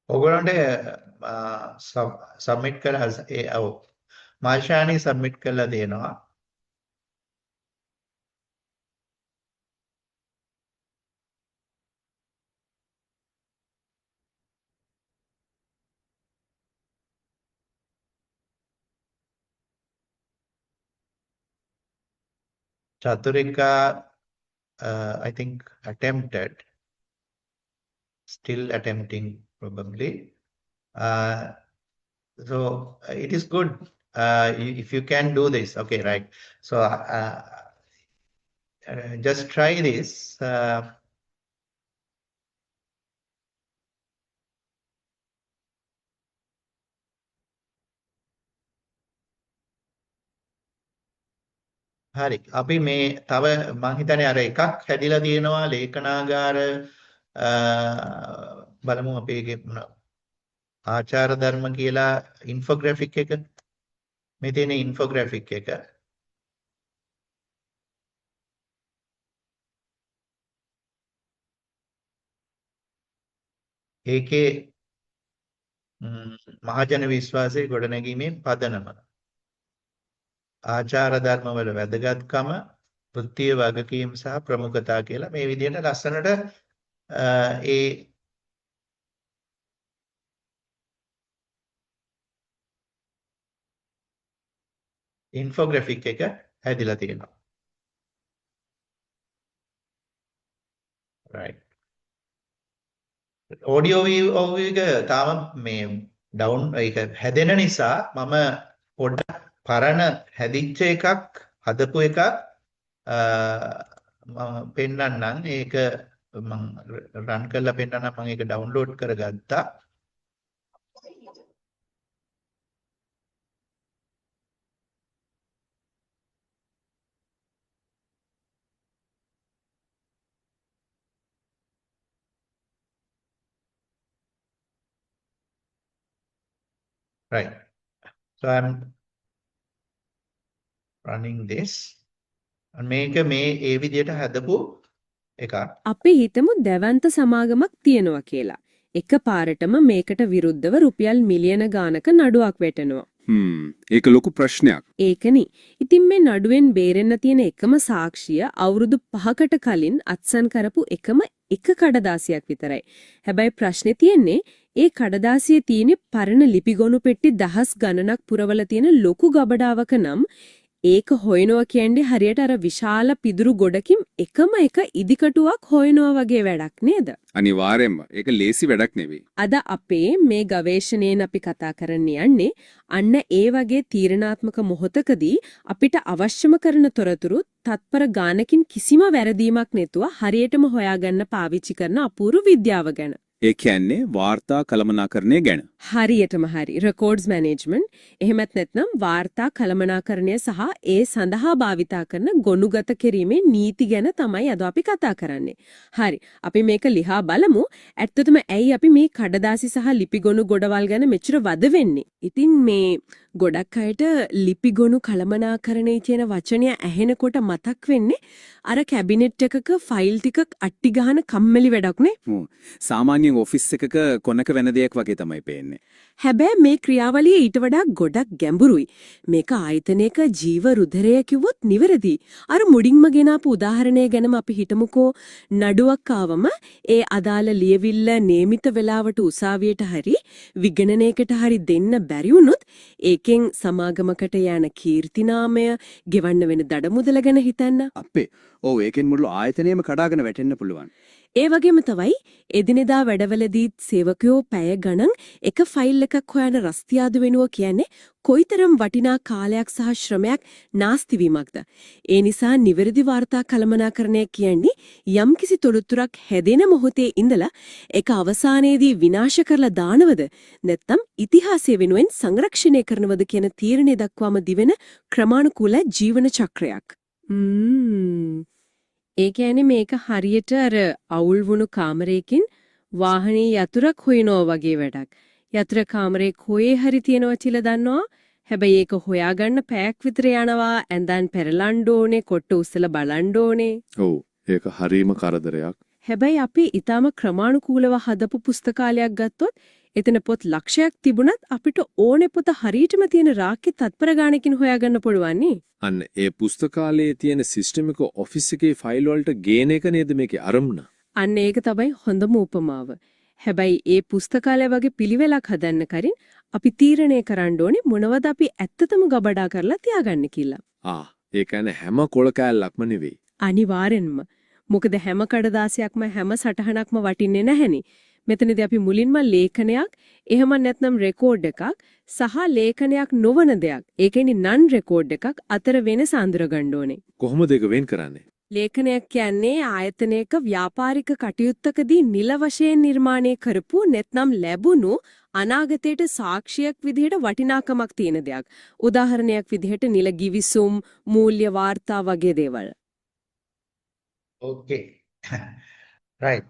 S1: ඔයගොල්ලන්ට සබ්මිට් කරලා ඔව් මාෂානි සබ්මිට් කරලා දෙනවා. Chathurika I think attempted, still attempting probably. So it is good if you can do this. Okay, right. So just try this. හරි. අපි මේ තව මම හිතන්නේ අර එකක් හැදිලා තියෙනවා ලේඛනාගාර බලමු අපි ඒකේ ආචාර ධර්ම කියලා ඉන්ෆෝග්‍රැෆික් එක. මේ තියෙන ඉන්ෆෝග්‍රැෆික් එක. ඒකේ මහජන විශ්වාසයේ ගොඩනැගීමේ පදනම ආචාර ධර්ම වල වැදගත්කම වෘත්තීය වගකීම් සහ ප්‍රමුඛතා කියලා මේ විදිහට ලස්සනට ඒ ඉන්ෆෝග්‍රැෆික් එක හැදිලා තියෙනවා. right. ඔඩියෝ වීව් එක තාම මේ ඩවුන් ඒක හැදෙන නිසා මම පොඩ්ඩක් පරණ හැදිච්ච එකක් හදපු එකක් මම පෙන්නන්නම්. ඒක මම රන් කරලා පෙන්නන්නම්. මම ඒක ඩවුන්ලෝඩ් කරගත්තා. right. so I'm running this. මේක මේ ඒ විදිහට හදපු එකක්.
S8: අපි හිතමු දැවන්ත සමාගමක් තියෙනවා කියලා. එකපාරටම මේකට විරුද්ධව රුපියල් මිලියන ගානක නඩුවක් වැටෙනවා.
S9: ඒක ලොකු ප්‍රශ්නයක්.
S8: ඒකනේ. ඉතින් මේ නඩුවෙන් බේරෙන්න තියෙන එකම සාක්ෂිය අවුරුදු 5කට කලින් අත්සන් කරපු එකම එක කඩදාසියක් විතරයි. හැබැයි ප්‍රශ්නේ තියෙන්නේ ඒ කඩදාසියේ තියෙන පරණ ලිපිගොනු පෙට්ටි දහස් ගණනක් පුරවලා තියෙන ලොකු ගබඩාවක නම් ඒක හොයනවා කියන්නේ හරියට අර විශාල පිදුරු ගොඩකින් එකම එක ඉදිකටුවක් හොයනවා වගේ වැඩක් නේද?
S9: අනිවාර්යෙන්ම. ඒක ලේසි වැඩක් නෙවෙයි.
S8: අද අපේ මේ ගවේෂණයෙන් අපි කතා කරන්න යන්නේ අන්න ඒ වගේ තීරණාත්මක මොහොතකදී අපිට අවශ්‍යම කරන තොරතුරු තත්පර ගානකින් කිසිම වැරදීමක් නැතුව හරියටම හොයාගන්න පාවිච්චි කරන අපූර්ව විද්‍යාව ගැන.
S9: ඒ කියන්නේ වාර්තා කළමනාකරණය ගැන.
S8: හරියටම හරි. රෙකෝඩ්ස් මැනේජ්මන්ට් එහෙමත් නැත්නම් වාර්තා කළමනාකරණය සහ ඒ සඳහා භාවිතා කරන ගොනුගත කිරීමේ නීති ගැන තමයි අද අපි කතා කරන්නේ. හරි. අපි මේක ලියා බලමු. ඇත්තටම ඇයි අපි මේ කඩදාසි සහ ලිපිගොනු ගොඩවල් ගැන මෙච්චර වද වෙන්නේ? ඉතින් මේ ගොඩක් අයට ලිපිගොනු කළමනාකරණය කියන වචනය ඇහෙනකොට මතක් වෙන්නේ අර කැබිනට් එකක ෆයිල් ටිකක් අට්ටි ගහන කම්මැලි වැඩක් නේ.
S9: සාමාන්‍යයෙන් ඔෆිස් එකක කොනක වෙන දෙයක් වගේ තමයි පේන්නේ.
S8: හැබැයි මේ ක්‍රියාවලිය ඊට වඩා ගොඩක් ගැඹුරුයි. මේක ආයතනයක ජීව රුධිරය කිව්වොත් නිවැරදි. අර මුඩින්ම ගෙනාපු උදාහරණය ගැනම අපි හිතමුකෝ. නඩුවක් ආවම ඒ අදාළ ලියවිල්ල නියමිත වෙලාවට උසාවියට හරි විගණනයකට හරි දෙන්න බැරි වුණොත් ඒකෙන් සමාගමකට යන කීර්තිනාමය ගෙවන්න වෙන දඩමුදල ගැන හිතන්න.
S9: අපේ ඔව් ඒකෙන් මුළු ආයතනයම කඩාගෙන වැටෙන්න පුළුවන්.
S8: ඒ වගේම තමයි එදිනෙදා වැඩවලදී සේවකයෝ පැය ගණන් එක ෆයිල් එකක් හොයන රස්තියාදු වෙනුව කියන්නේ කොයිතරම් වටිනා කාලයක් සහ ශ්‍රමයක් නාස්ති වීමක්ද. ඒ නිසා නිවැරදි වාර්තා කළමනාකරණය කියන්නේ යම්කිසි තොරතුරක් හැදෙන මොහොතේ ඉඳලා ඒක අවසානයේදී විනාශ කරලා දානවද නැත්නම් ඉතිහාසය වෙනුවෙන් සංරක්ෂණය කරනවද කියන තීරණය දක්වාම දිවෙන ක්‍රමානුකූල ජීවන චක්‍රයක්. ඒ කියන්නේ මේක හරියට අර අවුල් වුණු කාමරයකින් වාහනේ යතුරක් හොයනවා වගේ වැඩක්. යතුර කාමරේ කොහේ හරි තියෙනවා කියලා දන්නවා. හැබැයි ඒක හොයාගන්න පැයක් විතර යනවා. ඇඳන් පෙරලන්න ඕනේ, කොට්ට උස්සලා බලන්න ඕනේ.
S9: ඔව් ඒක හරීම කරදරයක්.
S8: හැබැයි අපි ඊටාම ක්‍රමානුකූලව හදපු පුස්තකාලයක් ගත්තොත් එතන පොත් ලක්ෂයක් තිබුණත් අපිට ඕනේ පොත හරියටම තියෙන රාක්කේ තත්පර ගානකින් හොයාගන්න පුළුවන් නේ.
S10: අන්න ඒ පුස්තකාලයේ තියෙන සිස්ටම් එක ඔෆිස් එකේ ෆයිල් වලට ගේන එක නේද මේකේ අරමුණ.
S8: අන්න ඒක තමයි හොඳම උපමාව. හැබැයි ඒ පුස්තකාලය වගේ පිළිවෙලක් හදන්න කරින් අපි තීරණය කරන්න ඕනේ මොනවද අපි ඇත්තටම ගබඩා කරලා තියාගන්න කියලා.
S10: ඒ කියන්නේ හැම කොළ කෑල්ලක්ම නෙවෙයි.
S8: අනිවාර්යෙන්ම. මොකද හැම කඩදාසියක්ම හැම සටහනක්ම වටින්නේ නැහෙනේ. මෙතනදී අපි මුලින්ම ලේඛනයක් එහෙම නැත්නම් රෙකෝඩ් එකක් සහ ලේඛනයක් නොවන දෙයක් ඒ කියන්නේ නන් රෙකෝඩ් එකක් අතර වෙනස අඳුර ගන්න ඕනේ.
S10: කොහොමද ඒක වෙන් කරන්නේ?
S8: ලේඛනයක් කියන්නේ ආයතනයක ව්‍යාපාරික කටයුත්තකදී නිල වශයෙන් නිර්මාණය කරපු නැත්නම් ලැබුණු අනාගතයට සාක්ෂියක් විදිහට වටිනාකමක් තියෙන දෙයක්. උදාහරණයක් විදිහට නිල ගිවිසුම්, මූල්‍ය වාර්තා වගේ දේවල්.
S1: Okay. right.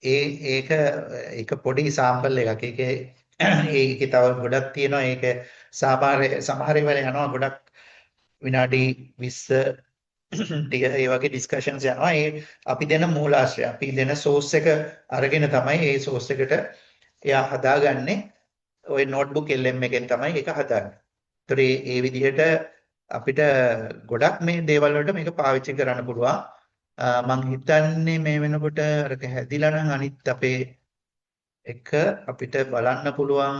S1: ඒක පොඩි සාම්පල් එකක්. ඒකේ තව ගොඩක් තියෙනවා. ඒක සමහර ඒවා යනවා ගොඩක් විනාඩි 20 ටික ඒ වගේ ඩිස්කෂන්ස් යනවා. ඒ අපි දෙන මූලාශ්‍රය අපි දෙන සෝස් එක අරගෙන තමයි ඒ සෝස් එකට එයා හදාගන්නේ. ওই නෝට්බුක් LM එකෙන් තමයි ඒක හදාගන්නේ. ඒතර ඒ විදිහට අපිට ගොඩක් මේ දේවල් වලට මේක පාවිච්චි කරන්න පුළුවන්. මං හිතන්නේ මේ වෙනකොට අරක හැදිලා නම් අනිත් අපේ එක අපිට බලන්න පුළුවන්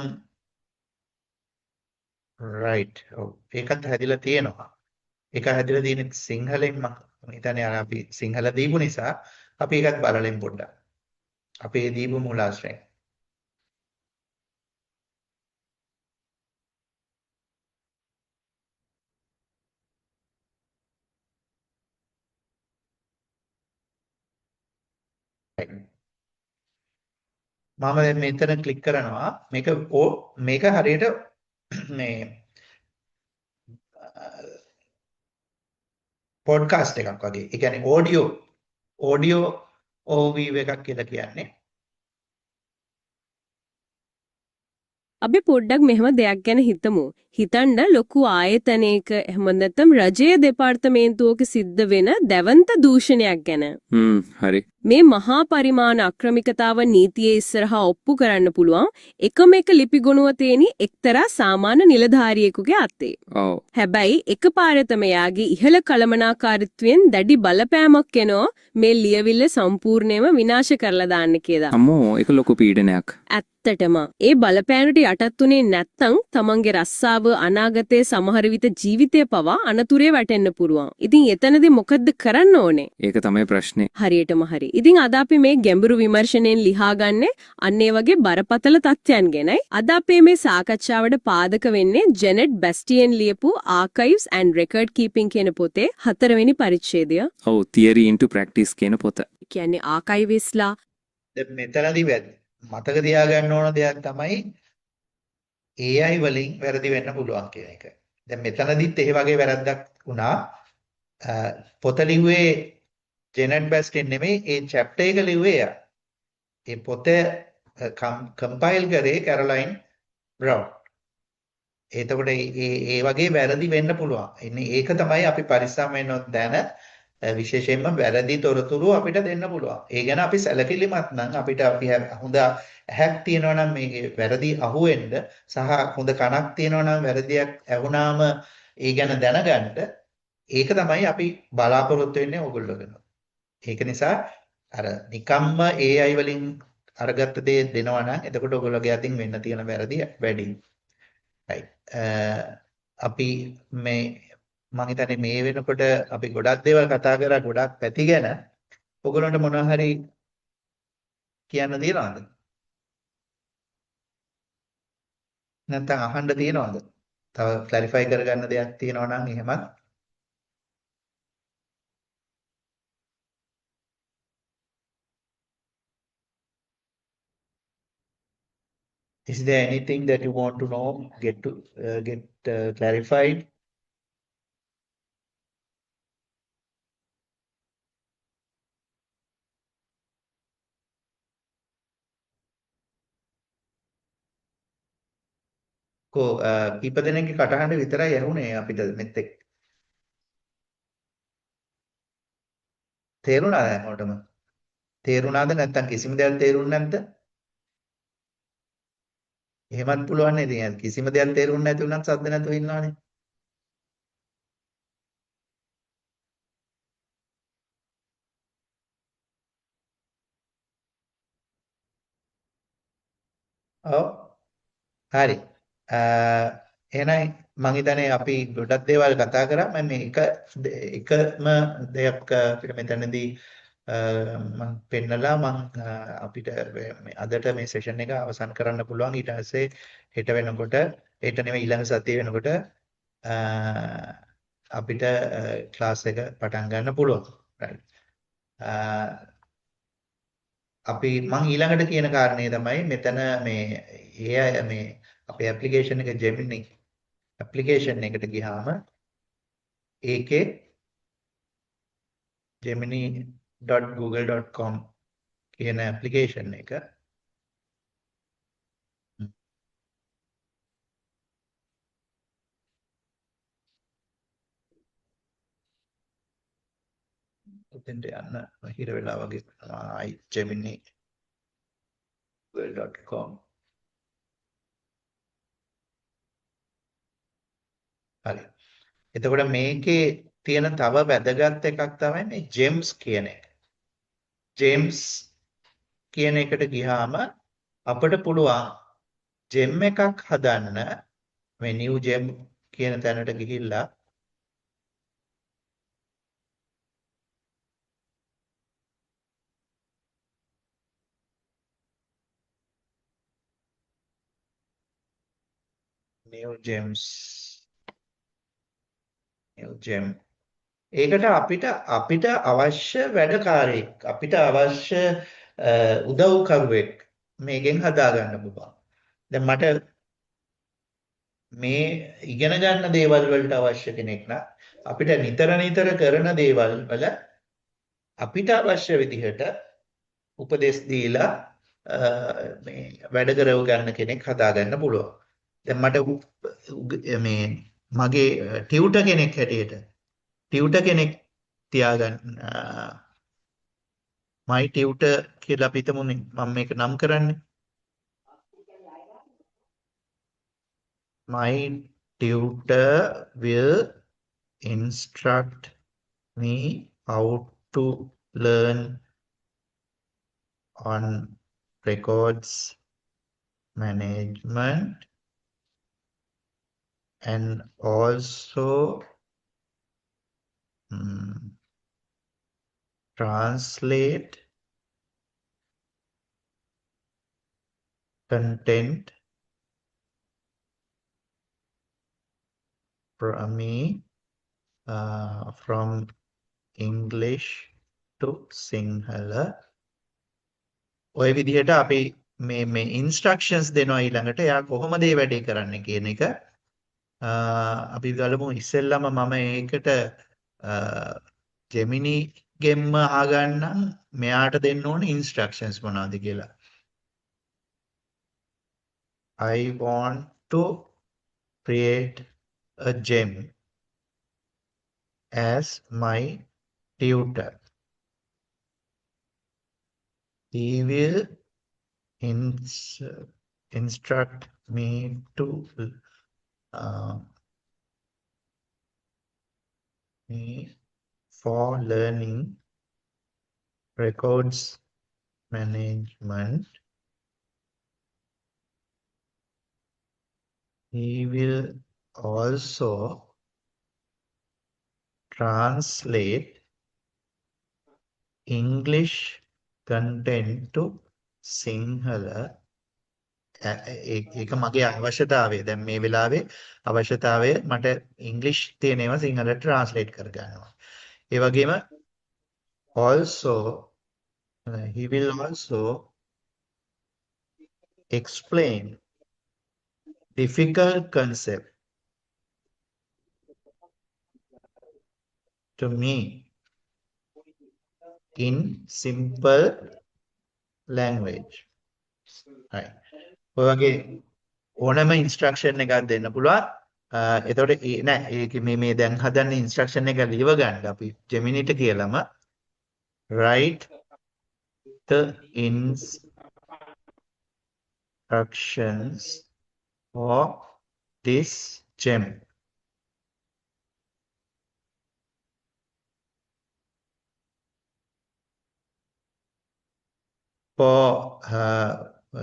S1: right. ඔව්. ඒකත් හැදිලා තියෙනවා. ඒක හැදිලා තියෙන සිංහලෙන් මම හිතන්නේ අර අපි සිංහල දීපු නිසා අපි ඒකත් බලලෙන් පොඩ්ඩක්. අපේ දීපු මූලාශ්‍රයෙන්. මම දැන් මෙතන ක්ලික් කරනවා. මේක හරියට මේ පොඩ්කාස්ට් එකක් වගේ. ඒ කියන්නේ ඔඩියෝ ඕවීව් එකක් කියලා කියන්නේ.
S8: අපි පොඩ්ඩක් මෙහෙම දෙයක් ගැන හිතමු. හිතන්න ලොකු ආයතනයක එහෙම නැත්නම් රජයේ දෙපාර්තමේන්තුවක සිද්ධ වෙන දැවන්ත දූෂණයක් ගැන.
S9: හරි.
S8: මේ මහා පරිමාණ අක්‍රමිකතාව නීතියේ ඉස්සරහා ඔප්පු කරන්න පුළුවන් එකම එක ලිපිගොනුව තියෙන එක්තරා සාමාන්‍ය නිලධාරියෙකුගේ අතේ.
S9: ඔව්.
S8: හැබැයි එකපාරටම යාගේ ඉහළ කළමනාකාරීත්වයෙන් දැඩි බලපෑමක් එනවා මේ ලියවිල්ල සම්පූර්ණයෙන්ම විනාශ කරලා දාන්න කියලා.
S9: අම්මෝ ඒක ලොකු පීඩනයක්.
S8: ඇත්තටම ඒ බලපෑමට යටත් උනේ නැත්තම් තමන්ගේ රස්සාව අනාගතයේ සමහර විට ජීවිතය පවා අනතුරේ වැටෙන්න පුරුවන්. ඉතින් එතනදී මොකද්ද කරන්න ඕනේ?
S9: ඒක තමයි ප්‍රශ්නේ.
S8: හරියටම හරි. ඉතින් අද අපි මේ ගැඹුරු විමර්ශනයෙන් ලියාගන්නේ අන්න ඒ වගේ බරපතල තත්ත්වයන් ගැනයි. අද අපේ මේ සාකච්ඡාවට පාදක වෙන්නේ ජෙනෙට් බැස්ටියන් ලියපු Archives and Record Keeping කියන පොතේ 4 වෙනි පරිච්ඡේදය.
S9: ඔව් Theory into Practice කියන පොත.
S8: කියන්නේ ආකයිවිස්ලා
S1: දැන් මෙතනදී මතක තියාගන්න ඕන දෙයක් තමයි AI වලින් වැරදි වෙන්න පුළුවන් කියන එක. දැන් මෙතනදිත් ඒ වගේ වැරද්දක් වුණා. පොත ලිව්වේ ජෙනට් බැස්ටින් නෙමෙයි, ඒ chapter එක ලිව්වේ එයා. ඒ පොත කම්පයිල් කරේ කැරොලයින් බ්‍රවුන්. එතකොට ඒ වගේ වැරදි වෙන්න පුළුවන්. ඉන්නේ ඒක තමයි අපි පරිස්සම් වෙන්න දැන විශේෂයෙන්ම වැරදි තොරතුරු අපිට දෙන්න පුළුවන්. ඒ ගැන අපි සැලකිලිමත් නම් අපි හොඳ ඇහක් තියෙනවා නම් මේ වැරදි අහුවෙන්න සහ හොඳ කනක් තියෙනවා නම් වැරදියක් ඇහුණාම ඒ ගැන දැනගන්න ඒක තමයි අපි බලාපොරොත්තු වෙන්නේ ඕගොල්ලෝගෙන්. ඒක නිසා අර නිකම්ම AI වලින් අරගත්ත දේ දෙනවා නම් එතකොට ඔයගොල්ලෝගේ අතින් වෙන්න තියෙන වැරදි වැඩි. right. අපි මේ මම හිතන්නේ මේ වෙනකොට අපි ගොඩක් දේවල් කතා කරා, ගොඩක් පැති ගැන. ඔයගොල්ලන්ට මොනවා හරි කියන්න තියෙනවද? නැත්නම් අහන්න තියෙනවද? තව ක්ලැරිෆයි කරගන්න දෙයක් තියෙනවා නම් එහෙමත්. Is there anything that you want to know, get clarified? කීප දෙනෙක්ගේ කටහඬ විතරයි ඇහුනේ අපිට මෙතෙක්. තේරුණාද හැමෝටම? තේරුණාද නැත්නම් කිසිම දෙයක් තේරුන්නේ නැද්ද? එහෙමත් පුළුවන් නේද? ඉතින් කිසිම දෙයක් තේරුන්නේ නැති වුණත් සද්ද නැතුව ඉන්නවනේ. ඔව්. හරි. එහෙනම් මම හිතන්නේ අපි ගොඩක් දේවල් කතා කරා. මම මේ එකම දෙයක් අපිට මෙතනදී මම පෙන්නලා අපිට අදට මේ සෙෂන් එක අවසන් කරන්න පුළුවන්. ඊට පස්සේ හෙට වෙනකොට හෙට නෙමෙයි ඊළඟ සතිය වෙනකොට අපිට ක්ලාස් එක පටන් ගන්න පුළුවන්. right. අපි මම ඊළඟට කියන කාරණේ තමයි මෙතන මේ AI මේ අපේ ඇප්ලිකේෂන් එක Gemini ඇප්ලිකේෂන් එකට ගියාම ඒකේ gemini.google.com කියන ඇප්ලිකේෂන් එක උතෙන්ට යන්න හිර වෙලා වගේ gemini.google.com හරි. එතකොට මේකේ තියෙන තව වැදගත් එකක් තමයි මේ ජෙම්ස් කියන එක. ජෙම්ස් කියන එකට ගියාම අපිට පුළුවන් ජෙම් එකක් හදන්න මේ new gem කියන තැනට ගිහිල්ලා new gems new gem ඒකට අපිට අවශ්‍ය වැඩකාරයෙක් අපිට අවශ්‍ය උදව්කරුවෙක් මේකෙන් හදාගන්න පුළුවන්. දැන් මට මේ ඉගෙන ගන්න දේවල් වලට අවශ්‍ය කෙනෙක් නම් අපිට නිතර කරන දේවල් වල අපිට අවශ්‍ය විදිහට උපදෙස් දීලා මේ වැඩ කරව ගන්න කෙනෙක් හදාගන්න පුළුවන්. දැන් මට මේ මගේ ටියුටර් කෙනෙක් හැටියට ටියුටර් කෙනෙක් තියාගන්න my tutor කියලා අපි හිතමුනේ මම මේක නම් කරන්නේ my tutor will instruct me how to learn on records management and also translate content from me from English to Sinhala. ඔය විදිහට අපි මේ instructions දෙනවා ඊළඟට එයා කොහොමද මේ වැඩේ කරන්න කියන එක අපි ගලමු ඉස්සෙල්ලාම මම ඒකට Gemini ගෙම්ම අහගන්නම් මෙයාට දෙන්න ඕනේ instructions මොනවද කියලා. I want to create a gem as my tutor. He will instruct me to me for learning records management. He will also translate English content to Sinhala. ඒක මගේ අවශ්‍යතාවය. දැන් මේ වෙලාවේ අවශ්‍යතාවය මට ඉංග්‍රීසි තියෙනවා සිංහලට ට්‍රාන්ස්ලේට් කර ගන්නවා. ඒ වගේම also he will also explain difficult concept to me in simple language. Right. ඔය වගේ ඕනම ඉන්ස්ට්‍රක්ෂන් එකක් දෙන්න පුළුවන්. එතකොට නෑ ඒක මේ දැන් හදන්න ඉන්ස්ට්‍රක්ෂන් එක ලියව ගන්න අපි Gemini-ට කියලාම write the instructions for this gem. For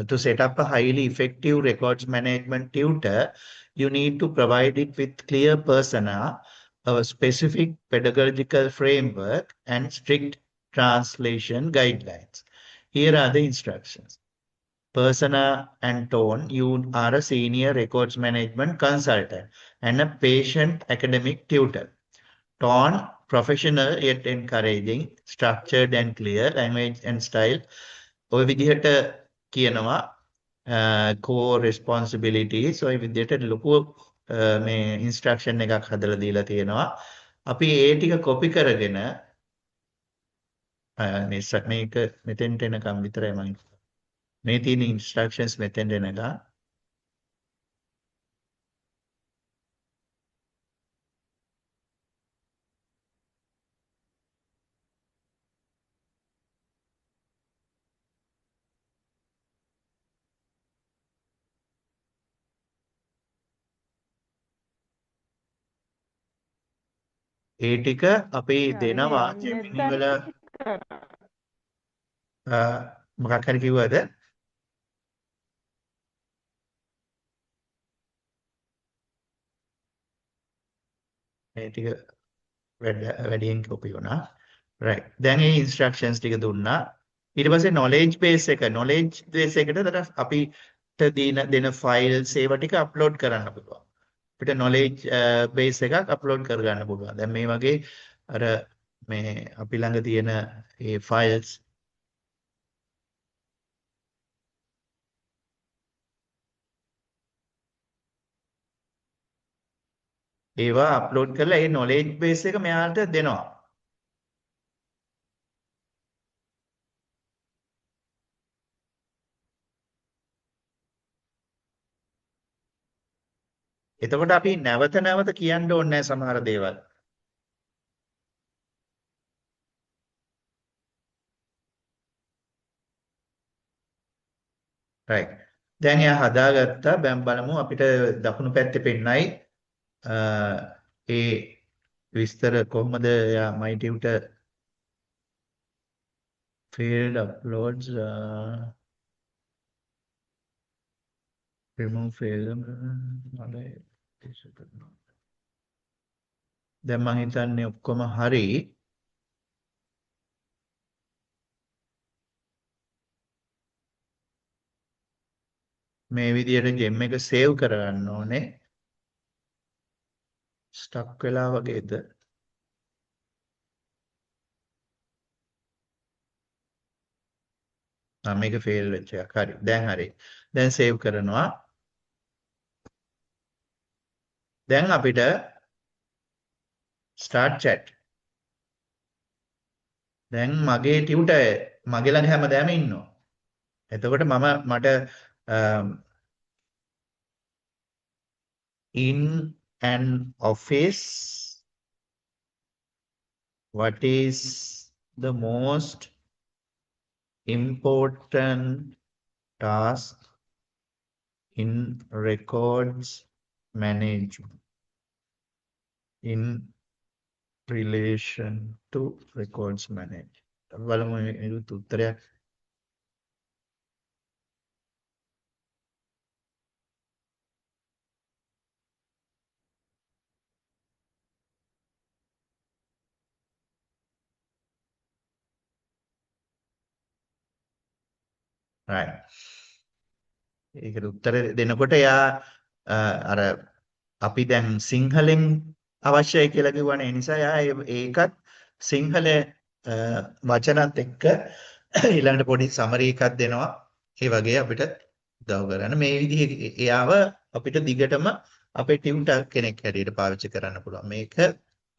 S1: to set up a highly effective records management tutor, you need to provide it with clear persona, a specific pedagogical framework, and strict translation guidelines. Here are the instructions. Persona and tone. You are a senior records management consultant and a patient academic tutor. Tone, professional yet encouraging, structured and clear, language and style. ඔය විදිහට කියනවා core responsibilities ඔය විදිහට ලොකු මේ instruction එකක් හදලා දීලා තියෙනවා. අපි ඒ ටික කොපි කරගෙන මේක මෙතෙන්ට එනකම් විතරයි මම මේ තියෙන ඉන්ස්ට්‍රක්ෂන්ස් මෙතෙන්ට එනකම් ඒ ටික අපි දෙනවා Gemini වල මොකක් හරි කිව්වද? මේ ටික වැඩියෙන් copy වුණා. right. දැන් මේ instructions ටික දුන්නා. ඊට පස්සේ knowledge base එකට අපිට දෙන files ඒවා ටික upload කරන්න පුළුවන්. අපිට knowledge base එකක් upload කරගන්න පුළුවන්. දැන් මේ වගේ අර මේ අපි ළඟ තියෙන මේ files ඒවා අප්ලෝඩ් කරලා ඒ knowledge base එක මෙයාට දෙනවා. එතකොට අපි නැවත නැවත කියන්න ඕනේ නැහැ සමහර දේවල්. right. දැන් එයා හදාගත්තා. දැන් බලමු අපිට දකුණු පැත්තේ පෙන්නයි ඒ විස්තර කොහොමද යා my tutor failed uploads remove failed දැන් මම හිතන්නේ ඔක්කොම හරි. මේ විදියට gem එක save කරගන්න ඕනේ. ස්ටක් වෙලා වගේද? මේක ෆේල් වෙච්ච එකක්. හරි. දැන් හරි. දැන් සේව් කරනවා. දැන් අපිට start chat. දැන් මගේ ටියුටර් මගේ ළඟ හැමදාම ඉන්නවා. එතකොට මට in an office, what is the most important task in records management in relation to records management? බලමු මේකට උත්තරයක්. right. ඒකට උත්තර දෙනකොට එයා අර අපි දැන් සිංහලෙන් අවශ්‍යයි කියලා කිව්වනේ. ඒ නිසා එයා ඒකත් සිංහල වචනත් එක්ක ඊළඟට පොඩි සමරි එකක් දෙනවා. ඒ වගේ අපිට උදව් කරන්න. මේ විදිහේ එයාව අපිට දිගටම අපේ ටියුටර් කෙනෙක් හැටියට පාවිච්චි කරන්න පුළුවන්. මේක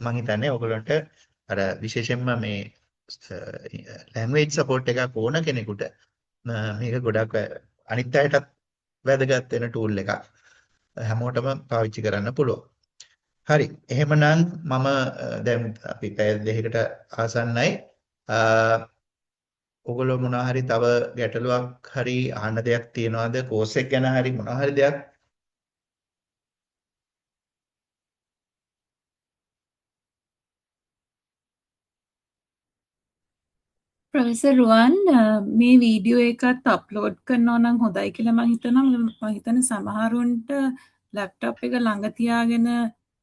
S1: මම හිතන්නේ ඔයගොල්ලන්ට අර විශේෂයෙන්ම මේ language support එකක් ඕන කෙනෙකුට මේක ගොඩක් අනිත් අයටත් වැදගත් වෙන ටූල් එකක්. හැමෝටම පාවිච්චි කරන්න පුළුවන්. හරි. එහෙමනම් මම දැන් අපි පැය දෙකකට ආසන්නයි. ඔයගොල්ලෝ මොනවා හරි තව ගැටලුවක් හරි අහන්න දෙයක් තියනවාද? කෝස් එක ගැන හරි මොනවා හරි දෙයක්?
S11: ප්‍රොෆෙසර් රුවන් මේ වීඩියෝ එකත් අප්ලෝඩ් කරනවා නම් හොඳයි කියලා මම හිතනවා. මම හිතන්නේ සමහරුන්ට ලැප්ටොප් එක ළඟ තියාගෙන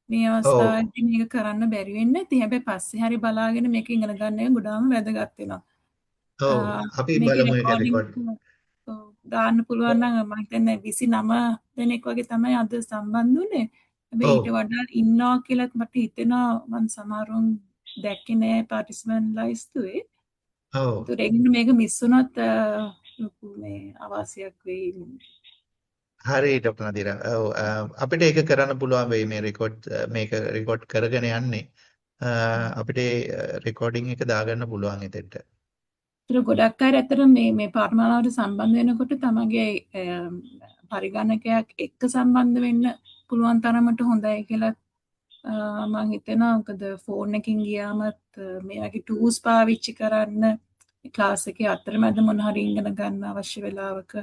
S11: මේ අවස්ථාවේදී මේක කරන්න බැරි වෙන්නේ. ඉතින් හැබැයි පස්සේ හරි බලාගෙන මේක ඉගෙන ගන්න එක ගොඩාම වැදගත් වෙනවා.
S1: ඔව් අපි බලමු ඒක රෙකෝඩ්.
S11: දාන්න පුළුවන් නම් මම හිතන්නේ 29 දෙනෙක් වගේ තමයි අද සම්බන්ධ වුනේ. හැබැයි ඊට වඩා ඉන්නවා කියලා මට හිතෙනවා. මම සමහරුන් දැක්කේ නෑ පාටිසිපන්ට් ලයිස්තුවේ.
S1: ඔව්.
S11: ඒකට මේක මිස් වුණොත් ලොකු මේ අවාසියක් වෙයි.
S1: හරි ඩොක්ටර් නදීරා. ඔව් අපිට ඒක කරන්න පුළුවන් වෙයි මේ මේක රෙකෝඩ් කරගෙන යන්නේ. අපිට රෙකෝඩින් එක දාගන්න පුළුවන් එතෙන්ට.
S11: ඒතර ගොඩක් අය ඇත්තට මේ පාඨමාලාවට සම්බන්ධ වෙනකොට තමගේ පරිගණකයක් එක්ක සම්බන්ධ වෙන්න පුළුවන් තරමට හොඳයි කියලා මම හිතනවා. මොකද ෆෝන් එකකින් ගියාමත් මේ වගේ ටූල්ස් පාවිච්චි කරන්න ක්ලාස් එකේ අතරමැද මොන හරි ඉගෙන ගන්න අවශ්‍ය වෙලාවක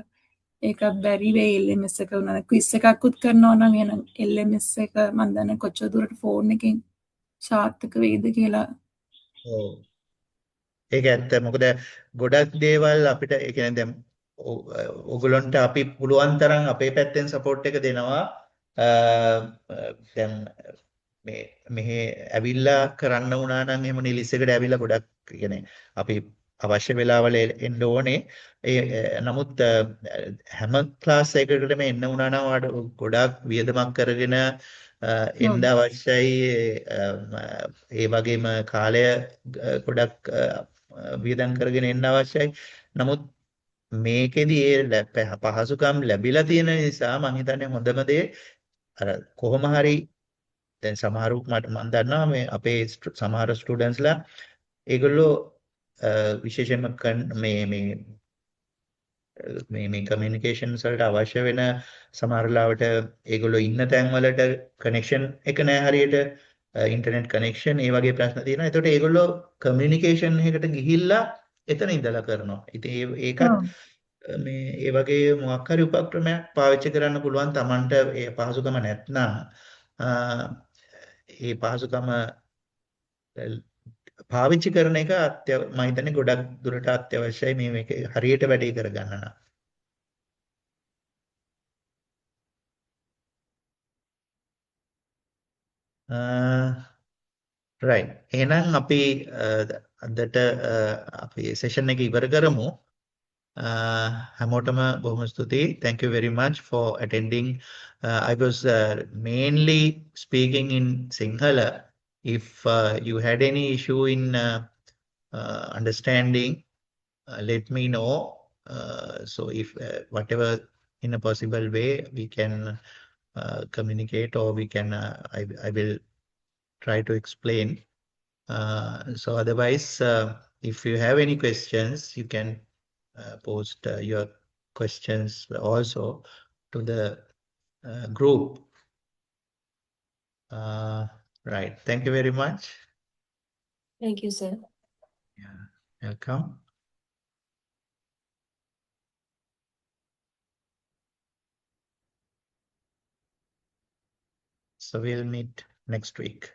S11: ඒකත් බැරි වෙයි. LMS එක උනන ක්විස් එකක්වත් කරනවා නම් එන LMS එක මම දන්නේ කොච්චර දුරට ෆෝන් එකෙන් සාර්ථක වෙයිද කියලා.
S1: ඔව්. ඒක ඇත්ත. මොකද ගොඩක් දේවල් අපිට ඒ කියන්නේ දැන් ඔයගොල්ලන්ට අපි පුළුවන් තරම් අපේ පැත්තෙන් සපෝට් එක දෙනවා. දැන් මෙහෙ ඇවිල්ලා කරන්න වුණා නම් එහෙම නිලිස් එකට ඇවිල්ලා ගොඩක් කියන්නේ අපි අවශ්‍ය වෙලාවල එන්න ඕනේ. නමුත් හැම ක්ලාස් එකකටම එන්න වුණා නම් ඔයාලට ගොඩක් වියදමක් කරගෙන එන්න අවශ්‍යයි. ඒ වගේම කාලය ගොඩක් වියදම් කරගෙන එන්න අවශ්‍යයි. නමුත් මේකෙදි පහසුකම් ලැබිලා තියෙන නිසා මම හිතන්නේ හොඳම දේ අර කොහොම හරි දැන් සමහරු මම දන්නවා මේ අපේ සමහර ස්ටුඩන්ට්ස්ලා ඒගොල්ලෝ විශේෂයෙන්ම මේ කමියුනිකේෂන්ස් වලට අවශ්‍ය වෙන සමහර ලාවට ඒගොල්ලෝ ඉන්න තැන් වලට කනෙක්ෂන් එක නෑ හරියට ඉන්ටර්නෙට් කනෙක්ෂන් ඒ වගේ ප්‍රශ්න තියෙනවා. ඒකට ඒගොල්ලෝ කමියුනිකේෂන් එකකට ගිහිල්ලා එතන ඉඳලා කරනවා. ඉතින් ඒකත් මේ ඒ වගේ මොකක් හරි උපක්‍රමයක් පාවිච්චි කරන්න පුළුවන් Tamanට ඒ පහසුකම නැත්නම් ඒ පහසුකම පාවිච්චි කරන එක මම හිතන්නේ ගොඩක් දුරට අත්‍යවශ්‍යයි මේක හරියට වැඩේ කරගන්න නම්. right. එහෙනම් අපි අදට අපි සෙෂන් එක ඉවර කරමු. හැමෝටම බොහොම ස්තුතියි. Thank you very much for attending. I was mainly speaking in Sinhala. If you had any issue in understanding, let me know. So if whatever in a possible way we can communicate or we can, I will try to explain. So otherwise, if you have any questions, you can post your questions also to the group. Right. Thank you very much.
S12: Thank you, sir.
S1: Yeah. Welcome. So we'll meet next week.